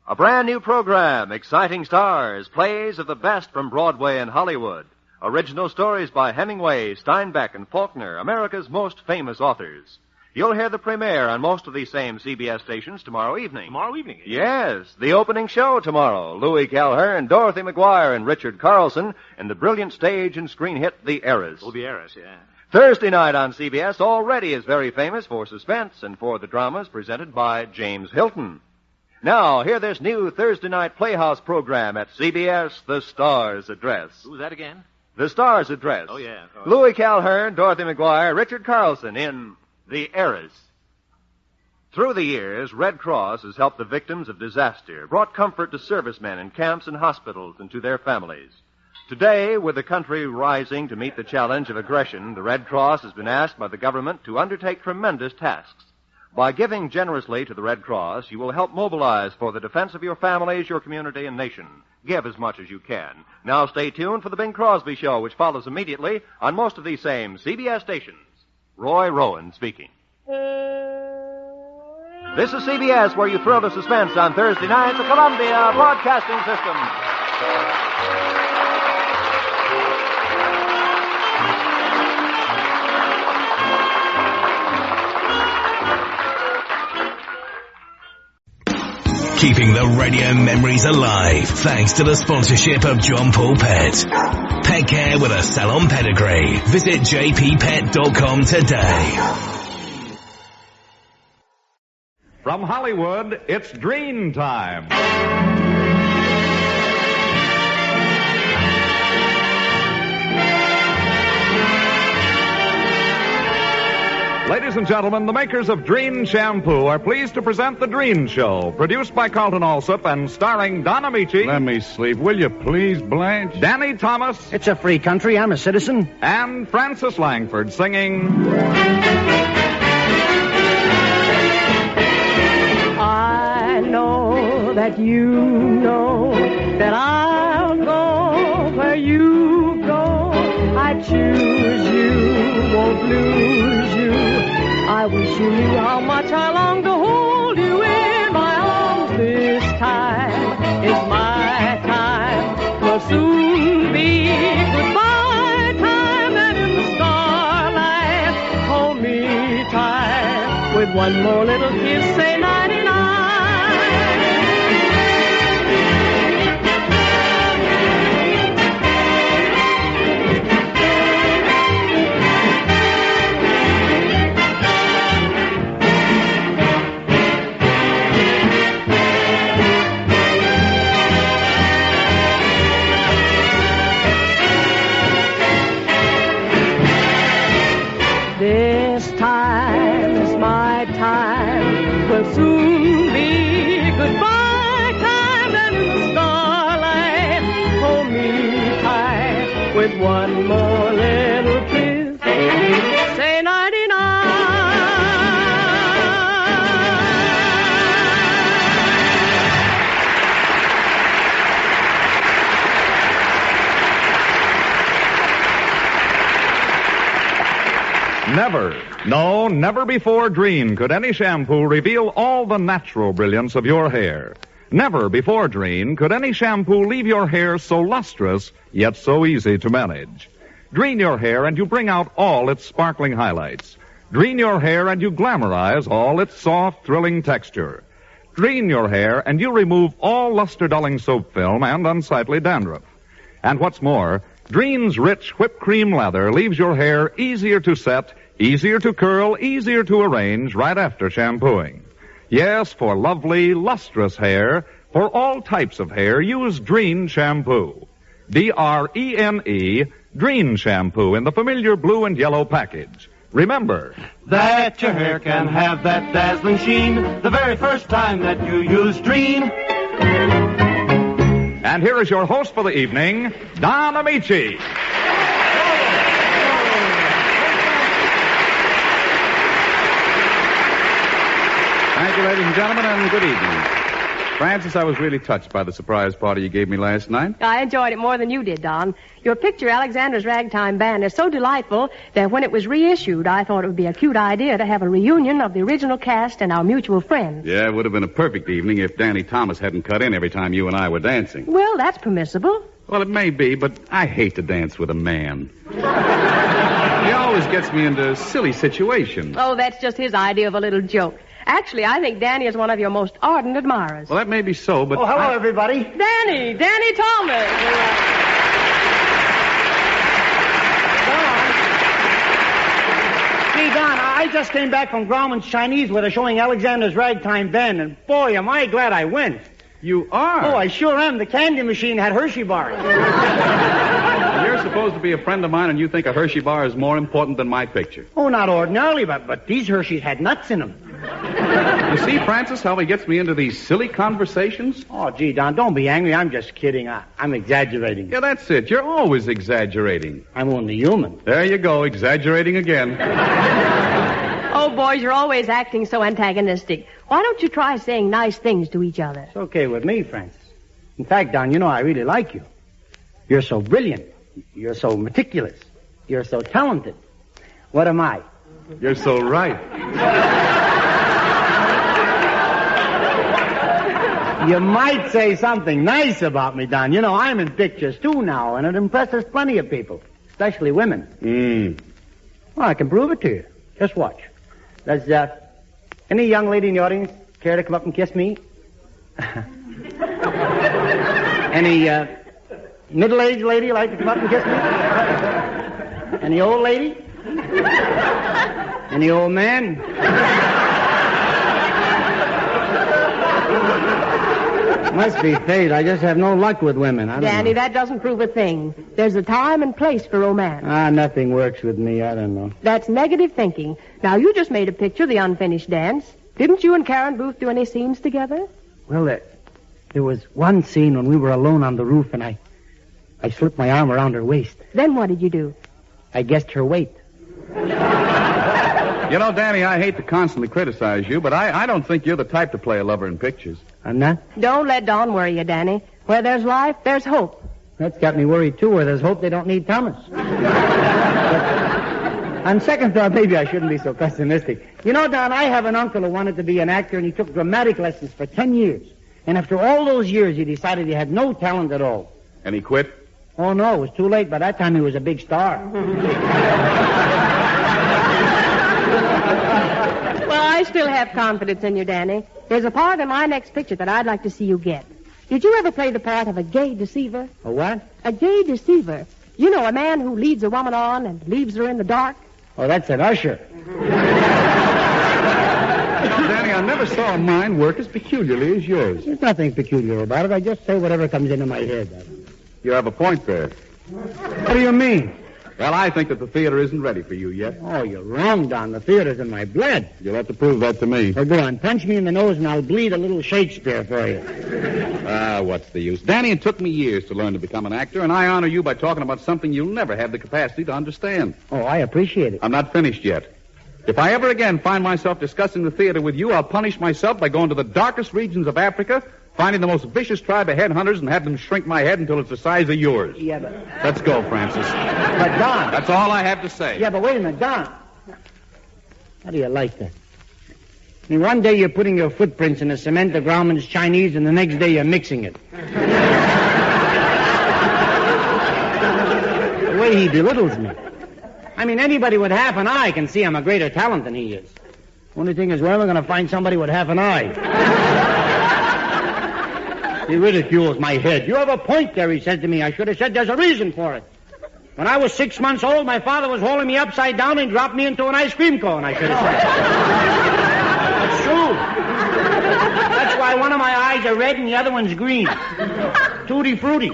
A brand new program, exciting stars, plays of the best from Broadway and Hollywood. Original stories by Hemingway, Steinbeck, and Faulkner, America's most famous authors. You'll hear the premiere on most of these same CBS stations tomorrow evening. Tomorrow evening? Yes, the opening show tomorrow. Louis Calhern, Dorothy McGuire, and Richard Carlson in the brilliant stage and screen hit The Heiress. Oh, The Heiress, yeah. Thursday night on CBS already is very famous for suspense and for the dramas presented by James Hilton. Now, hear this new Thursday night Playhouse program at CBS, The Stars Address. Who's that again? The Stars Address. Oh, yeah. Louis Calhern, Dorothy McGuire, Richard Carlson in The Heiress. Through the years, Red Cross has helped the victims of disaster, brought comfort to servicemen in camps and hospitals and to their families. Today, with the country rising to meet the challenge of aggression, the Red Cross has been asked by the government to undertake tremendous tasks. By giving generously to the Red Cross, you will help mobilize for the defense of your families, your community, and nation. Give as much as you can. Now stay tuned for the Bing Crosby Show, which follows immediately on most of these same CBS stations. Roy Rowan speaking. This is CBS, where you thrill to suspense on Thursday nights, the Columbia Broadcasting System. Keeping the radio memories alive thanks to the sponsorship of John Paul Pet. Pet care with a salon pedigree. Visit jppet.com today. From Hollywood, it's Dream Time. Ladies and gentlemen, the makers of Dreen Shampoo are pleased to present The Dreen Show, produced by Carlton Alsop and starring Don Amici. Let me sleep, will you please, Blanche? Danny Thomas. It's a free country. I'm a citizen. And Francis Langford singing... I know that you know that I'll go where you go. I choose you, won't lose you. I wish you knew how much I long to hold you in my arms. This time is my time. Will soon be goodbye time, and in the starlight hold me tight. With one more little kiss, say nighty-night. This time is my time, will soon be goodbye time, and in the starlight hold me tight with one more little kiss. Say nighty-night. Never before Dreen could any shampoo reveal all the natural brilliance of your hair. Never before Dreen could any shampoo leave your hair so lustrous, yet so easy to manage. Dreen your hair and you bring out all its sparkling highlights. Dreen your hair and you glamorize all its soft, thrilling texture. Dreen your hair and you remove all luster-dulling soap film and unsightly dandruff. And what's more, Dreen's rich whipped cream lather leaves your hair easier to set, easier to curl, easier to arrange right after shampooing. Yes, for lovely, lustrous hair, for all types of hair, use Dreen Shampoo. D-R-E-N-E, Dreen Shampoo in the familiar blue and yellow package. Remember that your hair can have that dazzling sheen the very first time that you use Dreen. And here is your host for the evening, Don Amici. Thank you, ladies and gentlemen, and good evening. Francis, I was really touched by the surprise party you gave me last night. I enjoyed it more than you did, Don. Your picture, Alexander's Ragtime Band, is so delightful that when it was reissued, I thought it would be a cute idea to have a reunion of the original cast and our mutual friends. Yeah, it would have been a perfect evening if Danny Thomas hadn't cut in every time you and I were dancing. Well, that's permissible. Well, it may be, but I hate to dance with a man. He always gets me into silly situations. Oh, that's just his idea of a little joke. Actually, I think Danny is one of your most ardent admirers. Well, that may be so, but... Oh, hello, everybody. Danny Thomas. Gee, Don, I just came back from Grauman's Chinese where they're showing Alexander's Ragtime Band, and boy, am I glad I went. You are? Oh, I sure am. The candy machine had Hershey bars. You're supposed to be a friend of mine, and you think a Hershey bar is more important than my picture. Oh, not ordinarily, but these Hershey's had nuts in them. You see, Francis, how he gets me into these silly conversations? Oh, gee, Don, don't be angry. I'm just kidding. I'm exaggerating. Yeah, that's it. You're always exaggerating. I'm only human. There you go, exaggerating again. Oh, boys, you're always acting so antagonistic. Why don't you try saying nice things to each other? It's okay with me, Francis. In fact, Don, you know I really like you. You're so brilliant. You're so meticulous. You're so talented. What am I? You're so right. You might say something nice about me, Don. You know, I'm in pictures, too, now, and it impresses plenty of people, especially women. Well, I can prove it to you. Just watch. Does any young lady in the audience care to come up and kiss me? Any middle-aged lady like to come up and kiss me? Any old lady? Any old man? Must be fate. I just have no luck with women. Danny, that doesn't prove a thing. There's a time and place for romance. Nothing works with me. I don't know. That's negative thinking. Now, you just made a picture, The Unfinished Dance. Didn't you and Karen Booth do any scenes together? Well, there was one scene when we were alone on the roof, and I slipped my arm around her waist. Then what did you do? I guessed her weight. You know, Danny, I hate to constantly criticize you, but I don't think you're the type to play a lover in pictures. I'm not? Don't let Don worry you, Danny. Where there's life, there's hope. That's got me worried, too. Where there's hope, they don't need Thomas. On second thought, maybe I shouldn't be so pessimistic. You know, Don, I have an uncle who wanted to be an actor, and he took dramatic lessons for 10 years. And after all those years, he decided he had no talent at all. And he quit? Oh, no, it was too late. By that time, he was a big star. Well, I still have confidence in you, Danny. There's a part in my next picture that I'd like to see you get. Did you ever play the part of a gay deceiver? A what? A gay deceiver. You know, a man who leads a woman on and leaves her in the dark. Oh, that's an usher. Danny, I never saw a mind work as peculiarly as yours. There's nothing peculiar about it. I just say whatever comes into my head. You have a point there. What do you mean? Well, I think that the theater isn't ready for you yet. Oh, you're wrong, Don. The theater's in my blood. You'll have to prove that to me. Well, go on. Punch me in the nose and I'll bleed a little Shakespeare for you. What's the use? Danny, it took me years to learn to become an actor, and I honor you by talking about something you'll never have the capacity to understand. Oh, I appreciate it. I'm not finished yet. If I ever again find myself discussing the theater with you, I'll punish myself by going to the darkest regions of Africa, finding the most vicious tribe of headhunters, and have them shrink my head until it's the size of yours. Yeah, but... Let's go, Francis. But, Don... That's all I have to say. Yeah, but wait a minute, Don. How do you like that? I mean, one day you're putting your footprints in the cement of Grauman's Chinese, and the next day you're mixing it. The way he belittles me. I mean, anybody with half an eye can see I'm a greater talent than he is. Only thing is, where am I going to find somebody with half an eye? He ridicules my head. You have a point there, he said to me. I should have said there's a reason for it. When I was 6 months old, my father was holding me upside down and dropped me into an ice cream cone, I should have said. That's true. That's why one of my eyes are red and the other one's green. Tutti frutti.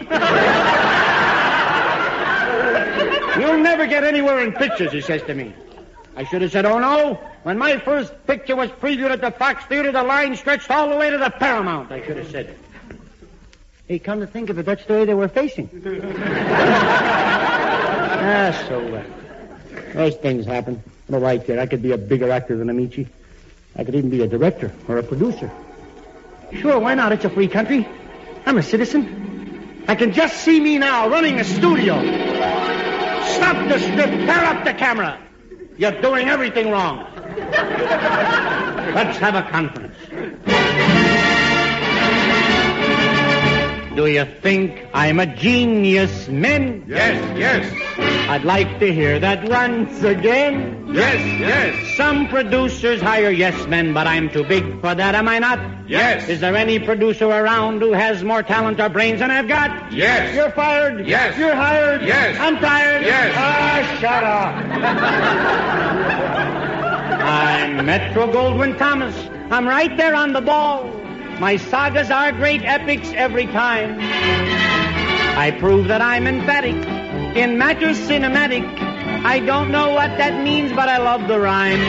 You'll never get anywhere in pictures, he says to me. I should have said, oh, no. When my first picture was previewed at the Fox Theater, the line stretched all the way to the Paramount, I should have said. Hey, come to think of it, that's the way they were facing. So those things happen. What do I care? I could be a bigger actor than Amici. I could even be a director or a producer. Sure, why not? It's a free country. I'm a citizen. I can just see me now running a studio. Stop the script. Tear up the camera. You're doing everything wrong. Let's have a conference. Do you think I'm a genius, men? Yes. I'd like to hear that once again. Yes. Some producers hire yes men, but I'm too big for that, am I not? Yes. Is there any producer around who has more talent or brains than I've got? Yes. You're fired. Yes. You're hired. Yes. I'm tired. Yes. Shut up. I'm Metro Goldwyn Thomas. I'm right there on the ball. My sagas are great epics every time. I prove that I'm emphatic in matters cinematic. I don't know what that means, but I love the rhyme.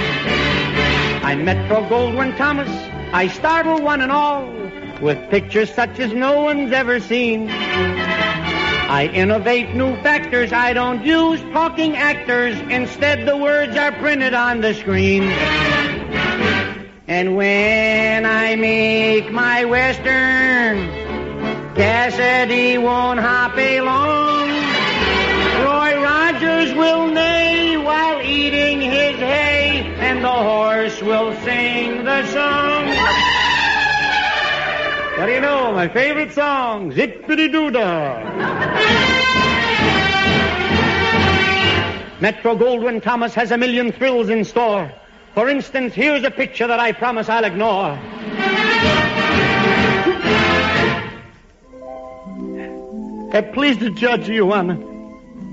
I'm Metro Goldwyn Thomas. I startle one and all with pictures such as no one's ever seen. I innovate new factors. I don't use talking actors. Instead, the words are printed on the screen. And when I make my western, Cassidy won't hop along. Roy Rogers will neigh while eating his hay, and the horse will sing the song. What do you know? My favorite song, Zippity-doo-dah. Metro Goldwyn Thomas has a million thrills in store. For instance, here's a picture that I promise I'll ignore. Please the judge, Your Honor.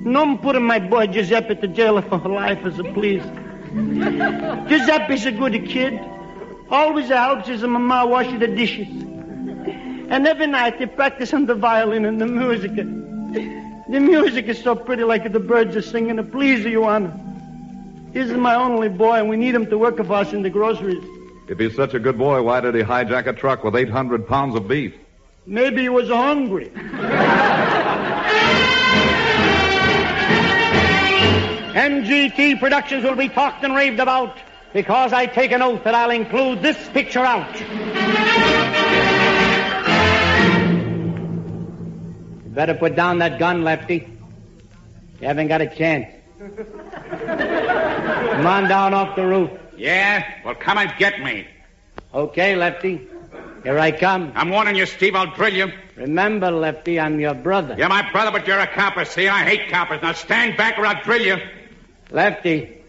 No putting my boy Giuseppe to jail for life as a please. Giuseppe's a good kid. Always helps his mama washing the dishes. And every night they practice on the violin and the music. The music is so pretty like the birds are singing. Please, Your Honor. This is my only boy, and we need him to work for us in the groceries. If he's such a good boy, why did he hijack a truck with 800 pounds of beef? Maybe he was hungry. MGT Productions will be talked and raved about because I take an oath that I'll include this picture out. You better put down that gun, Lefty. You haven't got a chance. Come on down off the roof. Yeah? Well, come and get me. Okay, Lefty. Here I come. I'm warning you, Steve. I'll drill you. Remember, Lefty, I'm your brother. You're my brother, but you're a copper, see? I hate coppers. Now stand back or I'll drill you. Lefty,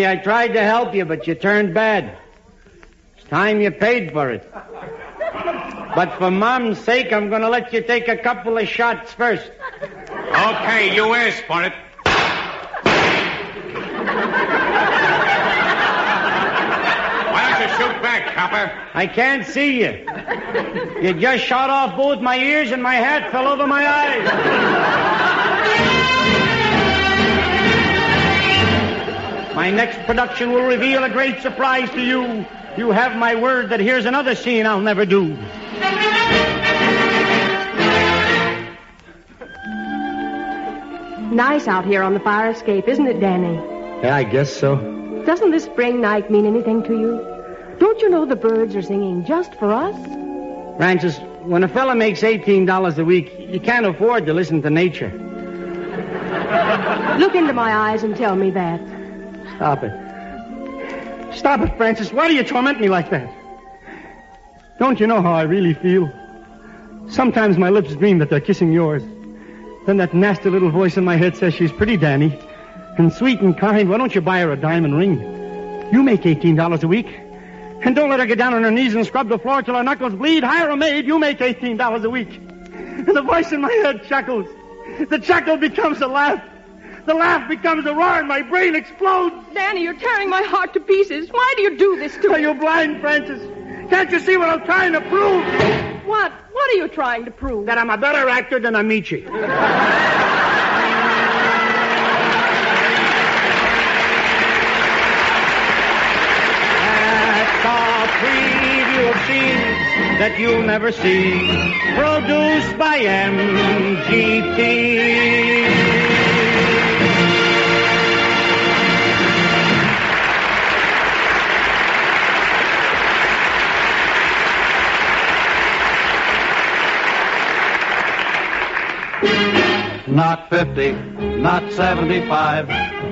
I tried to help you, but you turned bad. It's time you paid for it. But for Mom's sake, I'm going to let you take a couple of shots first. Okay, you asked for it. Why don't you shoot back, copper? I can't see you. You just shot off both my ears and my hat fell over my eyes. My next production will reveal a great surprise to you. You have my word that here's another scene I'll never do. Nice out here on the fire escape, isn't it, Danny? Yeah, I guess so. Doesn't this spring night mean anything to you? Don't you know the birds are singing just for us? Francis, when a fella makes $18 a week, you can't afford to listen to nature. Look into my eyes and tell me that. Stop it. Stop it, Francis. Why do you torment me like that? Don't you know how I really feel? Sometimes my lips dream that they're kissing yours. Then that nasty little voice in my head says she's pretty, Danny. And sweet and kind. Why don't you buy her a diamond ring? You make $18 a week. And don't let her get down on her knees and scrub the floor till her knuckles bleed. Hire a maid. You make $18 a week. And the voice in my head chuckles. The chuckle becomes a laugh. The laugh becomes a roar and my brain explodes. Danny, you're tearing my heart to pieces. Why do you do this to me? Are you blind, Francis? Can't you see what I'm trying to prove? What? What are you trying to prove? That I'm a better actor than Amici. That's a preview of scenes that you'll never see. Produced by MGT. Not 50, not 75,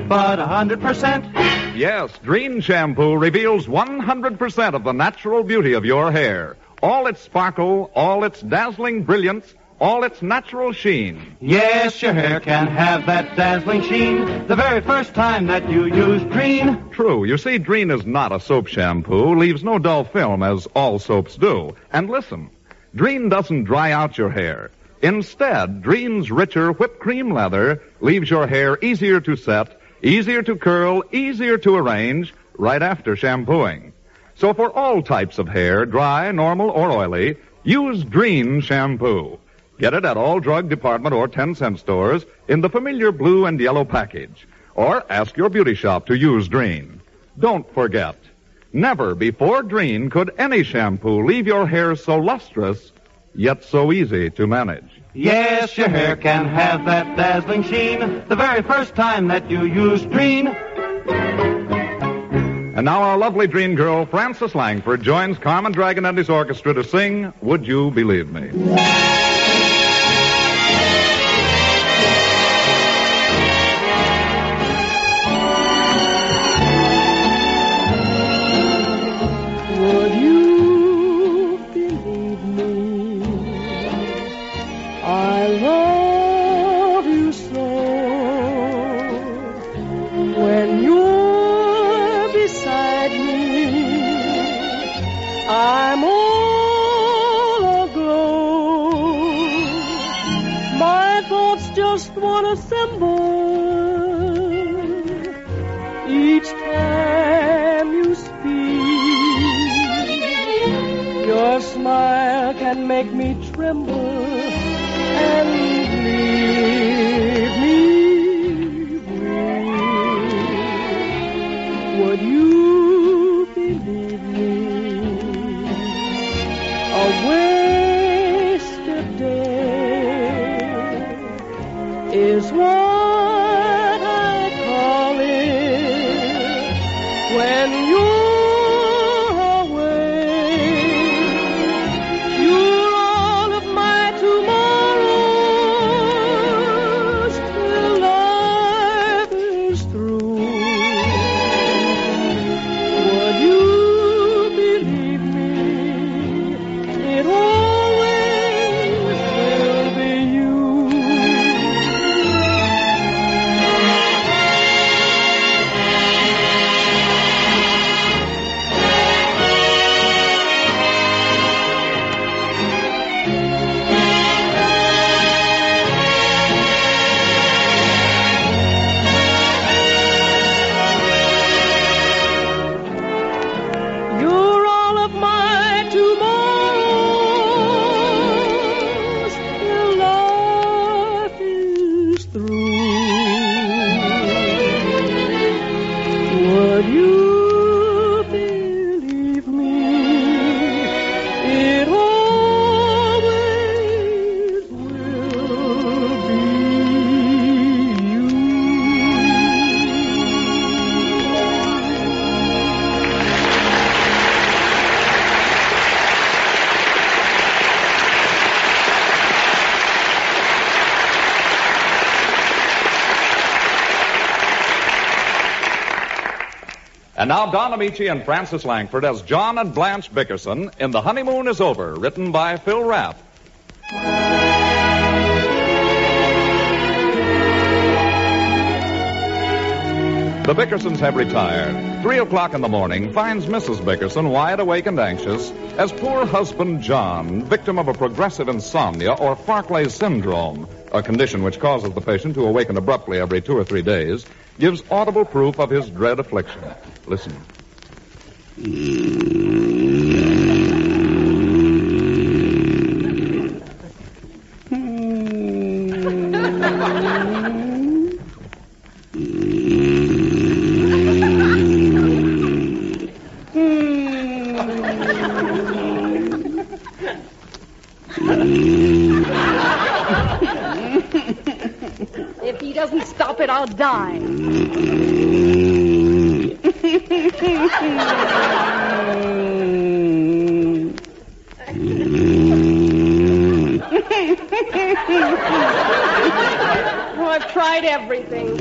but 100%. Yes, Dreen shampoo reveals 100% of the natural beauty of your hair. All its sparkle, all its dazzling brilliance, all its natural sheen. Yes, your hair can have that dazzling sheen the very first time that you use Dreen. True. You see, Dreen is not a soap shampoo, leaves no dull film as all soaps do. And listen, Dreen doesn't dry out your hair. Instead, Dreen's richer whipped cream leather leaves your hair easier to set, easier to curl, easier to arrange right after shampooing. So for all types of hair, dry, normal, or oily, use Dreen shampoo. Get it at all drug department or 10-cent stores in the familiar blue and yellow package. Or ask your beauty shop to use Dreen. Don't forget, never before Dreen could any shampoo leave your hair so lustrous, yet so easy to manage. Yes, your hair can have that dazzling sheen the very first time that you use Dreen. And now our lovely Dreen girl, Frances Langford, joins Carmen Dragon and his orchestra to sing Would You Believe Me? Would you believe me? I love you so. When you're beside me, I'm all aglow. My thoughts just want to assemble each time you speak. Your smile can make me tremble and leave me weak. Would you believe me? A wasted day is what I call it when you're And now Don Amici and Frances Langford as John and Blanche Bickerson in The Honeymoon is Over, written by Phil Rapp. The Bickersons have retired. 3 o'clock in the morning finds Mrs. Bickerson wide awake and anxious as poor husband John, victim of a progressive insomnia or Farclay syndrome, a condition which causes the patient to awaken abruptly every 2 or 3 days, gives audible proof of his dread affliction. Listen. If he doesn't stop it, I'll die. tried everything.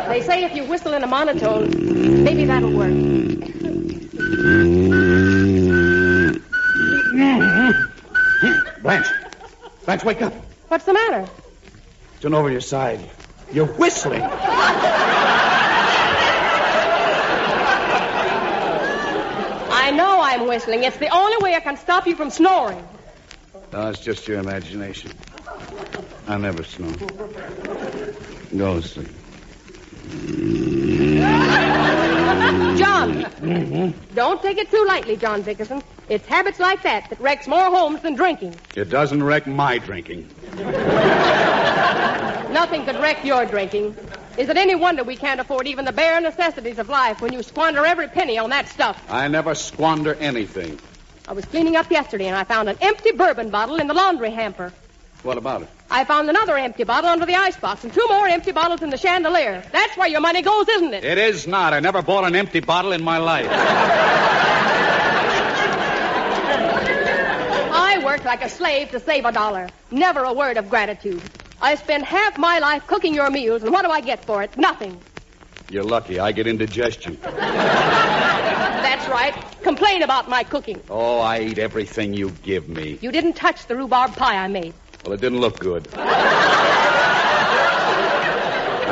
They say if you whistle in a monotone, maybe that'll work. Blanche, wake up. What's the matter? Turn over your side. You're whistling. I know I'm whistling. It's the only way I can stop you from snoring. No, it's just your imagination. I never snore. Go to sleep. John, don't take it too lightly, John Dickerson. It's habits like that wrecks more homes than drinking. It doesn't wreck my drinking. Nothing could wreck your drinking. Is it any wonder we can't afford even the bare necessities of life when you squander every penny on that stuff? I never squander anything. I was cleaning up yesterday and I found an empty bourbon bottle in the laundry hamper. What about it? I found another empty bottle under the icebox and 2 more empty bottles in the chandelier. That's where your money goes, isn't it? It is not. I never bought an empty bottle in my life. I worked like a slave to save $1. Never a word of gratitude. I spend half my life cooking your meals, and what do I get for it? Nothing. You're lucky. I get indigestion. That's right. Complain about my cooking. Oh, I eat everything you give me. You didn't touch the rhubarb pie I made. Well, it didn't look good. I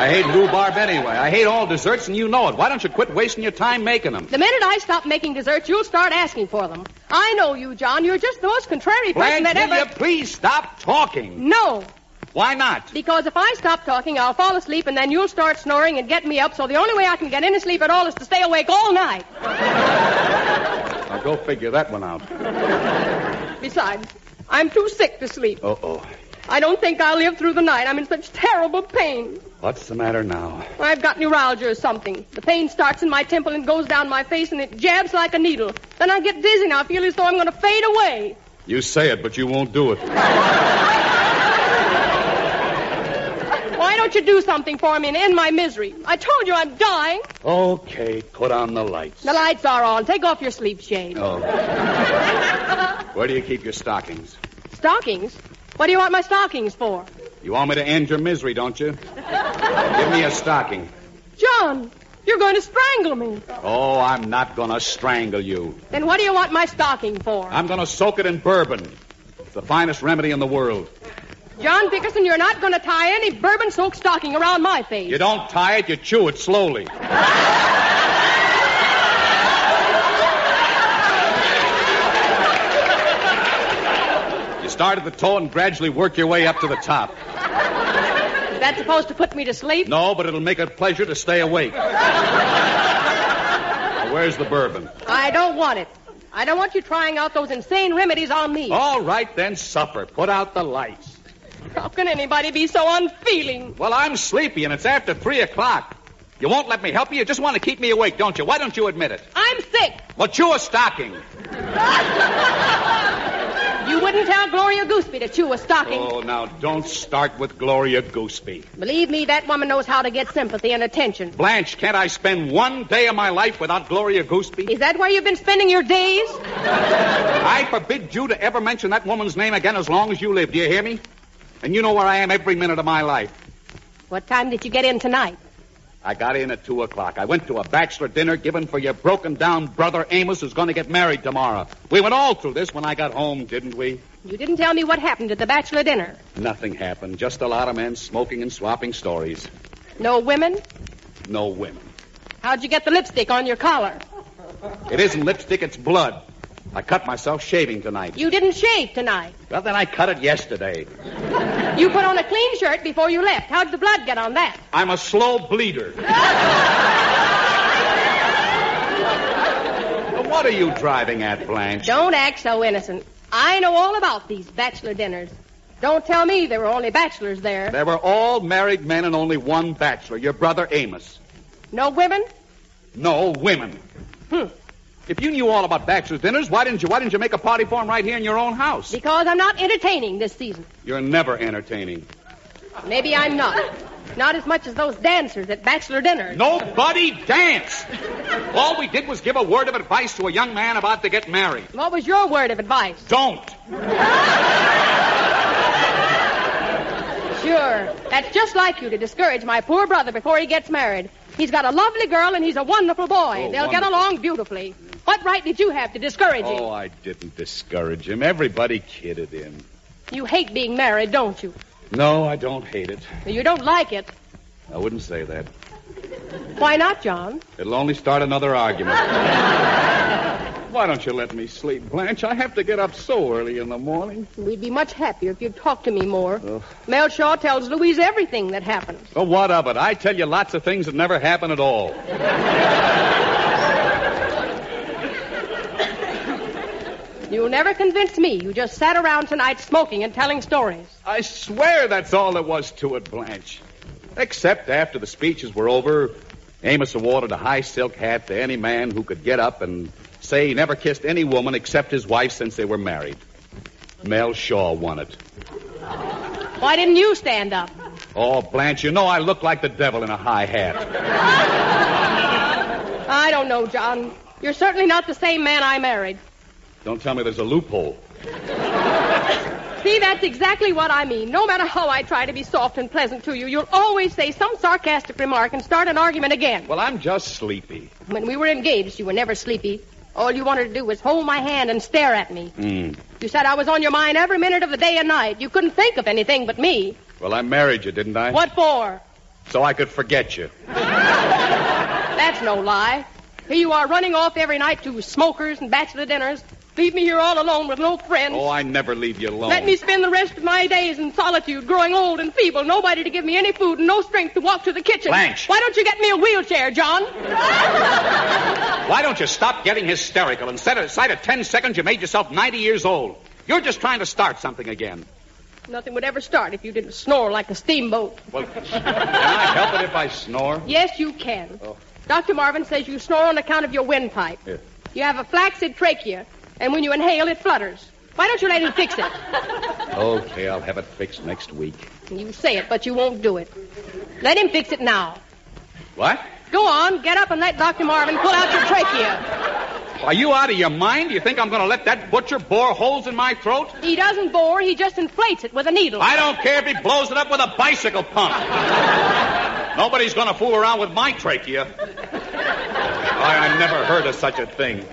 hate rhubarb anyway. I hate all desserts, and you know it. Why don't you quit wasting your time making them? The minute I stop making desserts, you'll start asking for them. I know you, John. You're just the most contrary person that ever... Will you please stop talking? No. Why not? Because if I stop talking, I'll fall asleep, and then you'll start snoring and get me up, so the only way I can get any sleep at all is to stay awake all night. Now, go figure that one out. Besides, I'm too sick to sleep. Uh-oh. I don't think I'll live through the night. I'm in such terrible pain. What's the matter now? I've got neuralgia or something. The pain starts in my temple and goes down my face, and it jabs like a needle. Then I get dizzy, and I feel as though I'm going to fade away. You say it, but you won't do it. Why don't you do something for me and end my misery? I told you I'm dying. Okay, put on the lights. The lights are on. Take off your sleep shade. Oh. Where do you keep your stockings? Stockings? What do you want my stockings for? You want me to end your misery, don't you? Give me a stocking. John, you're going to strangle me. Oh, I'm not going to strangle you. Then what do you want my stocking for? I'm going to soak it in bourbon. It's the finest remedy in the world. John Dickerson, you're not going to tie any bourbon-soaked stocking around my face. You don't tie it, you chew it slowly. You start at the toe and gradually work your way up to the top. Is that supposed to put me to sleep? No, but it'll make it a pleasure to stay awake. Now, where's the bourbon? I don't want it. I don't want you trying out those insane remedies on me. All right, then, supper. Put out the lights. How can anybody be so unfeeling? Well, I'm sleepy, and it's after 3 o'clock. You won't let me help you? You just want to keep me awake, don't you? Why don't you admit it? I'm sick. Well, chew a stocking. You wouldn't tell Gloria Gooseby to chew a stocking. Oh, now, don't start with Gloria Gooseby. Believe me, that woman knows how to get sympathy and attention. Blanche, can't I spend one day of my life without Gloria Gooseby? Is that where you've been spending your days? I forbid you to ever mention that woman's name again as long as you live. Do you hear me? And you know where I am every minute of my life. What time did you get in tonight? I got in at 2 o'clock. I went to a bachelor dinner given for your broken-down brother Amos, who's going to get married tomorrow. We went all through this when I got home, didn't we? You didn't tell me what happened at the bachelor dinner. Nothing happened. Just a lot of men smoking and swapping stories. No women? No women. How'd you get the lipstick on your collar? It isn't lipstick, it's blood. I cut myself shaving tonight. You didn't shave tonight. Well, then I cut it yesterday. You put on a clean shirt before you left. How'd the blood get on that? I'm a slow bleeder. What are you driving at, Blanche? Don't act so innocent. I know all about these bachelor dinners. Don't tell me there were only bachelors there. There were all married men and only one bachelor, your brother Amos. No women? No women. If you knew all about bachelor's dinners, why didn't you make a party for them right here in your own house? Because I'm not entertaining this season. You're never entertaining. Maybe I'm not. Not as much as those dancers at bachelor dinners. Nobody danced. All we did was give a word of advice to a young man about to get married. What was your word of advice? Don't. Sure. That's just like you to discourage my poor brother before he gets married. He's got a lovely girl and he's a wonderful boy. They'll get along beautifully. What right did you have to discourage him? Oh, I didn't discourage him. Everybody kidded him. You hate being married, don't you? No, I don't hate it. You don't like it. I wouldn't say that. Why not, John? It'll only start another argument. Why don't you let me sleep, Blanche? I have to get up so early in the morning. We'd be much happier if you'd talk to me more. Mel Shaw tells Louise everything that happens. Well, what of it? I tell you lots of things that never happen at all. You'll never convince me. You just sat around tonight smoking and telling stories. I swear that's all there was to it, Blanche. Except after the speeches were over, Amos awarded a high silk hat to any man who could get up and say he never kissed any woman except his wife since they were married. Mel Shaw won it. Why didn't you stand up? Oh, Blanche, you know I look like the devil in a high hat. I don't know, John. You're certainly not the same man I married. Don't tell me there's a loophole. See, that's exactly what I mean. No matter how I try to be soft and pleasant to you, you'll always say some sarcastic remark and start an argument again. Well, I'm just sleepy. When we were engaged, you were never sleepy. All you wanted to do was hold my hand and stare at me. You said I was on your mind every minute of the day and night. You couldn't think of anything but me. Well, I married you, didn't I? What for? So I could forget you. That's no lie. Here you are running off every night to smokers and bachelor dinners. Leave me here all alone with no friends. Oh, I never leave you alone. Let me spend the rest of my days in solitude, growing old and feeble, nobody to give me any food and no strength to walk to the kitchen. Blanche. Why don't you get me a wheelchair, John? Why don't you stop getting hysterical and set aside at 10 seconds you made yourself 90 years old? You're just trying to start something again. Nothing would ever start if you didn't snore like a steamboat. Well, can I help it if I snore? Yes, you can. Oh. Dr. Marvin says you snore on account of your windpipe. Yeah. You have a flaccid trachea, and when you inhale, it flutters. Why don't you let him fix it? Okay, I'll have it fixed next week. You say it, but you won't do it. Let him fix it now. What? Go on, get up and let Dr. Marvin pull out your trachea. Are you out of your mind? You think I'm going to let that butcher bore holes in my throat? He doesn't bore, he just inflates it with a needle. I don't care if he blows it up with a bicycle pump. Nobody's going to fool around with my trachea. I never heard of such a thing.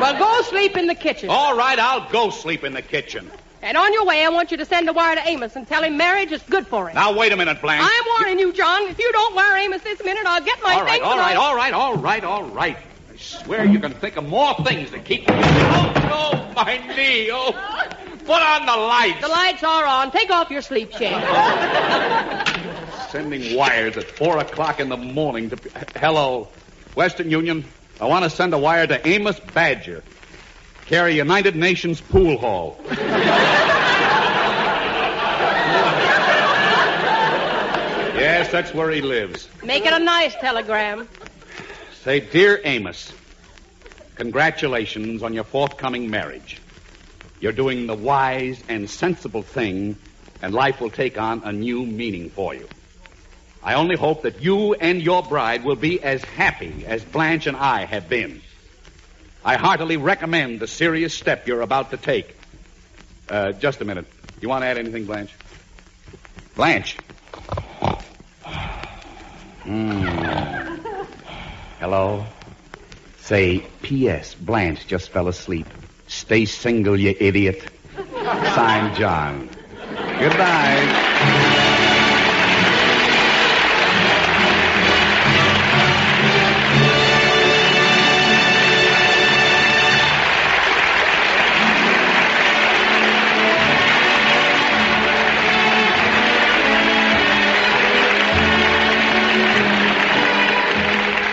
Well, go sleep in the kitchen. All right, I'll go sleep in the kitchen. And on your way, I want you to send a wire to Amos and tell him marriage is good for him. Now, wait a minute, Blanche. I'm warning you, John. If you don't wire Amos this minute, I'll get my things. All right. I swear you can think of more things to keep me. Oh, my knee. Oh, put on the lights. The lights are on. Take off your sleep shade. Sending wires at 4 o'clock in the morning to... Hello, Western Union. I want to send a wire to Amos Badger. Carry United Nations Pool Hall. Yes, that's where he lives. Make it a nice telegram. Say, Dear Amos, congratulations on your forthcoming marriage. You're doing the wise and sensible thing, and life will take on a new meaning for you. I only hope that you and your bride will be as happy as Blanche and I have been. I heartily recommend the serious step you're about to take. Just a minute. You want to add anything, Blanche? Blanche. Hello? Say, P.S. Blanche just fell asleep. Stay single, you idiot. Signed, John. Good night.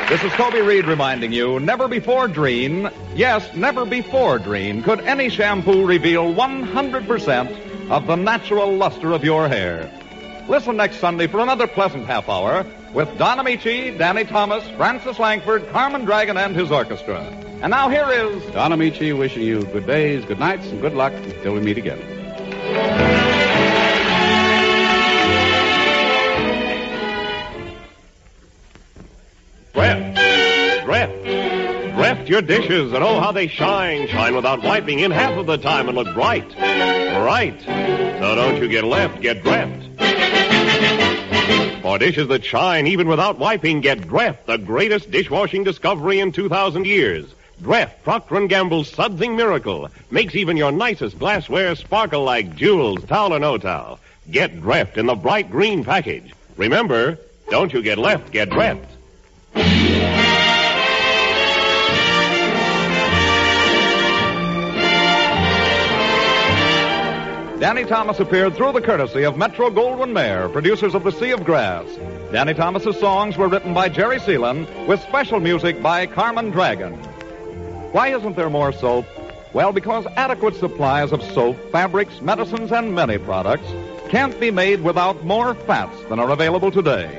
This is Toby Reed reminding you, never before dream, yes, never before dream, could any shampoo reveal 100% of the natural luster of your hair. Listen next Sunday for another pleasant half hour with Don Amici, Danny Thomas, Francis Langford, Carmen Dragon, and his orchestra. And now here is Don Amici wishing you good days, good nights, and good luck until we meet again. Drift. Get your dishes, and oh, how they shine. Shine without wiping in half of the time and look bright. Right. So don't you get left, get Dreft. For dishes that shine even without wiping, get Dreft, the greatest dishwashing discovery in 2,000 years. Dreft, Procter & Gamble's sudsing miracle, makes even your nicest glassware sparkle like jewels, towel or no towel. Get Dreft in the bright green package. Remember, don't you get left, get Dreft. Danny Thomas appeared through the courtesy of Metro-Goldwyn-Mayer, producers of The Sea of Grass. Danny Thomas's songs were written by Jerry Seelan, with special music by Carmen Dragon. Why isn't there more soap? Well, because adequate supplies of soap, fabrics, medicines, and many products can't be made without more fats than are available today.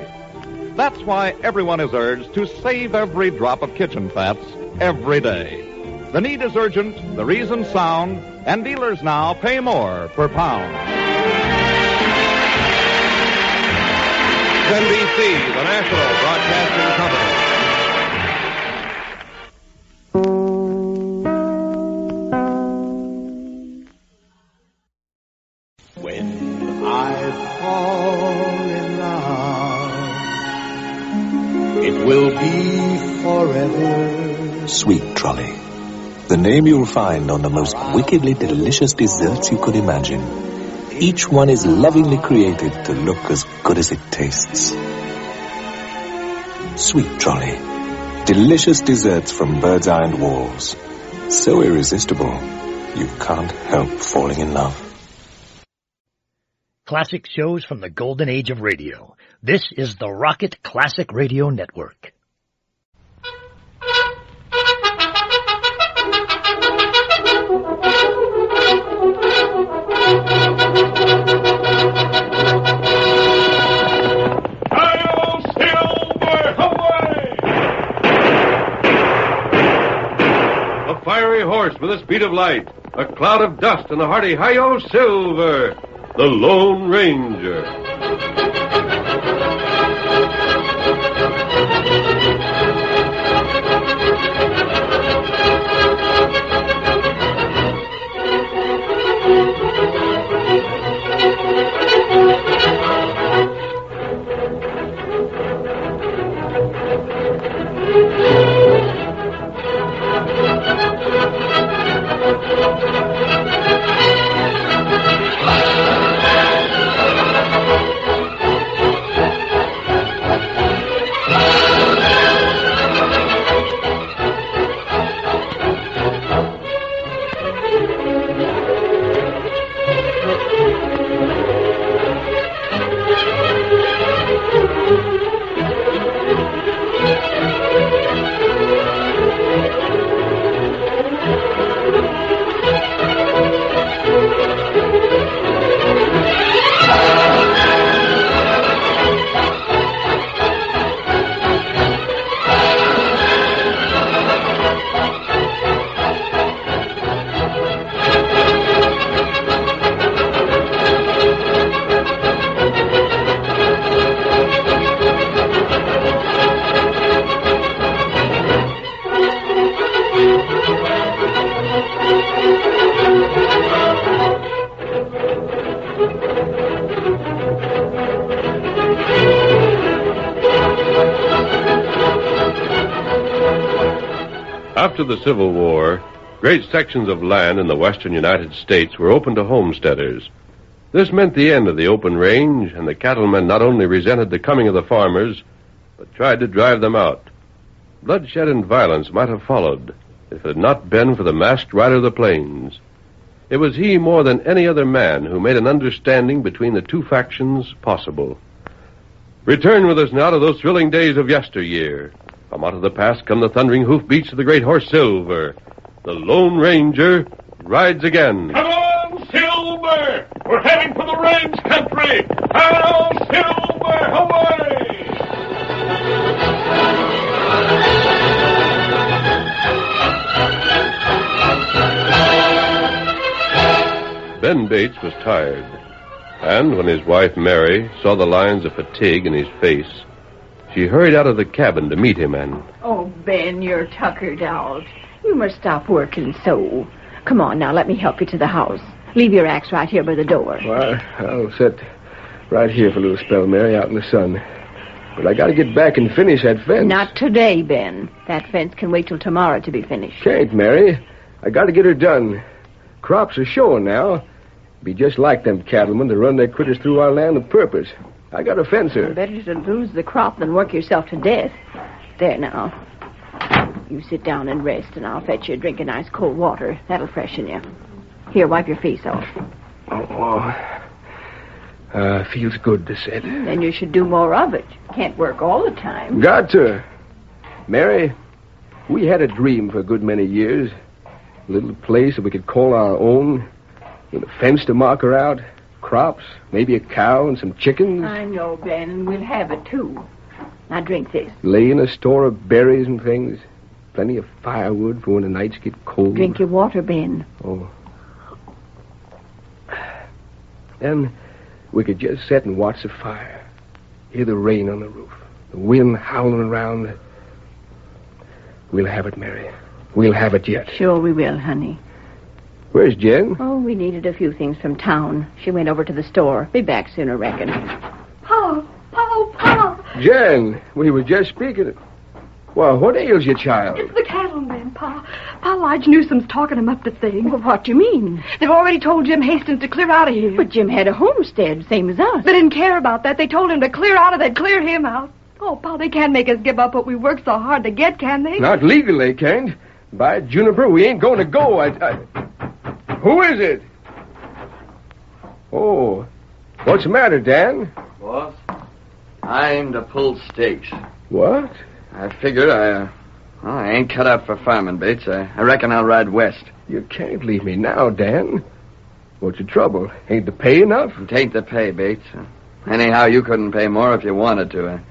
That's why everyone is urged to save every drop of kitchen fats every day. The need is urgent, the reason sound, and dealers now pay more per pound. NBC, the National Broadcasting Company. When I fall in love, it will be forever. Sweet Trolley. The name you'll find on the most wickedly delicious desserts you could imagine. Each one is lovingly created to look as good as it tastes. Sweet Trolley. Delicious desserts from Bird's Eye and Walls. So irresistible, you can't help falling in love. Classic shows from the golden age of radio. This is the Rocket Classic Radio Network. A fiery horse with a speed of light, a cloud of dust, and a hearty hi-yo silver, the Lone Ranger. After the Civil War, great sections of land in the western United States were open to homesteaders. This meant the end of the open range, and the cattlemen not only resented the coming of the farmers, but tried to drive them out. Bloodshed and violence might have followed if it had not been for the masked rider of the plains. It was he more than any other man who made an understanding between the two factions possible. Return with us now to those thrilling days of yesteryear. From out of the past come the thundering hoofbeats of the great horse Silver. The Lone Ranger rides again. Come on, Silver! We're heading for the range country! Hello, Silver! Away! Ben Bates was tired, and when his wife Mary saw the lines of fatigue in his face, she hurried out of the cabin to meet him and... Oh, Ben, you're tuckered out. You must stop working so. Come on now, let me help you to the house. Leave your axe right here by the door. Well, I'll sit right here for a little spell, Mary, out in the sun. But I got to get back and finish that fence. Not today, Ben. That fence can wait till tomorrow to be finished. Can't, Mary. I got to get her done. Crops are showing now. Be just like them cattlemen to run their critters through our land on purpose. I got to fence her. Better to lose the crop than work yourself to death. There now. You sit down and rest, and I'll fetch you a drink of nice cold water. That'll freshen you. Here, wipe your face off. Feels good to sit. Then you should do more of it. Can't work all the time. Got to. Mary, we had a dream for a good many years. A little place that we could call our own. With a fence to mark her out. Crops, maybe a cow and some chickens. I know, Ben, and we'll have it, too. Now drink this. Lay in a store of berries and things. Plenty of firewood for when the nights get cold. Drink your water, Ben. Oh. Then we could just sit and watch the fire. Hear the rain on the roof. The wind howling around. We'll have it, Mary. We'll have it yet. Sure we will, honey. Where's Jen? Oh, we needed a few things from town. She went over to the store. Be back soon, I reckon. Pa! Jen, we were just speaking. Well, what ails you, child? It's the cattlemen, Pa. Pa Lige Newsom's talking them up to things. Well, what do you mean? They've already told Jim Hastings to clear out of here. But Jim had a homestead, same as us. They didn't care about that. They told him to clear out or they'd clear him out. Oh, Pa, they can't make us give up what we worked so hard to get, can they? Not legally, they can't. By Juniper, we ain't going to go. Who is it? Oh. What's the matter, Dan? Boss, I aim to pull stakes. What? I figured I ain't cut out for farming, Bates. I reckon I'll ride west. You can't leave me now, Dan. What's the trouble? Ain't the pay enough? It ain't the pay, Bates. Anyhow, you couldn't pay more if you wanted to.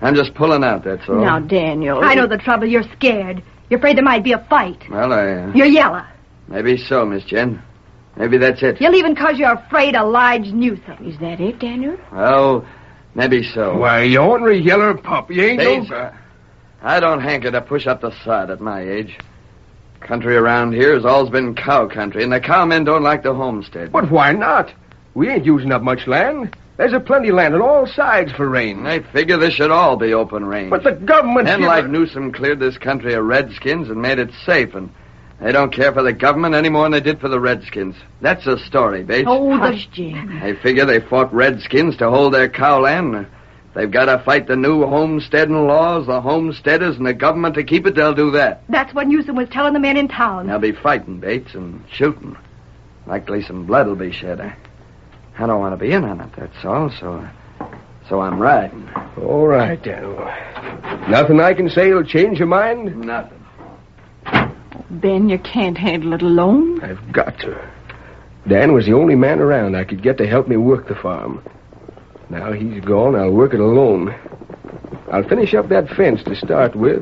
I'm just pulling out, that's all. Now, Daniel... I know the trouble. You're scared. You're afraid there might be a fight. Well, You're yellow. Maybe so, Miss Jen. Maybe that's it. You're leaving because you're afraid of Lige Newsom. Is that it, Daniel? Oh, maybe so. Why, you ornery yeller pup. You ain't Bates, no... I don't hanker to push up the sod at my age. Country around here has always been cow country, and the cowmen don't like the homestead. But why not? We ain't using up much land. There's a plenty land on all sides for rain. I figure this should all be open range. But the government... Men like Newsom cleared this country of redskins and made it safe, and they don't care for the government any more than they did for the redskins. That's the story, Bates. Oh, hush, Jim. I figure they fought redskins to hold their cow land. They've got to fight the new homesteading laws, the homesteaders, and the government to keep it. They'll do that. That's what Newsom was telling the men in town. They'll be fighting, Bates, and shooting. Likely some blood will be shed. I don't want to be in on it, that's all, so I'm riding. All right, Daniel. Nothing I can say will change your mind? Nothing. Ben, you can't handle it alone. I've got to. Dan was the only man around I could get to help me work the farm. Now he's gone, I'll work it alone. I'll finish up that fence to start with.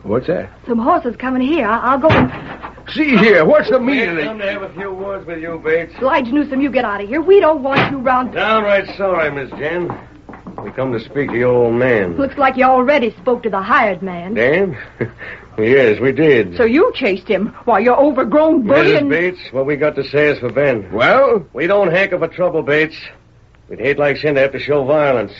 What's that? Some horses coming here. I'll go and... See here, what's the meaning? Come to have a few words with you, Bates. Lige Newsom, you get out of here. We don't want you round... Downright sorry, Miss Jen. We come to speak to your old man. Looks like you already spoke to the hired man. Dan? Yes, we did. So you chased him while your overgrown bully Mrs. Bates, what we got to say is for Ben. Well? We don't hanker for trouble, Bates. We'd hate like sin to have to show violence.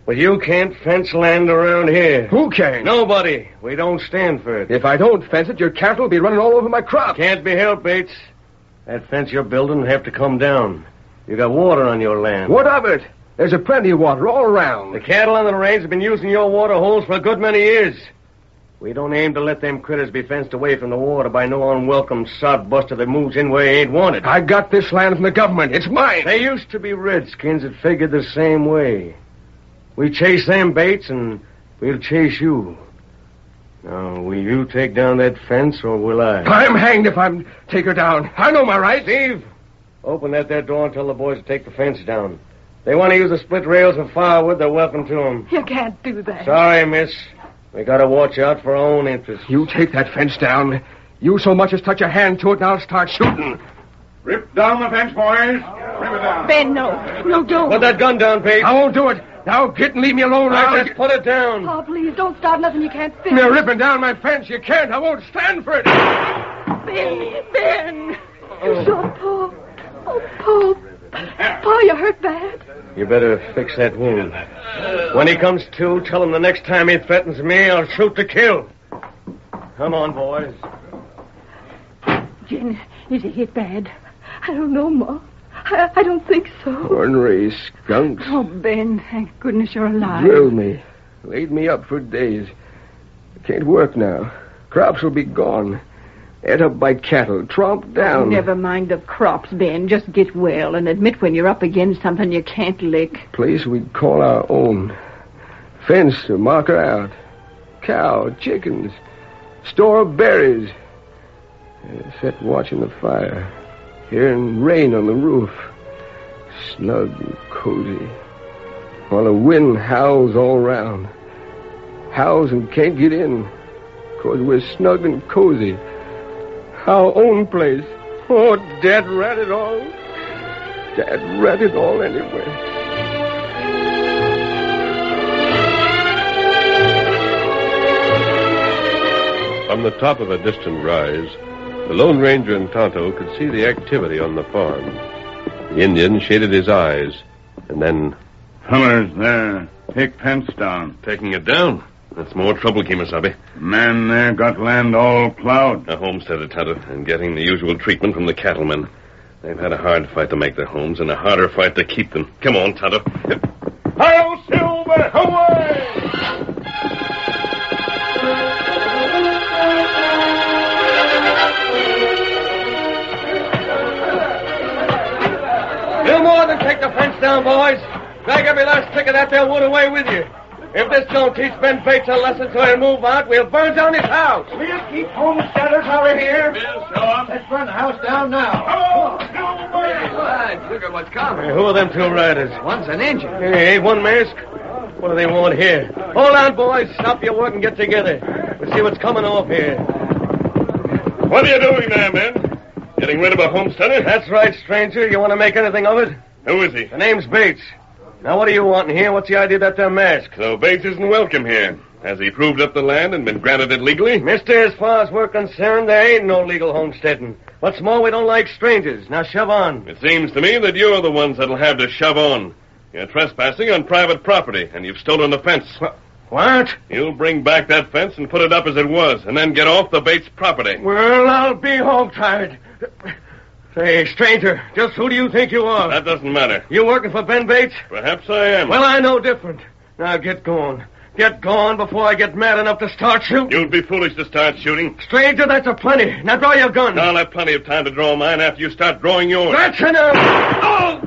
But you can't fence land around here. Who can? Nobody. We don't stand for it. If I don't fence it, your cattle will be running all over my crop. Can't be helped, Bates. That fence you're building will have to come down. You got water on your land. What of it? There's a plenty of water all around. The cattle on the range have been using your water holes for a good many years. We don't aim to let them critters be fenced away from the water by no unwelcome sodbuster that moves in where he ain't wanted. I got this land from the government. It's mine. They used to be redskins that figured the same way. We chase them, Bates, and we'll chase you. Now, will you take down that fence, or will I? I'm hanged if I take her down. I know my rights. Steve, open that there door and tell the boys to take the fence down. If they want to use the split rails for firewood, they're welcome to them. You can't do that. Sorry, miss. We gotta watch out for our own interests. You take that fence down. You so much as touch a hand to it, and I'll start shooting. Rip down the fence, boys. Rip it down. Ben, no. No, don't. Put that gun down, Bates. I won't do it. Now get and leave me alone. Now just put it down. Pa, please, don't start nothing you can't fix. You're ripping down my fence. You can't. I won't stand for it. Ben! You shot Pa. Oh, Pa, you hurt bad. You better fix that wound. When he comes to, tell him the next time he threatens me, I'll shoot to kill. Come on, boys. Jen, is he hit bad? I don't know, Ma. I don't think so. Ornery skunks. Oh, Ben, thank goodness you're alive. Drilled me. Laid me up for days. I can't work now. Crops will be gone. Ate up by cattle. Tromped down. Never mind the crops, Ben. Just get well and admit when you're up against something you can't lick. Place we'd call our own. Fence to mark her out. Cow, chickens. Store of berries. Sat watching the fire. Hearing rain on the roof. Snug and cozy. While the wind howls all round. Howls and can't get in. 'Cause we're snug and cozy. Our own place. Oh, Dad ran it all. Dad ran it all anyway. From the top of a distant rise, the Lone Ranger and Tonto could see the activity on the farm. The Indian shaded his eyes, and then... Fellers, there. Take fence down. Taking it down? That's more trouble, Kemosabe. Man there got land all plowed. A homesteader, Tonto, and getting the usual treatment from the cattlemen. They've had a hard fight to make their homes, and a harder fight to keep them. Come on, Tonto. Hi-yo, Silver! Away! Do more than take the fence down, boys. Drag every last stick of that there wood away with you. If this don't teach Ben Bates a lesson so he'll move out, we'll burn down his house. We'll keep homesteaders out of here. Let's burn the house down now. Look at what's coming. Hey, who are them two riders? One's an engine. Hey, one mask. What do they want here? Hold on, boys. Stop your work and get together. We'll see what's coming off here. What are you doing there, men? Getting rid of a homesteader? That's right, stranger. You want to make anything of it? Who is he? The name's Bates. Now, what do you want in here? What's the idea of that there mask? So Bates isn't welcome here. Has he proved up the land and been granted it legally? Mister, as far as we're concerned, there ain't no legal homesteading. What's more, we don't like strangers. Now, shove on. It seems to me that you're the ones that'll have to shove on. You're trespassing on private property, and you've stolen the fence. What? You'll bring back that fence and put it up as it was, and then get off the Bates property. Well, I'll be hog-tied. Say, stranger, just who do you think you are? That doesn't matter. You working for Ben Bates? Perhaps I am. Well, I know different. Now, get going. Get going before I get mad enough to start shooting. You'd be foolish to start shooting. Stranger, that's a plenty. Now, draw your gun. I'll have plenty of time to draw mine after you start drawing yours. That's enough! Oh!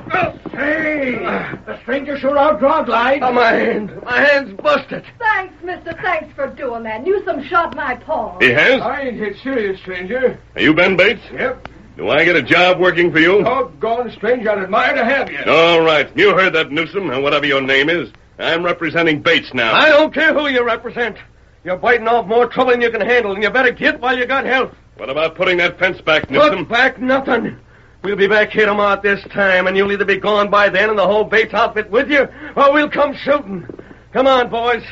Hey! The stranger sure outdrawed light. Oh, my hand. My hand's busted. Thanks, mister. Thanks for doing that. Newsom shot my paw. He has? I ain't hit serious, stranger. Are you Ben Bates? Yep. Do I get a job working for you? Doggone stranger, I'd admire to have you. All right. You heard that, Newsom, and whatever your name is. I'm representing Bates now. I don't care who you represent. You're biting off more trouble than you can handle, and you better get while you got health. What about putting that fence back, Newsom? Put back nothing. We'll be back here tomorrow at this time, and you'll either be gone by then and the whole Bates outfit with you, or we'll come shooting. Come on, boys.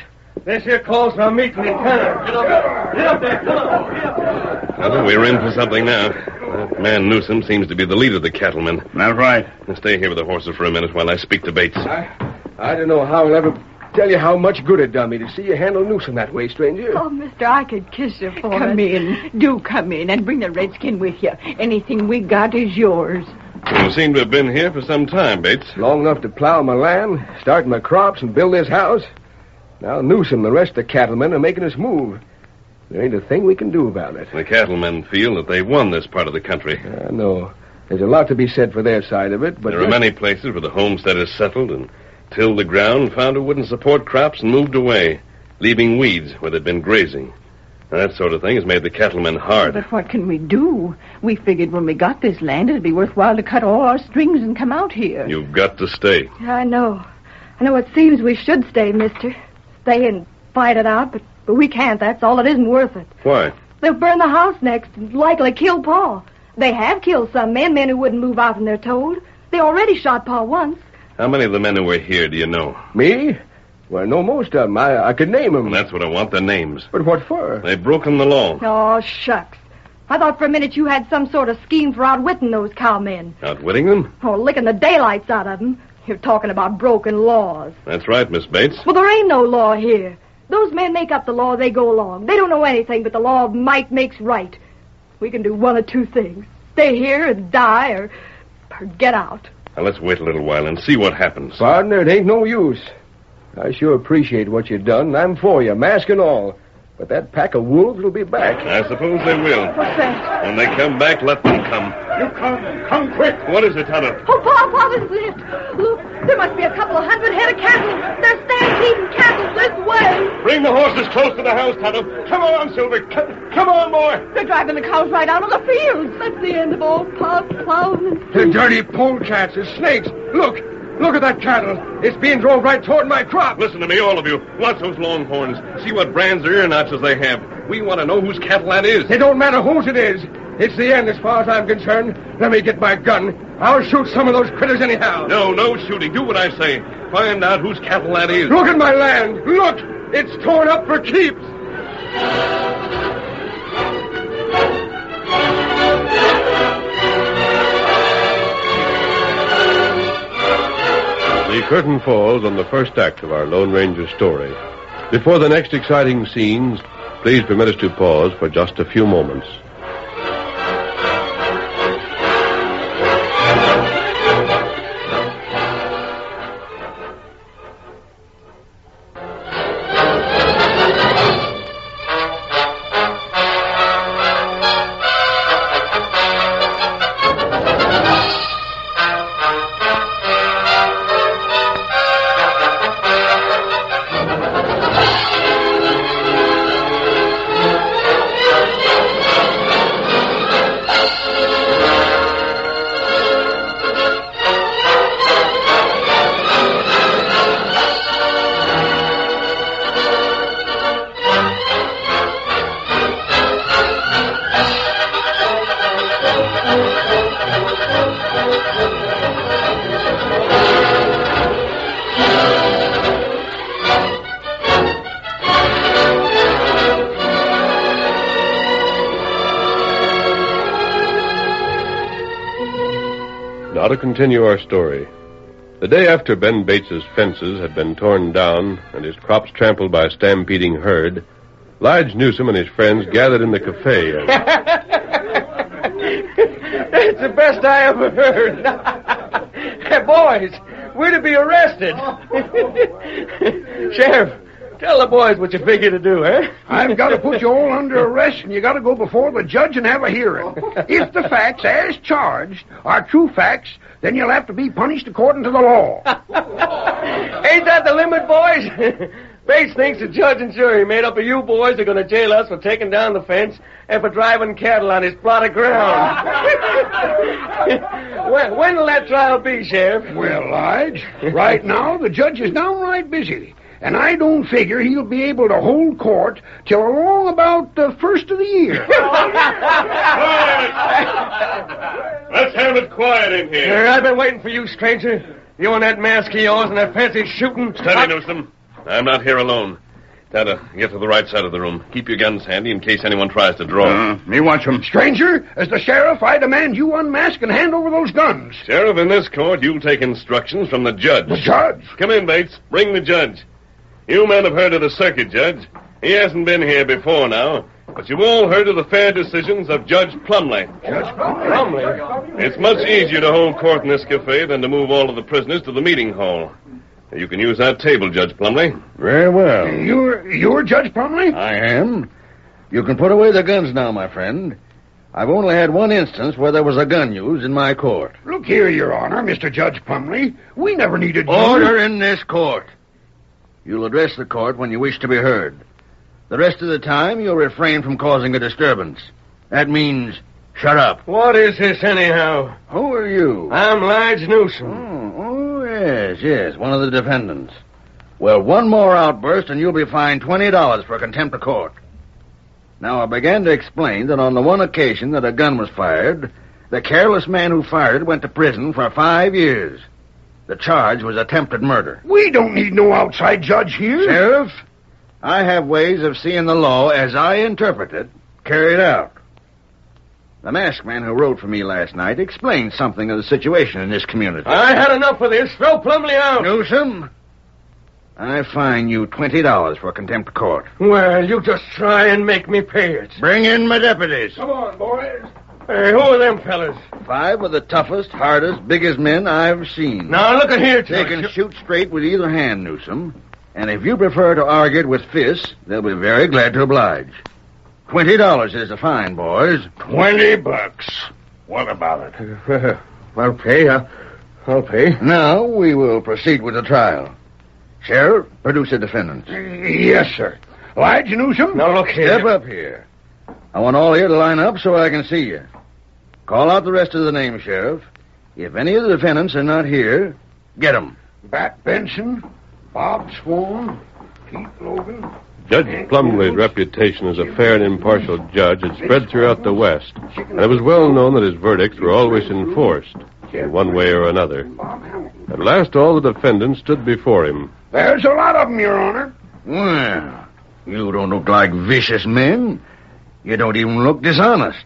This here calls for a meeting in town. Get up there. Come on. Get up there. Well, we're in for something now. That man Newsom seems to be the leader of the cattlemen. That's right. Now stay here with the horses for a minute while I speak to Bates. I don't know how I'll ever tell you how much good it done me to see you handle Newsom that way, stranger. Oh, mister, I could kiss you for Come in. Do come in and bring the redskin with you. Anything we got is yours. You seem to have been here for some time, Bates. Long enough to plow my land, start my crops, and build this house. Now Newsom and the rest of the cattlemen are making us move. There ain't a thing we can do about it. The cattlemen feel that they won this part of the country. I know. There's a lot to be said for their side of it, but... There are many places where the homesteaders settled and tilled the ground, found it wouldn't support crops, and moved away, leaving weeds where they'd been grazing. Now, that sort of thing has made the cattlemen hard. But what can we do? We figured when we got this land, it'd be worthwhile to cut all our strings and come out here. You've got to stay. I know. It seems we should stay, mister. Stay and fight it out, but we can't. That's all. It isn't worth it. Why? They'll burn the house next and likely kill Pa. They have killed some men who wouldn't move out when they're told. They already shot Pa once. How many of the men who were here do you know? Me? Well, I know most of them. I could name them. That's what I want, their names. But what for? They've broken the law. Oh, shucks. I thought for a minute you had some sort of scheme for outwitting those cowmen. Outwitting them? Oh, licking the daylights out of them. You're talking about broken laws. That's right, Miss Bates. Well, there ain't no law here. Those men make up the law as they go along. They don't know anything but the law of might makes right. We can do one of two things. Stay here and die or get out. Now, let's wait a little while and see what happens. Partner, it ain't no use. I sure appreciate what you've done. I'm for you, mask and all. But that pack of wolves will be back. I suppose they will. What's that? When they come back, let them come. You come quick. What is it, Tonto? Oh, Pa, this is it. Look, there must be a couple of 100 head of cattle. They're stampeding cattle this way. Bring the horses close to the house, Tonto. Come on, Silver. Come on, boy. They're driving the cows right out of the fields. That's the end of all plowing. The dirty polecats, the snakes. Look at that cattle. It's being drove right toward my crop. Listen to me, all of you. Watch those longhorns. See what brands or ear notches they have. We want to know whose cattle that is. It don't matter whose it is. It's the end as far as I'm concerned. Let me get my gun. I'll shoot some of those critters anyhow. No shooting. Do what I say. Find out whose cattle that is. Look at my land. Look. It's torn up for keeps. The curtain falls on the first act of our Lone Ranger story. Before the next exciting scenes, please permit us to pause for just a few moments. Now to continue our story. The day after Ben Bates's fences had been torn down and his crops trampled by a stampeding herd, Lige Newsom and his friends gathered in the cafe. It's the best I ever heard. Hey, boys, we're to be arrested. Sheriff, tell the boys what you figure to do, eh? I've got to put you all under arrest, and you got to go before the judge and have a hearing. If the facts as charged are true facts, then you'll have to be punished according to the law. Ain't that the limit, boys? Bates thinks the judge and jury made up of you boys are going to jail us for taking down the fence and for driving cattle on his plot of ground. When will that trial be, Sheriff? Well, Lige, right now the judge is downright busy. And I don't figure he'll be able to hold court till along about the first of the year. Let's have it quiet in here. I've been waiting for you, stranger. You and that mask of yours and that fancy shooting. Steady, Newsom. I'm not here alone. Tada, get to the right side of the room. Keep your guns handy in case anyone tries to draw. Me watch him. Stranger, as the sheriff, I demand you unmask and hand over those guns. Sheriff, in this court, you'll take instructions from the judge. The judge? Come in, Bates. Bring the judge. You men have heard of the circuit judge. He hasn't been here before now, but you've all heard of the fair decisions of Judge Plumley. Judge Plumley? It's much easier to hold court in this cafe than to move all of the prisoners to the meeting hall. You can use that table, Judge Plumley. Very well. You're Judge Plumley? I am. You can put away the guns now, my friend. I've only had one instance where there was a gun used in my court. Look here, Your Honor, Mr. Judge Plumley. We never needed Order in this court. You'll address the court when you wish to be heard. The rest of the time, you'll refrain from causing a disturbance. That means, shut up. What is this, anyhow? Who are you? I'm Lige Newsom. Yes, one of the defendants. Well, one more outburst and you'll be fined $20 for contempt of court. Now, I began to explain that on the one occasion that a gun was fired, the careless man who fired it went to prison for 5 years. The charge was attempted murder. We don't need no outside judge here. Sheriff, I have ways of seeing the law as I interpret it carried out. The masked man who wrote for me last night explained something of the situation in this community. I had enough of this. Throw Plumley out. Newsom, I fine you $20 for contempt of court. Well, you just try and make me pay it. Bring in my deputies. Come on, boys. Hey, who are them fellas? 5 of the toughest, hardest, biggest men I've seen. Now, look at here, They Judge. can shoot straight with either hand, Newsom. And if you prefer to argue it with fists, they'll be very glad to oblige. $20 is the fine, boys. $20. What about it? I'll pay. I'll pay. Now we will proceed with the trial. Sheriff, produce the defendants. Yes, sir. Elijah Newsom? Now, look here. Step up here. I want all here to line up so I can see you. Call out the rest of the names, Sheriff. If any of the defendants are not here, get them. Bat Benson, Bob Swan, Pete Logan. Judge Plumley's reputation as a fair and impartial judge had spread throughout the West, and it was well known that his verdicts were always enforced, in one way or another. At last, all the defendants stood before him. There's a lot of them, Your Honor. Well, you don't look like vicious men. You don't even look dishonest.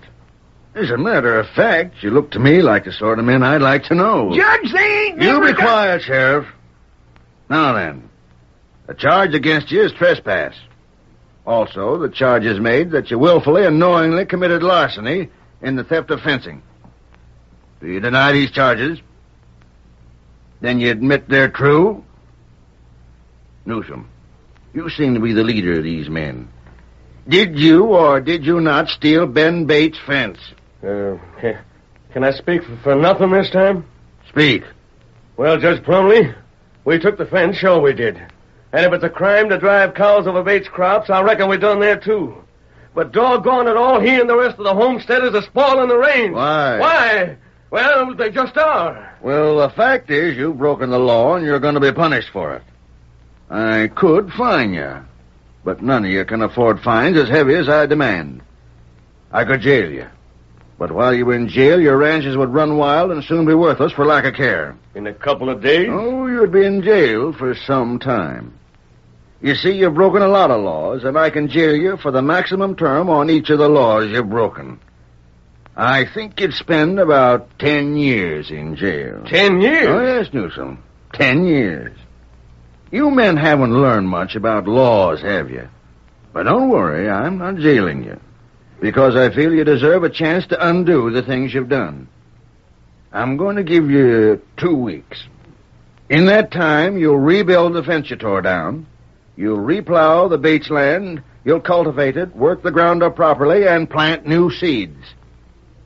As a matter of fact, you look to me like the sort of men I'd like to know. Judge, they ain't You never be done- quiet, Sheriff. Now then, the charge against you is trespass. Also, the charge is made that you willfully and knowingly committed larceny in the theft of fencing. Do you deny these charges? Then you admit they're true? Newsom, you seem to be the leader of these men. Did you or did you not steal Ben Bates' fence? Can I speak for nothing this time? Speak. Well, Judge Plumley, we took the fence, sure we did. And if it's a crime to drive cows over Bates' crops, I reckon we done there, too. But doggone it all, he and the rest of the homesteaders are spoiling the range. Why? Why? Well, they just are. Well, the fact is you've broken the law and you're going to be punished for it. I could fine you, but none of you can afford fines as heavy as I demand. I could jail you. But while you were in jail, your ranches would run wild and soon be worthless for lack of care. In a couple of days? Oh, you'd be in jail for some time. You see, you've broken a lot of laws, and I can jail you for the maximum term on each of the laws you've broken. I think you'd spend about 10 years in jail. 10 years? Oh, yes, Newsom. 10 years. You men haven't learned much about laws, have you? But don't worry, I'm not jailing you. Because I feel you deserve a chance to undo the things you've done. I'm going to give you 2 weeks. In that time, you'll rebuild the fence you tore down. You'll replow the Bates land. You'll cultivate it, work the ground up properly, and plant new seeds.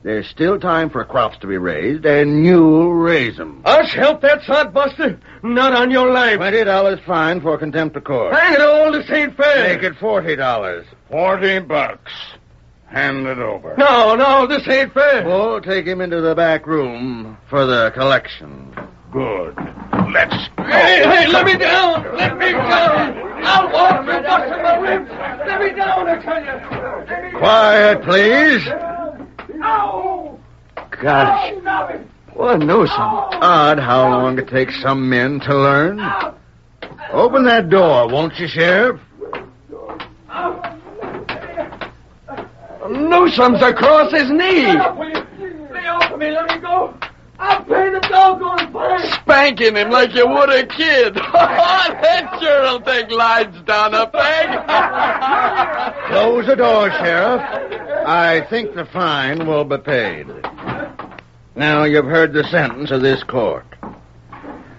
There's still time for crops to be raised, and you'll raise them. Us help that sodbuster? Not on your life. $20 fine for contempt of court. Hang it all, this ain't fair. Make it $40. $40. Hand it over. No, this ain't fair. We'll take him into the back room for the collection. Good. Let's go. Hey, let me down. Let me down. I'll walk you, busting my ribs. Let me down, I tell you. Quiet, please. Ow! Gosh. Well, Newsom. Odd how long it takes some men to learn. Open that door, won't you, Sheriff? Newsom's across his knee. Lay off of me, let me go. I'll pay the doggone fine. Spanking him like you would a kid. That sure'll take lines down a peg. Close the door, Sheriff. I think the fine will be paid. Now you've heard the sentence of this court.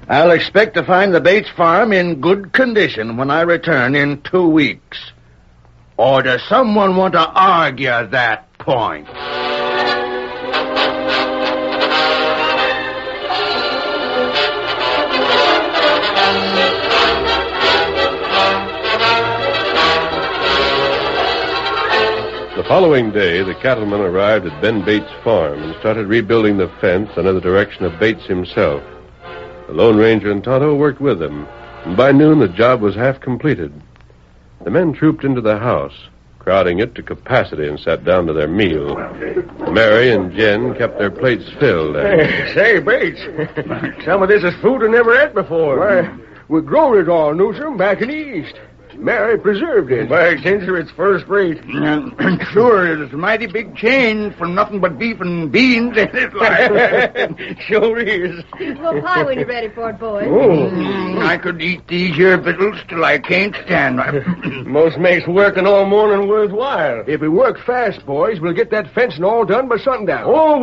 I'll expect to find the Bates farm in good condition when I return in 2 weeks. Or does someone want to argue that point? The following day, the cattlemen arrived at Ben Bates' farm and started rebuilding the fence under the direction of Bates himself. The Lone Ranger and Tonto worked with them, and by noon the job was half completed. The men trooped into the house, crowding it to capacity and sat down to their meal. Mary and Jen kept their plates filled. Say, Bates, some of this is food I never ate before. Why, we growed it all, Newsom, back in the East. Mary preserved it. By ginger, it's first rate. Sure, it's a mighty big change from nothing but beef and beans, ain't it? Like? Sure is. Well, pie when you're ready for it, boys. I could eat these here victuals till I can't stand them. Most makes working all morning worthwhile. If we work fast, boys, we'll get that fencing all done by sundown. Oh,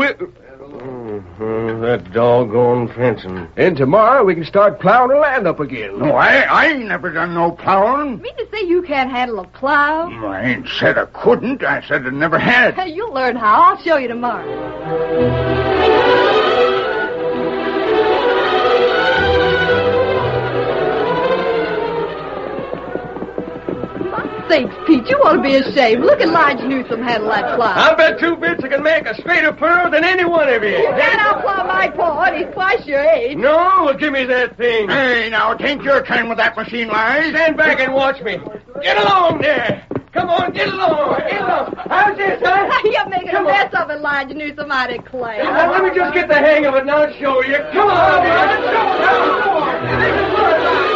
that doggone fencing. And tomorrow we can start plowing the land up again. No, I ain't never done no plowing. You mean to say you can't handle a plow? I ain't said I couldn't. I said I never had. Hey, you'll learn how. I'll show you tomorrow. Thanks, Pete. You ought to be ashamed. Look at Lige Newsom handle that plow. I bet 2 bits I can make a straighter furrow than any one of you. You can't outplow my paw, and he's twice your age. No, well, give me that thing. Hey, now, it ain't your turn with that machine, Lige. Stand back and watch me. Get along there. Come on, get along. Get along. How's this, huh? You're making a mess of it, Lige Newsom. I declare. Now, let me just get the hang of it, and I'll show you. Come on, man. Come on.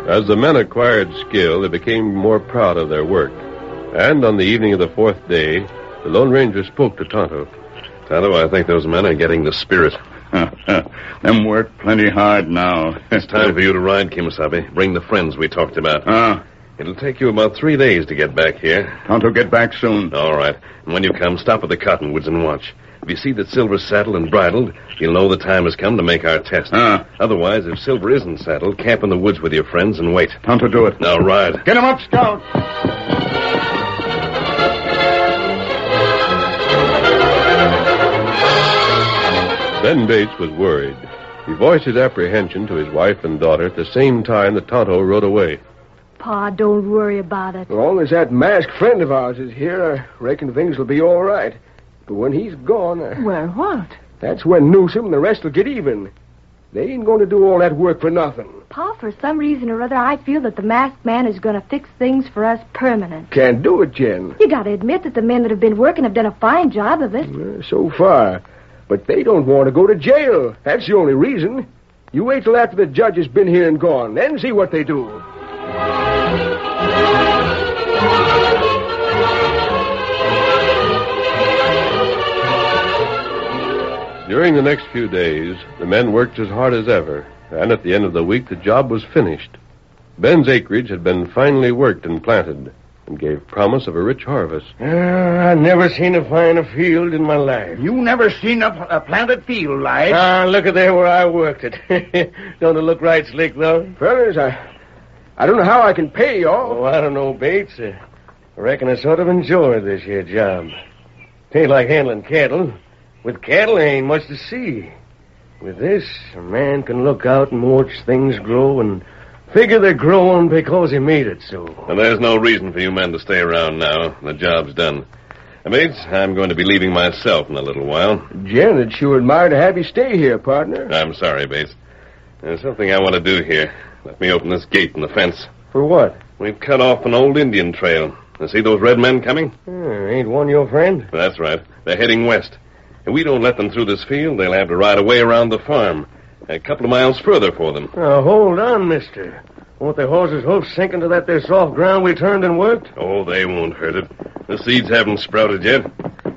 As the men acquired skill, they became more proud of their work. And on the evening of the 4th day, the Lone Ranger spoke to Tonto. Tonto, I think those men are getting the spirit. Them work plenty hard now. It's time for you to ride, Kimasabi. Bring the friends we talked about. It'll take you about 3 days to get back here. Tonto, get back soon. All right. And when you come, stop at the cottonwoods and watch. If you see that Silver's saddled and bridled, you'll know the time has come to make our test. Otherwise, if Silver isn't saddled, camp in the woods with your friends and wait. Tonto, do it. Now ride. Get him up, Scout. Ben Bates was worried. He voiced his apprehension to his wife and daughter at the same time that Tonto rode away. Pa, don't worry about it. As long as that masked friend of ours is here, I reckon things will be all right. But when he's gone... Well, what? That's when Newsom and the rest will get even. They ain't going to do all that work for nothing. Pa, for some reason or other, I feel that the masked man is going to fix things for us permanent. Can't do it, Jen. You got to admit that the men that have been working have done a fine job of it. So far. But they don't want to go to jail. That's the only reason. You wait till after the judge has been here and gone, then see what they do. During the next few days, the men worked as hard as ever, and at the end of the week, the job was finished. Ben's acreage had been finely worked and planted, and gave promise of a rich harvest. I never seen a finer field in my life. You never seen a planted field, Lige? Look at there where I worked it. Don't it look right slick, though? Fellas, I don't know how I can pay y'all. Oh, I don't know, Bates. I reckon I sort of enjoyed this here job. It ain't like handling cattle. With cattle, there ain't much to see. With this, a man can look out and watch things grow and figure they're growing because he made it so. And there's no reason for you men to stay around now. The job's done. Bates, I'm going to be leaving myself in a little while. Jen, it'd sure admire to have you stay here, partner. I'm sorry, Bates. There's something I want to do here. Let me open this gate in the fence. For what? We've cut off an old Indian trail. You see those red men coming? Ain't one your friend? That's right. They're heading west. If we don't let them through this field, they'll have to ride away around the farm. A couple of miles further for them. Now, hold on, mister. Won't their horses' hoofs sink into that there soft ground we turned and worked? Oh, they won't hurt it. The seeds haven't sprouted yet.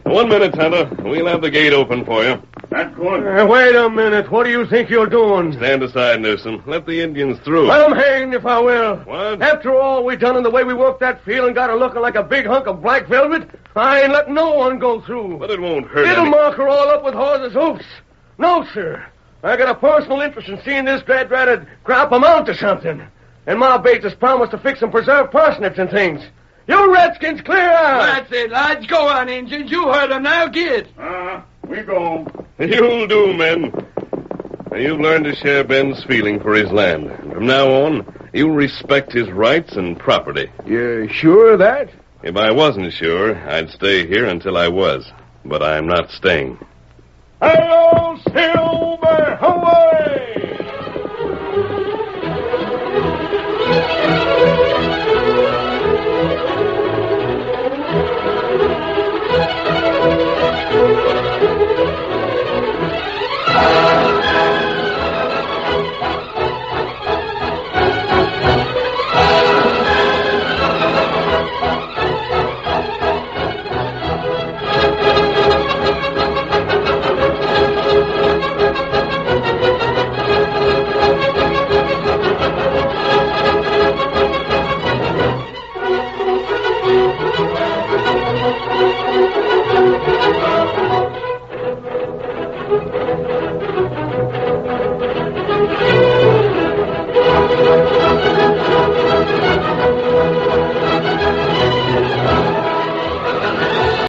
1 minute, Tonto. We'll have the gate open for you. Not good. Wait a minute. What do you think you're doing? Stand aside, Newsom. Let the Indians through. I'm hanged if I will. What? After all we done and the way we worked that field and got her looking like a big hunk of black velvet, I ain't letting no one go through. But it won't hurt It'll any... mark her all up with horses' hoofs. No, sir. I got a personal interest in seeing this dread-ratted crop amount to something. And Ma Bates has promised to fix some preserved parsnips and things. You redskins, clear out! That's it, lads. Go on, Injuns. You heard them now. Get. We go. You'll do, men. You've learned to share Ben's feeling for his land. And from now on, you'll respect his rights and property. You sure of that? If I wasn't sure, I'd stay here until I was. But I'm not staying. Hello, Silver, away!